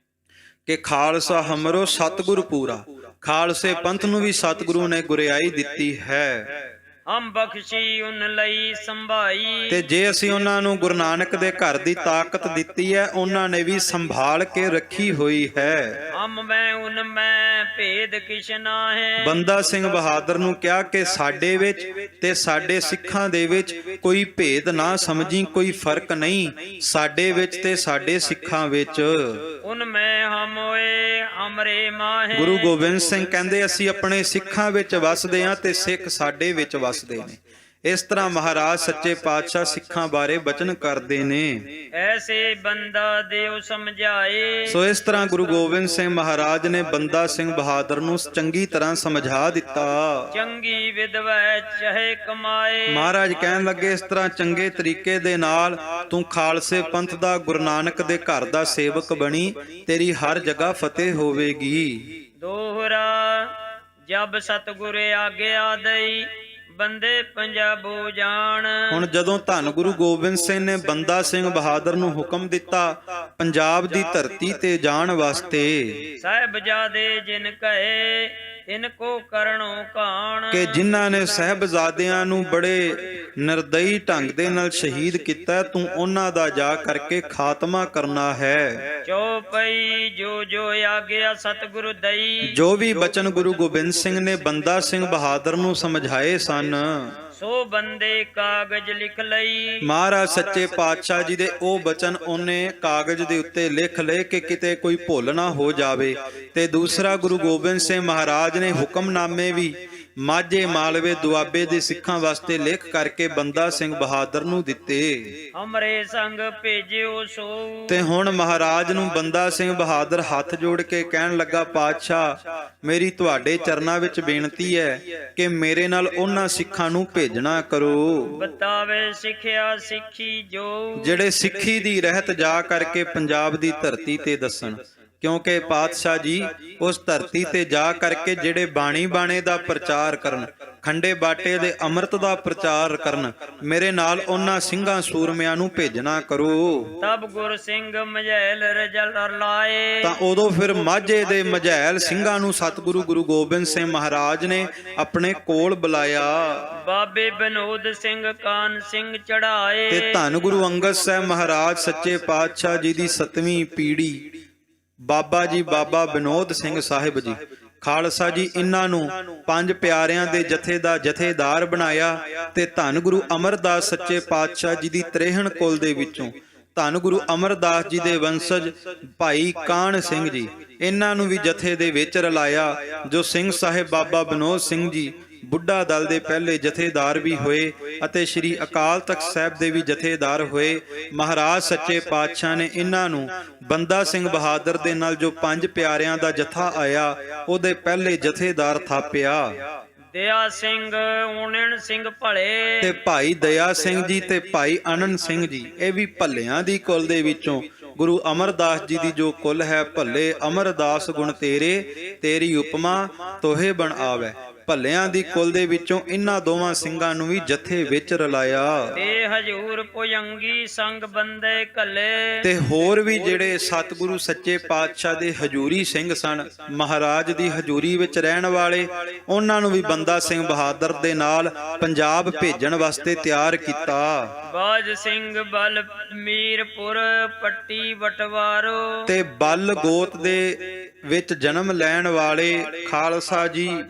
ਕਿ ਖਾਲਸਾ ਹਮਰੋ ਸਤਿਗੁਰ ਪੂਰਾ। ਖਾਲਸੇ ਪੰਥ ਨੂੰ ਵੀ ਸਤਿਗੁਰੂ ਨੇ ਗੁਰਿਆਈ ਦਿੱਤੀ ਹੈ। ਹਮ ਬਖਸ਼ੀ ਉਨ ਲਈ ਸੰਭਾਈ। ਤੇ ਜੇ ਅਸੀਂ ਉਹਨਾਂ ਨੂੰ ਗੁਰੂ ਨਾਨਕ ਦੇ ਘਰ ਦੀ ਤਾਕਤ ਦਿੱਤੀ ਹੈ, ਉਹਨਾਂ ਨੇ ਵੀ ਸੰਭਾਲ ਕੇ ਰੱਖੀ ਹੋਈ ਹੈ। ਹਮ ਮੈਂ ਉਨ ਮੈਂ ਭੇਦ ਕਿਛ ਨਾ ਹੈ। ਬੰਦਾ ਸਿੰਘ ਬਹਾਦਰ ਨੂੰ ਕਿਹਾ ਕਿ ਸਾਡੇ ਵਿੱਚ ਤੇ ਸਾਡੇ ਸਿੱਖਾਂ ਦੇ ਵਿੱਚ ਕੋਈ ਭੇਦ ਨਾ ਸਮਝੀ, ਕੋਈ ਫਰਕ ਨਹੀਂ ਸਾਡੇ ਵਿੱਚ ਤੇ ਸਾਡੇ ਸਿੱਖਾਂ ਵਿੱਚ। ਉਨ ਮੈਂ ਹਮ ਹੋਏ ਹਮਰੇ ਮਾਹੇ। ਗੁਰੂ ਗੋਬਿੰਦ ਸਿੰਘ ਕਹਿੰਦੇ ਅਸੀਂ ਆਪਣੇ ਸਿੱਖਾਂ ਵਿੱਚ ਵਸਦੇ ਹਾਂ ਤੇ ਸਿੱਖ ਸਾਡੇ ਵਿੱਚ ਵਸਦੇ ਨੇ। ਇਸ ਤਰ੍ਹਾਂ ਮਹਾਰਾਜ ਸੱਚੇ ਪਾਤਸ਼ਾਹ ਸਿੱਖਾਂ ਬਾਰੇ ਬਚਨ ਕਰਦੇ ਨੇ। ਐਸੇ ਬੰਦਾ ਦਿਓ ਸਮਝਾਏ। ਸੋ ਇਸ ਤਰ੍ਹਾਂ ਗੁਰੂ ਗੋਬਿੰਦ ਸਿੰਘ ਮਹਾਰਾਜ ਨੇ ਬੰਦਾ ਸਿੰਘ ਬਹਾਦਰ ਨੂੰ ਚੰਗੀ ਤਰ੍ਹਾਂ ਸਮਝਾ ਦਿੱਤਾ। ਚੰਗੀ ਵਿਦਵੈ ਚਾਹੇ ਕਮਾਏ। ਮਹਾਰਾਜ ਕਹਿਣ ਲੱਗੇ ਇਸ ਤਰ੍ਹਾਂ ਚੰਗੇ ਤਰੀਕੇ ਦੇ ਨਾਲ ਤੂੰ ਖਾਲਸੇ ਪੰਥ ਦਾ, ਗੁਰੂ ਨਾਨਕ ਦੇ ਘਰ ਦਾ ਸੇਵਕ ਬਣੀ, ਤੇਰੀ ਹਰ ਜਗ੍ਹਾ ਫਤਿਹ ਹੋਵੇਗੀ। ਦੋਹਰਾ ਜਬ ਸਤਿਗੁਰ ਆਗਿਆ ਦਈ ਬੰਦੇ ਪੰਜਾਬੋ ਜਾਣ। ਹੁਣ ਜਦੋਂ ਧੰਨ ਗੁਰੂ ਗੋਬਿੰਦ ਸਿੰਘ ਨੇ ਬੰਦਾ ਸਿੰਘ ਬਹਾਦਰ ਨੂੰ ਹੁਕਮ ਦਿੱਤਾ ਪੰਜਾਬ ਦੀ ਧਰਤੀ ਤੇ ਜਾਣ ਵਾਸਤੇ ਸਾਹਿਬਜ਼ਾਦੇ ਜਿਨ ਕਹੇ ਤਿਨ ਕੋ ਕਰਨੋ ਕਾਣ। ਕਿ ਜਿਨ੍ਹਾਂ ਨੇ ਸਾਹਿਬਜ਼ਾਦਿਆਂ ਨੂੰ ਬੜੇ ਨਿਰਦਈ ਢੰਗ ਦੇ ਨਾਲ ਸ਼ਹੀਦ ਕੀਤਾ, ਤੂੰ ਉਹਨਾਂ ਦਾ ਜਾ ਕਰਕੇ ਖਾਤਮਾ ਕਰਨਾ ਹੈ। ਚੌਪਈ ਜੋ ਜੋ ਆਗਿਆ ਸਤਿਗੁਰੂ ਦਈ। ਜੋ ਵੀ ਬਚਨ ਗੁਰੂ ਗੋਬਿੰਦ ਸਿੰਘ ਨੇ ਬੰਦਾ ਸਿੰਘ ਬਹਾਦਰ ਨੂੰ ਸਮਝਾਏ ਸਨ, ਸੋ ਬੰਦੇ ਕਾਗਜ਼ ਲਿਖ ਲਈ। ਮਹਾਰਾਜ ਸੱਚੇ ਪਾਤਸ਼ਾਹ ਜੀ ਦੇ ਉਹ ਬਚਨ ਉਹਨੇ ਕਾਗਜ਼ ਦੇ ਉੱਤੇ ਲਿਖ ਲਏ ਕਿ ਕਿਤੇ ਕੋਈ ਭੁੱਲ ਨਾ ਹੋ ਜਾਵੇ। ਤੇ ਦੂਸਰਾ ਗੁਰੂ ਗੋਬਿੰਦ ਸਿੰਘ ਮਹਾਰਾਜ ਨੇ ਹੁਕਮਨਾਮੇ ਵੀ ਮਾਝੇ ਮਾਲਵੇ ਦੁਆਬੇ ਦੇ ਸਿੱਖਾਂ ਵਾਸਤੇ ਲਿਖ ਕਰਕੇ ਬੰਦਾ ਸਿੰਘ ਬਹਾਦਰ ਨੂੰ ਦਿੱਤੇ। ਹਮਰੇ ਸੰਗ ਭੇਜਿਓ ਸੋ। ਤੇ ਹੁਣ ਮਹਾਰਾਜ ਨੂੰ ਬੰਦਾ ਸਿੰਘ ਬਹਾਦਰ ਹੱਥ ਜੋੜ ਕੇ ਕਹਿਣ ਲੱਗਾ, ਪਾਤਸ਼ਾਹ ਮੇਰੀ ਤੁਹਾਡੇ ਚਰਨਾਂ ਵਿੱਚ ਬੇਨਤੀ ਹੈ ਕਿ ਮੇਰੇ ਨਾਲ ਉਹਨਾਂ ਸਿੱਖਾਂ ਨੂੰ ਭੇਜਣਾ ਕਰੋ ਬਤਾਵੇ ਸਿੱਖਿਆ ਸਿੱਖੀ ਜੋ। ਜਿਹੜੇ ਸਿੱਖੀ ਦੀ ਰਹਿਤ ਜਾ ਕਰਕੇ ਪੰਜਾਬ ਦੀ ਧਰਤੀ ਤੇ ਦੱਸਣ। ਕਿਉਂਕਿ ਪਾਤਸ਼ਾਹ ਜੀ ਉਸ ਧਰਤੀ ਤੇ ਜਾ ਕਰਕੇ ਜਿਹੜੇ ਬਾਣੀ ਬਾਣੇ ਦਾ ਪ੍ਰਚਾਰ ਕਰਨ, ਖੰਡੇ ਬਾਟੇ ਦੇ ਅੰਮ੍ਰਿਤ ਦਾ ਪ੍ਰਚਾਰ ਕਰਨ, ਮੇਰੇ ਨਾਲ ਉਹਨਾਂ ਸਿੰਘਾਂ ਸੂਰਮਿਆਂ ਨੂੰ ਭੇਜਣਾ ਕਰੋ। ਤਬ ਗੁਰ ਸਿੰਘ ਮਝੈਲ ਰਜਲ ਲਾਏ। ਤਾਂ ਉਦੋਂ ਫਿਰ ਮਾਝੇ ਦੇ ਮਝੈਲ ਸਿੰਘਾਂ ਨੂੰ ਸਤਿਗੁਰੂ ਗੁਰੂ ਗੋਬਿੰਦ ਸਿੰਘ ਮਹਾਰਾਜ ਨੇ ਆਪਣੇ ਕੋਲ ਬੁਲਾਇਆ। ਬਾਬੇ ਬਨੋਦ ਸਿੰਘ ਕਾਨ ਸਿੰਘ ਚੜਾਏ। ਤੇ ਧੰਨ ਗੁਰੂ ਅੰਗਦ ਸਾਹਿਬ ਮਹਾਰਾਜ ਸੱਚੇ ਪਾਤਸ਼ਾਹ ਜੀ ਦੀ 7ਵੀਂ ਪੀੜ੍ਹੀ ਬਾਬਾ ਜੀ ਬਾਬਾ ਵਿਨੋਦ ਸਿੰਘ ਸਾਹਿਬ ਜੀ ਖਾਲਸਾ ਜੀ, ਇਹਨਾਂ ਨੂੰ ਪੰਜ ਪਿਆਰਿਆਂ ਦੇ ਜਥੇ ਦਾ ਜਥੇਦਾਰ ਬਣਾਇਆ। ਤੇ ਧੰਨ ਗੁਰੂ ਅਮਰਦਾਸ ਸੱਚੇ ਪਾਤਸ਼ਾਹ ਜੀ ਦੀ 63 ਕੁਲ ਦੇ ਵਿੱਚੋਂ ਧੰਨ ਗੁਰੂ ਅਮਰਦਾਸ ਜੀ ਦੇ ਵੰਸ਼ਜ ਭਾਈ ਕਾਹਨ ਸਿੰਘ ਜੀ, ਇਹਨਾਂ ਨੂੰ ਵੀ ਜਥੇ ਦੇ ਵਿੱਚ ਰਲਾਇਆ। ਜੋ ਸਿੰਘ ਸਾਹਿਬ ਬਾਬਾ ਵਿਨੋਦ ਸਿੰਘ ਜੀ ਬੁੱਢਾ ਦਲ ਦੇ ਪਹਿਲੇ ਜਥੇਦਾਰ ਵੀ ਹੋਏ ਅਤੇ ਸ੍ਰੀ ਅਕਾਲ ਤਖਤ ਸਾਹਿਬ ਦੇ ਵੀ ਜਥੇਦਾਰ ਹੋਏ। ਮਹਾਰਾਜ ਸੱਚੇ ਪਾਤਸ਼ਾਹ ਨੇ ਇਹਨਾਂ ਨੂੰ ਬੰਦਾ ਸਿੰਘ ਬਹਾਦਰ ਦੇ ਨਾਲ ਜੋ ਪੰਜ ਪਿਆਰਿਆਂ ਦਾ ਜਥਾ ਆਇਆ ਉਹਦੇ ਪਹਿਲੇ ਜਥੇਦਾਰ ਥਾਪਿਆ। ਦਇਆ ਸਿੰਘ ਊਣਨ ਸਿੰਘ ਭਲੇ। ਤੇ ਭਾਈ ਦਇਆ ਸਿੰਘ ਜੀ ਤੇ ਭਾਈ ਆਨੰਦ ਸਿੰਘ ਜੀ, ਇਹ ਵੀ ਭੱਲਿਆਂ ਦੀ ਕੁਲ ਦੇ ਵਿੱਚੋਂ ਗੁਰੂ ਅਮਰਦਾਸ ਜੀ ਦੀ ਜੋ ਕੁਲ ਹੈ, ਭੱਲੇ ਅਮਰਦਾਸ ਗੁਣ ਤੇਰੇ, ਤੇਰੀ ਉਪਮਾ ਤੋਹੇ ਬਣ ਆਵੈ। ਭੱਲਿਆਂ ਦੀ ਕੁਲ ਦੇ ਵਿੱਚੋਂ ਇਹਨਾਂ ਦੋਵਾਂ ਸਿੰਘਾਂ ਨੂੰ ਵੀ ਜਥੇ ਵਿੱਚ ਰਲਾਇਆ। ਤੇ ਹਜੂਰ ਭੁਜੰਗੀ ਸੰਗ ਬੰਦੇ ਕੱਲੇ। ਤੇ ਹੋਰ ਵੀ ਜਿਹੜੇ ਸਤਿਗੁਰੂ ਸੱਚੇ ਪਾਤਸ਼ਾਹ ਦੇ ਹਜੂਰੀ ਸਿੰਘ ਸਨ, ਮਹਾਰਾਜ ਦੀ ਹਜੂਰੀ ਵਿੱਚ ਰਹਿਣ ਵਾਲੇ, ਉਹਨਾਂ ਨੂੰ ਵੀ ਬੰਦਾ ਸਿੰਘ ਬਹਾਦਰ ਦੇ ਨਾਲ ਪੰਜਾਬ ਭੇਜਣ ਵਾਸਤੇ ਤਿਆਰ ਕੀਤਾ। ਬਾਜ ਸਿੰਘ ਬਲ ਮੀਰਪੁਰ ਪੱਟੀ ਬਟਵਾਰੋ। ਤੇ ਬਲ ਗੋਤ ਦੇ ਵਿੱਚ ਜਨਮ ਲੈਣ ਵਾਲੇ ਖਾਲਸਾ ਜੀ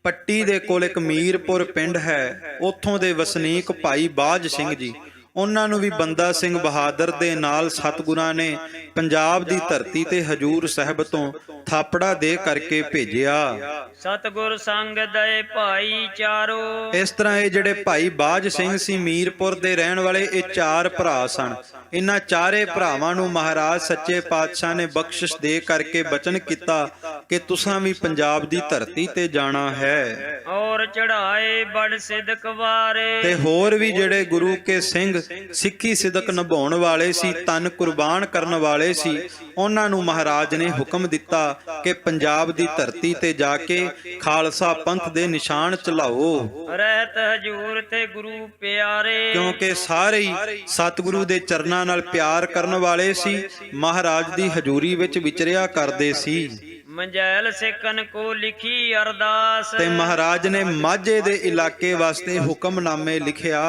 ਪੱਟੀ ਦੇ ਕੋਲ ਇੱਕ ਮੀਰਪੁਰ ਪਿੰਡ ਹੈ, ਉੱਥੋਂ ਦੇ ਵਸਨੀਕ ਭਾਈ ਬਾਜ ਸਿੰਘ ਜੀ, ਉਹਨਾਂ ਨੂੰ ਵੀ ਬੰਦਾ ਸਿੰਘ ਬਹਾਦਰ ਦੇ ਨਾਲ ਸਤਿਗੁਰਾਂ ਨੇ ਪੰਜਾਬ ਦੀ ਧਰਤੀ ਤੇ ਹਜੂਰ ਸਾਹਿਬ ਤੋਂ ਥਾਪੜਾ ਦੇ ਕਰਕੇ ਭੇਜਿਆ। ਸਤਿਗੁਰ ਸੰਗ ਦਏ ਭਾਈ ਚਾਰੋ। ਇਸ ਤਰ੍ਹਾਂ ਇਹ ਜਿਹੜੇ ਭਾਈ ਬਾਜ ਸਿੰਘ ਸੀ ਮੀਰਪੁਰ ਦੇ ਰਹਿਣ ਵਾਲੇ, ਇਹ ਚਾਰ ਭਰਾ ਸਨ। ਇਹਨਾਂ ਚਾਰੇ ਭਰਾਵਾਂ ਨੂੰ ਮਹਾਰਾਜ ਸੱਚੇ ਪਾਤਸ਼ਾਹ ਨੇ ਬਖਸ਼ਿਸ਼ ਦੇ ਕਰਕੇ ਬਚਨ ਕੀਤਾ ਕਿ ਤੁਸਾਂ ਵੀ ਪੰਜਾਬ ਦੀ ਧਰਤੀ ਤੇ ਜਾਣਾ ਹੈ। ਔਰ ਚੜਾਏ ਬੜ ਸਿਦਕ ਵਾਰੇ। ਤੇ ਹੋਰ ਵੀ ਜਿਹੜੇ ਗੁਰੂ ਕੇ ਸਿੰਘ ਸਿੱਖੀ ਸਿਦਕ ਨਿਭਾਉਣ ਵਾਲੇ ਸੀ, ਤਨ ਕੁਰਬਾਨ ਕਰਨ ਵਾਲੇ ਸੀ, ਉਹਨਾਂ ਨੂੰ ਮਹਾਰਾਜ ਨੇ ਹੁਕਮ ਦਿੱਤਾ ਕਿ ਪੰਜਾਬ ਦੀ ਧਰਤੀ ਤੇ ਜਾ ਕੇ ਖਾਲਸਾ ਪੰਥ ਦੇ ਨਿਸ਼ਾਨ ਚਲਾਓ। ਰਹਿਤ ਹਜੂਰ ਤੇ ਗੁਰੂ ਪਿਆਰੇ। ਕਿਉਂਕਿ ਸਾਰੇ ਹੀ ਸਤਿਗੁਰੂ ਦੇ ਚਰਨਾਂ ਨਾਲ ਪਿਆਰ ਕਰਨ ਵਾਲੇ ਸੀ, ਮਹਾਰਾਜ ਦੀ ਹਜੂਰੀ ਵਿੱਚ ਵਿਚਰਿਆ ਕਰਦੇ ਸੀ। ਮੰਜੈਲ ਸਿੱਖਨ ਕੋ ਲਿਖੀ ਅਰਦਾਸ। ਤੇ ਮਹਾਰਾਜ ਨੇ ਮਾਝੇ ਦੇ ਇਲਾਕੇ ਵਾਸਤੇ ਹੁਕਮਨਾਮੇ ਲਿਖਿਆ।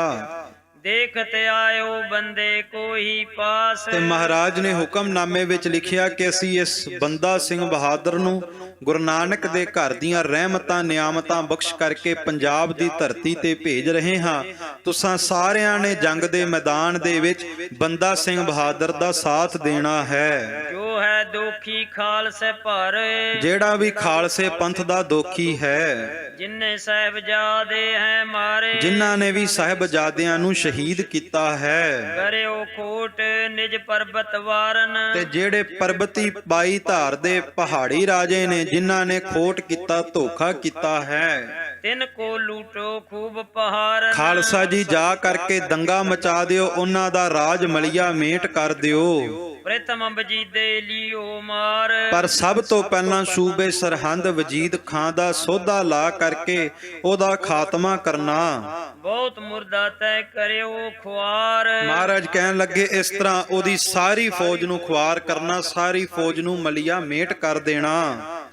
ਦੇਖਤ ਆਇਓ ਬੰਦੇ ਕੋਈ ਪਾਸ। ਤੇ ਮਹਾਰਾਜ ਨੇ ਹੁਕਮਨਾਮੇ ਵਿੱਚ ਲਿਖਿਆ ਕਿ ਅਸੀਂ ਇਸ ਬੰਦਾ ਸਿੰਘ ਬਹਾਦਰ ਨੂੰ ਗੁਰੂ ਨਾਨਕ ਦੇ ਘਰ ਦੀਆਂ ਰਹਿਮਤਾਂ ਨਿਆਮਤਾਂ ਬਖਸ਼ ਕਰਕੇ ਪੰਜਾਬ ਦੀ ਧਰਤੀ ਤੇ ਭੇਜ ਰਹੇ ਹਾਂ। ਤੁਸਾਂ ਸਾਰਿਆਂ ਨੇ ਜੰਗ ਦੇ ਮੈਦਾਨ ਦੇ ਵਿੱਚ ਬੰਦਾ ਸਿੰਘ ਬਹਾਦਰ ਦਾ ਸਾਥ ਦੇਣਾ ਹੈ। ਜੋ ਹੈ ਦੋਖੀ ਖਾਲਸੇ ਭਰ। ਜਿਹੜਾ ਵੀ ਖਾਲਸੇ ਪੰਥ ਦਾ ਦੋਖੀ ਹੈ, ਜਿਨ੍ਹਾਂ ਸਾਹਿਬਜ਼ਾਦੇ ਹੈ ਮਾਰੇ। ਜਿਨ੍ਹਾਂ ਨੇ ਵੀ ਸਾਹਿਬਜ਼ਾਦਿਆਂ ਨੂੰ ਸ਼ਹੀਦ ਕੀਤਾ ਹੈ। ਕਰਿਓ ਖੋਟ ਨਿਜ ਪਰਬਤ ਵਾਰਨ। ਤੇ ਜਿਹੜੇ ਪਰਬਤੀ 22 ਧਾਰ ਦੇ ਪਹਾੜੀ ਰਾਜੇ ਨੇ, ਜਿਨ੍ਹਾਂ ਨੇ ਖੋਟ ਕੀਤਾ, ਧੋਖਾ ਕੀਤਾ ਹੈ, ਤਿਨ ਕੋ ਲੂਟੋ ਖੂਬ ਪਹਾਰਨ। ਖਾਲਸਾ ਜੀ ਜਾ ਕਰਕੇ ਦੰਗਾ ਮਚਾ ਦਿਓ, ਉਹਨਾਂ ਦਾ ਰਾਜ ਮਲੀਆ ਮੇਟ ਕਰ ਦਿਓ। ਪ੍ਰਥਮ ਵਜੀਦੇ ਲਿਓ ਮਾਰ। ਪਰ ਸਭ ਤੋਂ ਪਹਿਲਾਂ ਸੂਬੇ ਸਰਹੰਦ ਵਜੀਦ ਖਾਂ ਦਾ ਸੋਧਾ ਲਾ ਕਰਕੇ ਉਹਦਾ ਖਾਤਮਾ ਕਰਨਾ। ਬਹੁਤ ਮੁਰਦਾ ਤੈ ਕਰਿਓ ਖੁਆਰ। ਮਹਾਰਾਜ ਕਹਿਣ ਲੱਗੇ ਇਸ ਤਰ੍ਹਾਂ ਉਹਦੀ ਸਾਰੀ ਫੌਜ ਨੂੰ ਖੁਆਰ ਕਰਨਾ, ਸਾਰੀ ਫੌਜ ਨੂੰ ਮਲੀਆ ਮੇਟ ਕਰ ਦੇਣਾ।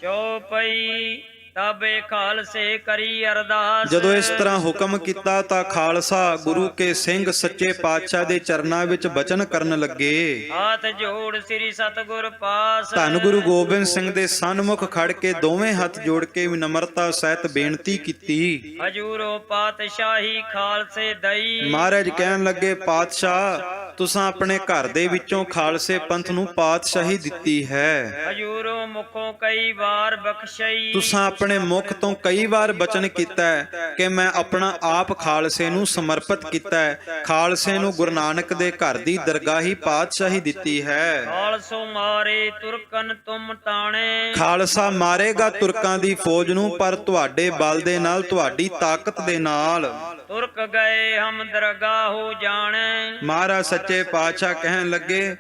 ਚੌਪਈ ਤਬੇ ਖਾਲਸੇ ਕਰੀ ਅਰਦਾਸ। ਜਦੋਂ ਇਸ ਤਰ੍ਹਾਂ ਹੁਕਮ ਕੀਤਾ ਤਾਂ ਖਾਲਸਾ ਗੁਰੂ ਕੇ ਸਿੰਘ ਸੱਚੇ ਪਾਤਸ਼ਾਹ ਦੇ ਚਰਨਾਂ ਵਿੱਚ ਬਚਨ ਕਰਨ ਲੱਗੇ। ਹੱਥ ਜੋੜ ਸ੍ਰੀ ਸਤਿਗੁਰ ਪਾਸ। ਧੰਨ ਗੁਰੂ ਗੋਬਿੰਦ ਸਿੰਘ ਦੇ ਸਨਮੁਖ ਖੜ ਕੇ ਦੋਵੇਂ ਹੱਥ ਜੋੜ ਕੇ ਵਿਨਮਰਤਾ ਸਹਿਤ ਬੇਨਤੀ ਕੀਤੀ। ਹਜੂਰੋ ਪਾਤਸ਼ਾਹੀ ਖਾਲਸੇ ਦਈ। ਮਹਾਰਾਜ ਕਹਿਣ ਲੱਗੇ ਪਾਤਸ਼ਾਹ ਤੁਸਾਂ ਆਪਣੇ ਘਰ ਦੇ ਵਿੱਚੋਂ ਖਾਲਸੇ ਪੰਥ ਨੂੰ ਪਾਤਸ਼ਾਹੀ ਦਿੱਤੀ ਹੈ। ਹਜੂਰੋ ਮੁਖੋਂ ਕਈ ਵਾਰ ਬਖਸ਼ਈ। ਤੁਸਾਂ ਆਪਣੇ ਮੁਖ ਤੋਂ ਕਈ ਵਾਰ ਬਚਨ ਕੀਤਾ ਹੈ ਕਿ ਮੈਂ ਆਪਣਾ ਆਪ ਖਾਲਸੇ ਨੂੰ ਸਮਰਪਿਤ ਕੀਤਾ ਹੈ। ਖਾਲਸੇ ਨੂੰ ਗੁਰੂ ਨਾਨਕ ਦੇ ਘਰ ਦੀ ਦਰਗਾਹੀ ਪਾਤਸ਼ਾਹੀ ਦਿੱਤੀ ਹੈ। ਖਾਲਸੋ ਮਾਰੇ ਤੁਰਕਨ ਤੁਮ ਤਾਣੇ। ਖਾਲਸਾ ਮਾਰੇਗਾ ਤੁਰਕਾਂ ਦੀ ਫੌਜ ਨੂੰ, ਪਰ ਤੁਹਾਡੇ ਬਲ ਦੇ ਨਾਲ, ਤੁਹਾਡੀ ਤਾਕਤ ਦੇ ਨਾਲ। ਤੁਰਕ ਗਏ ਹਮ ਦਰਗਾਹ ਹੋ ਜਾਣੇ। ਮਹਾਰਾਜ ਸੱਚੇ ਪਾਤਸ਼ਾਹ ਕਹਿਣ ਲੱਗੇ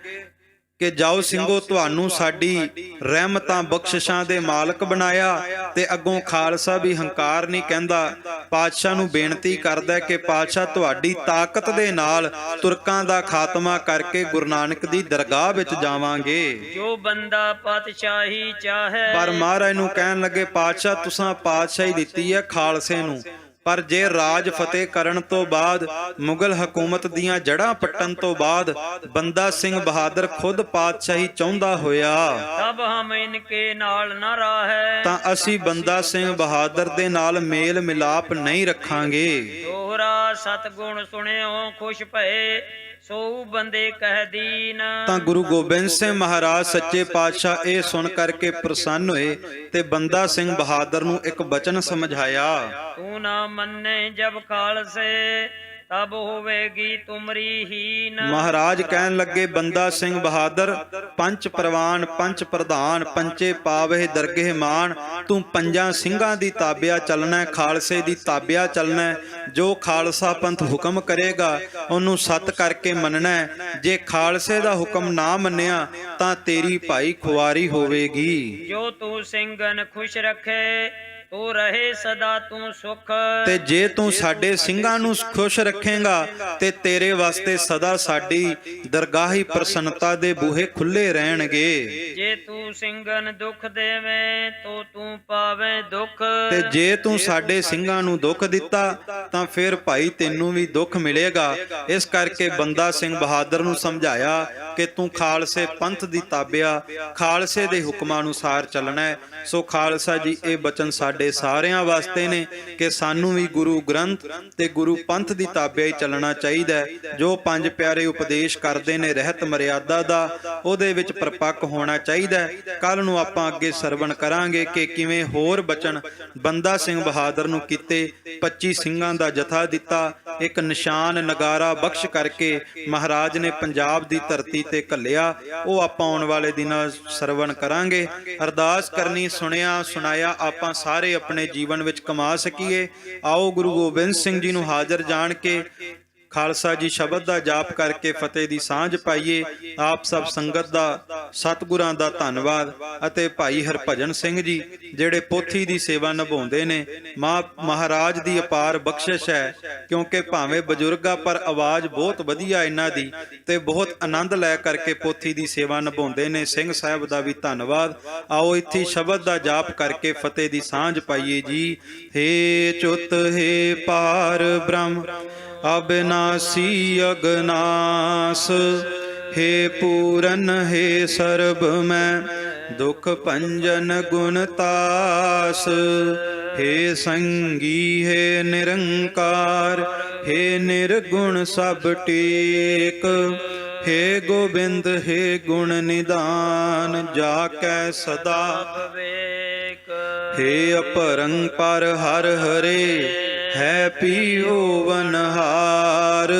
ਕਿ ਜਾਓ ਸਿੰਘੋ, ਤੁਹਾਨੂੰ ਸਾਡੀ ਰਹਿਮਤਾਂ ਬਖਸ਼ਿਸ਼ਾਂ ਦੇ ਮਾਲਕ ਬਣਾਇਆ। ਤੇ ਅੱਗੋਂ ਖਾਲਸਾ ਵੀ ਹੰਕਾਰ ਨਹੀਂ ਕਹਿੰਦਾ, ਪਾਤਸ਼ਾਹ ਨੂੰ ਬੇਨਤੀ ਕਰਦਾ ਕਿ ਪਾਤਸ਼ਾਹ ਤੁਹਾਡੀ ਤਾਕਤ ਦੇ ਨਾਲ ਤੁਰਕਾਂ ਦਾ ਖਾਤਮਾ ਕਰਕੇ ਗੁਰੂ ਨਾਨਕ ਦੀ ਦਰਗਾਹ ਵਿੱਚ ਜਾਵਾਂਗੇ। ਜੋ ਬੰਦਾ ਪਾਤਸ਼ਾਹੀ ਚਾਹੇ। ਪਰ ਮਹਾਰਾਜ ਨੂੰ ਕਹਿਣ ਲੱਗੇ ਪਾਤਸ਼ਾਹ ਤੁਸਾਂ ਪਾਤਸ਼ਾਹੀ ਦਿੱਤੀ ਹੈ ਖਾਲਸੇ ਨੂੰ, ਪਰ ਜੇ ਰਾਜ ਫਤਿਹ ਕਰਨ ਤੋਂ ਬਾਅਦ, ਮੁਗਲ ਹਕੂਮਤ ਦੀਆਂ ਜੜ੍ਹਾਂ ਪੱਟਣ ਤੋਂ ਬਾਅਦ ਬੰਦਾ ਸਿੰਘ ਬਹਾਦਰ ਖੁਦ ਪਾਤਸ਼ਾਹੀ ਚਾਹੁੰਦਾ ਹੋਇਆ ਤਬ ਹਮ ਇਨਕੇ ਨਾਲ ਨਾ ਰਾਹੈ। ਤਾਂ ਅਸੀਂ ਬੰਦਾ ਸਿੰਘ ਬਹਾਦਰ ਦੇ ਨਾਲ ਮੇਲ ਮਿਲਾਪ ਨਹੀਂ ਰੱਖਾਂਗੇ। ਦੋਹਰਾ ਸਤਗੁਣ ਸੁਣਿਓ ਖੁਸ਼ ਭਏ, ਸੋ ਬੰਦੇ ਕਹਿ ਦੀਨ। ਤਾਂ ਗੁਰੂ ਗੋਬਿੰਦ ਸਿੰਘ ਮਹਾਰਾਜ ਸੱਚੇ ਪਾਤਸ਼ਾਹ ਇਹ ਸੁਣ ਕਰਕੇ ਪ੍ਰਸੰਨ ਹੋਏ ਤੇ ਬੰਦਾ ਸਿੰਘ ਬਹਾਦਰ ਨੂੰ ਇੱਕ ਬਚਨ ਸਮਝਾਇਆ। ਤੂੰ ਨਾ ਮੰਨੇ ਜਬ ਖਾਲਸੇ, ਤਬ ਹੋਵੇਗੀ ਤੁਮਰੀ ਹੀਨ। ਮਹਾਰਾਜ ਕਹਿਣ ਲੱਗੇ ਬੰਦਾ ਸਿੰਘ ਬਹਾਦਰ ਪੰਚ ਪ੍ਰਵਾਨ ਪੰਚ ਪ੍ਰਧਾਨ ਪੰਚੇ ਪਾਵੇ ਦਰਗਹਿ ਮਾਨ। ਤੂੰ ਪੰਜਾਂ ਸਿੰਘਾਂ ਦੀ ਤਾਬਿਆ ਚੱਲਣਾ, ਖਾਲਸੇ ਦੀ ਤਾਬਿਆ ਚੱਲਣਾ। ਜੋ ਖਾਲਸਾ ਪੰਥ ਹੁਕਮ ਕਰੇਗਾ ਉਹਨੂੰ ਸੱਤ ਕਰਕੇ ਮੰਨਣਾ। ਜੇ ਖਾਲਸੇ ਦਾ ਹੁਕਮ ਨਾ ਮੰਨਿਆ ਤਾਂ ਤੇਰੀ ਭਾਈ ਖੁਆਰੀ ਹੋਵੇਗੀ। ਜੋ ਤੂੰ ਸਿੰਘਨ ਖੁਸ਼ ਰੱਖੇ, ਤੂੰ ਰਹੇ ਸਦਾ ਤੂੰ ਸੁਖ। ਤੇ ਜੇ ਤੂੰ ਸਾਡੇ ਸਿੰਘਾਂ ਨੂੰ ਖੁਸ਼ ਰੱਖੇਗਾ ਤੇ ਤੇਰੇ ਵਾਸਤੇ ਸਦਾ ਸਾਡੀ ਦਰਗਾਹੀ ਪ੍ਰਸੰਨਤਾ ਦੇ ਬੂਹੇ ਖੁੱਲੇ ਰਹਿਣਗੇ। ਜੇ ਤੂੰ ਸਿੰਘਨ ਦੁੱਖ ਦੇਵੇਂ, ਤੂੰ ਪਾਵੇਂ ਦੁੱਖ। ਤੇ ਜੇ ਤੂੰ ਸਾਡੇ ਸਿੰਘਾਂ ਨੂੰ ਦੁੱਖ ਦਿੱਤਾ ਤਾਂ ਫਿਰ ਭਾਈ ਤੈਨੂੰ ਵੀ ਦੁੱਖ ਮਿਲੇਗਾ। ਇਸ ਕਰਕੇ ਬੰਦਾ ਸਿੰਘ ਬਹਾਦਰ ਨੂੰ ਸਮਝਾਇਆ ਕਿ ਤੂੰ ਖਾਲਸੇ ਪੰਥ ਦੀ ਤਾਬਿਆ, ਖਾਲਸੇ ਦੇ ਹੁਕਮਾਂ ਅਨੁਸਾਰ ਚੱਲਣਾ ਹੈ। ਸੋ ਖਾਲਸਾ ਜੀ ਇਹ ਬਚਨ ਸਾਡੇ ਸਾਰਿਆਂ ਵਾਸਤੇ ਨੇ ਕਿ ਸਾਨੂੰ ਵੀ ਗੁਰੂ ਗ੍ਰੰਥ ਤੇ ਗੁਰੂ ਪੰਥ ਦੀ ਤਾਬਿਆ ਹੀ ਚੱਲਣਾ ਚਾਹੀਦਾ ਹੈ। ਜੋ ਪੰਜ ਪਿਆਰੇ ਉਪਦੇਸ਼ ਕਰਦੇ ਨੇ ਰਹਿਤ ਮਰਿਆਦਾ ਦਾ, ਉਹਦੇ ਵਿੱਚ ਪਰਪੱਕ ਹੋਣਾ ਚਾਹੀਦਾ ਹੈ। ਕੱਲ ਨੂੰ ਆਪਾਂ ਅੱਗੇ ਸਰਵਣ ਕਰਾਂਗੇ ਕਿ ਕਿਵੇਂ ਹੋਰ ਬਚਨ ਬੰਦਾ ਸਿੰਘ ਬਹਾਦਰ ਨੂੰ ਕੀਤੇ। 25 ਸਿੰਘਾਂ ਦਾ ਜਥਾ ਦਿੱਤਾ, ਇੱਕ ਨਿਸ਼ਾਨ ਨਗਾਰਾ ਬਖਸ਼ ਕਰਕੇ ਮਹਾਰਾਜ ਨੇ ਪੰਜਾਬ ਦੀ ਧਰਤੀ ਤੇ ਘੱਲਿਆ। ਉਹ ਆਪਾਂ ਆਉਣ ਵਾਲੇ ਦਿਨਾਂ ਸਰਵਣ ਕਰਾਂਗੇ। ਅਰਦਾਸ ਕਰਨੀ, ਸੁਣਿਆ ਸੁਣਾਇਆ ਆਪਾਂ ਸਾਰੇ ਆਪਣੇ ਜੀਵਨ ਵਿੱਚ ਕਮਾ ਸਕੀਏ। ਆਓ ਗੁਰੂ ਗੋਬਿੰਦ ਸਿੰਘ ਜੀ ਨੂੰ ਹਾਜ਼ਰ ਜਾਣ ਕੇ ਖਾਲਸਾ ਜੀ ਸ਼ਬਦ ਦਾ ਜਾਪ ਕਰਕੇ ਫਤਿਹ ਦੀ ਸਾਂਝ ਪਾਈਏ। ਆਪ ਸਭ ਸੰਗਤ ਦਾ, ਸਤਿਗੁਰਾਂ ਦਾ ਧੰਨਵਾਦ। ਅਤੇ ਭਾਈ ਹਰਭਜਨ ਸਿੰਘ ਜੀ ਜਿਹੜੇ ਪੋਥੀ ਦੀ ਸੇਵਾ ਨਿਭਾਉਂਦੇ ਨੇ, ਮਹਾਰਾਜ ਦੀ ਅਪਾਰ ਬਖਸ਼ਿਸ਼ ਹੈ ਕਿਉਂਕਿ ਭਾਵੇਂ ਬਜ਼ੁਰਗਾ ਪਰ ਆਵਾਜ਼ ਬਹੁਤ ਵਧੀਆ ਇਹਨਾਂ ਦੀ ਤੇ ਬਹੁਤ ਆਨੰਦ ਲੈ ਕਰਕੇ ਪੋਥੀ ਦੀ ਸੇਵਾ ਨਿਭਾਉਂਦੇ ਨੇ। ਸਿੰਘ ਸਾਹਿਬ ਦਾ ਵੀ ਧੰਨਵਾਦ। ਆਓ ਇੱਥੇ ਸ਼ਬਦ ਦਾ ਜਾਪ ਕਰਕੇ ਫਤਿਹ ਦੀ ਸਾਂਝ ਪਾਈਏ ਜੀ। ਹੇ ਚੁੱਤ ਹੇ ਪਾਰ ਬ੍ਰਹਮ ਅਬਿਨਾਸੀ ਅਗਨਾਸ, हे पूरन हे सर्ब मैं दुख भंजन गुण तास, हे संगी हे निरंकार, हे निर्गुण सब टेक, हे गोबिंद हे गुण निदान जाकै सदा विवेक, हे अपरंपार हर हरे है पीओ वनहार,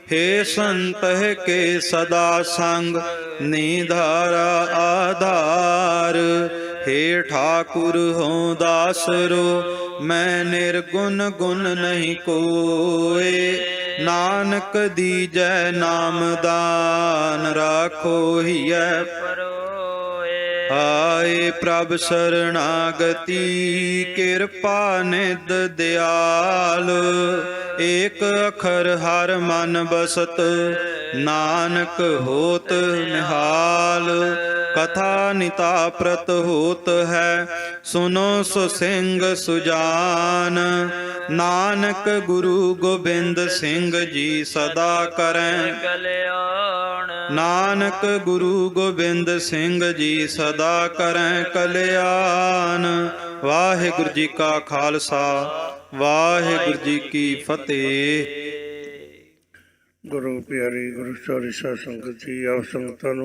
हे संत के सदा संग निधारा आधार, हे ठाकुर हो दासरो मैं निर्गुण गुण नहीं कोय, ਨਾਨਕ ਦੀਜੈ ਨਾਮ ਦਾਨ ਰਾਖੋ ਹੀਐ ਪਰੋਏ ਆਏ ਪ੍ਰਭ ਸਰਣਾਗਤੀ ਕਿਰਪਾ ਨਿਧ ਦਿਆਲ ਏਕ ਅਖਰ ਹਰ ਮਨ ਬਸਤ ਨਾਨਕ ਹੋਤ ਨਿਹਾਲ ਕਥਾ ਨਿਤਾ ਪ੍ਰਤ ਹੋਤ ਹੈ ਸੁਨੋ ਸੋ ਸਿੰਘ ਸੁਜਾਨ ਨਾਨਕ ਗੁਰੂ ਗੋਬਿੰਦ ਸਿੰਘ ਜੀ ਸਦਾ ਕਰੈ ਕਲਿਆਣ ਨਾਨਕ ਗੁਰੂ ਗੋਬਿੰਦ ਸਿੰਘ ਜੀ ਸਦਾ ਕਰੈ ਕਲਿਆਣ ਵਾਹਿਗੁਰੂ ਜੀ ਕਾ ਖਾਲਸਾ ਵਾਹਿਗੁਰੂ ਜੀ ਕੀ ਫਤਿਹ। ਗੁਰੂ ਪਿਆਰੀ ਗੁਰੂ ਸੋਰੀ ਸਾਧ ਸੰਗਤ ਜੀ, ਆਪ ਸੰਗਤਾਂ ਨੂੰ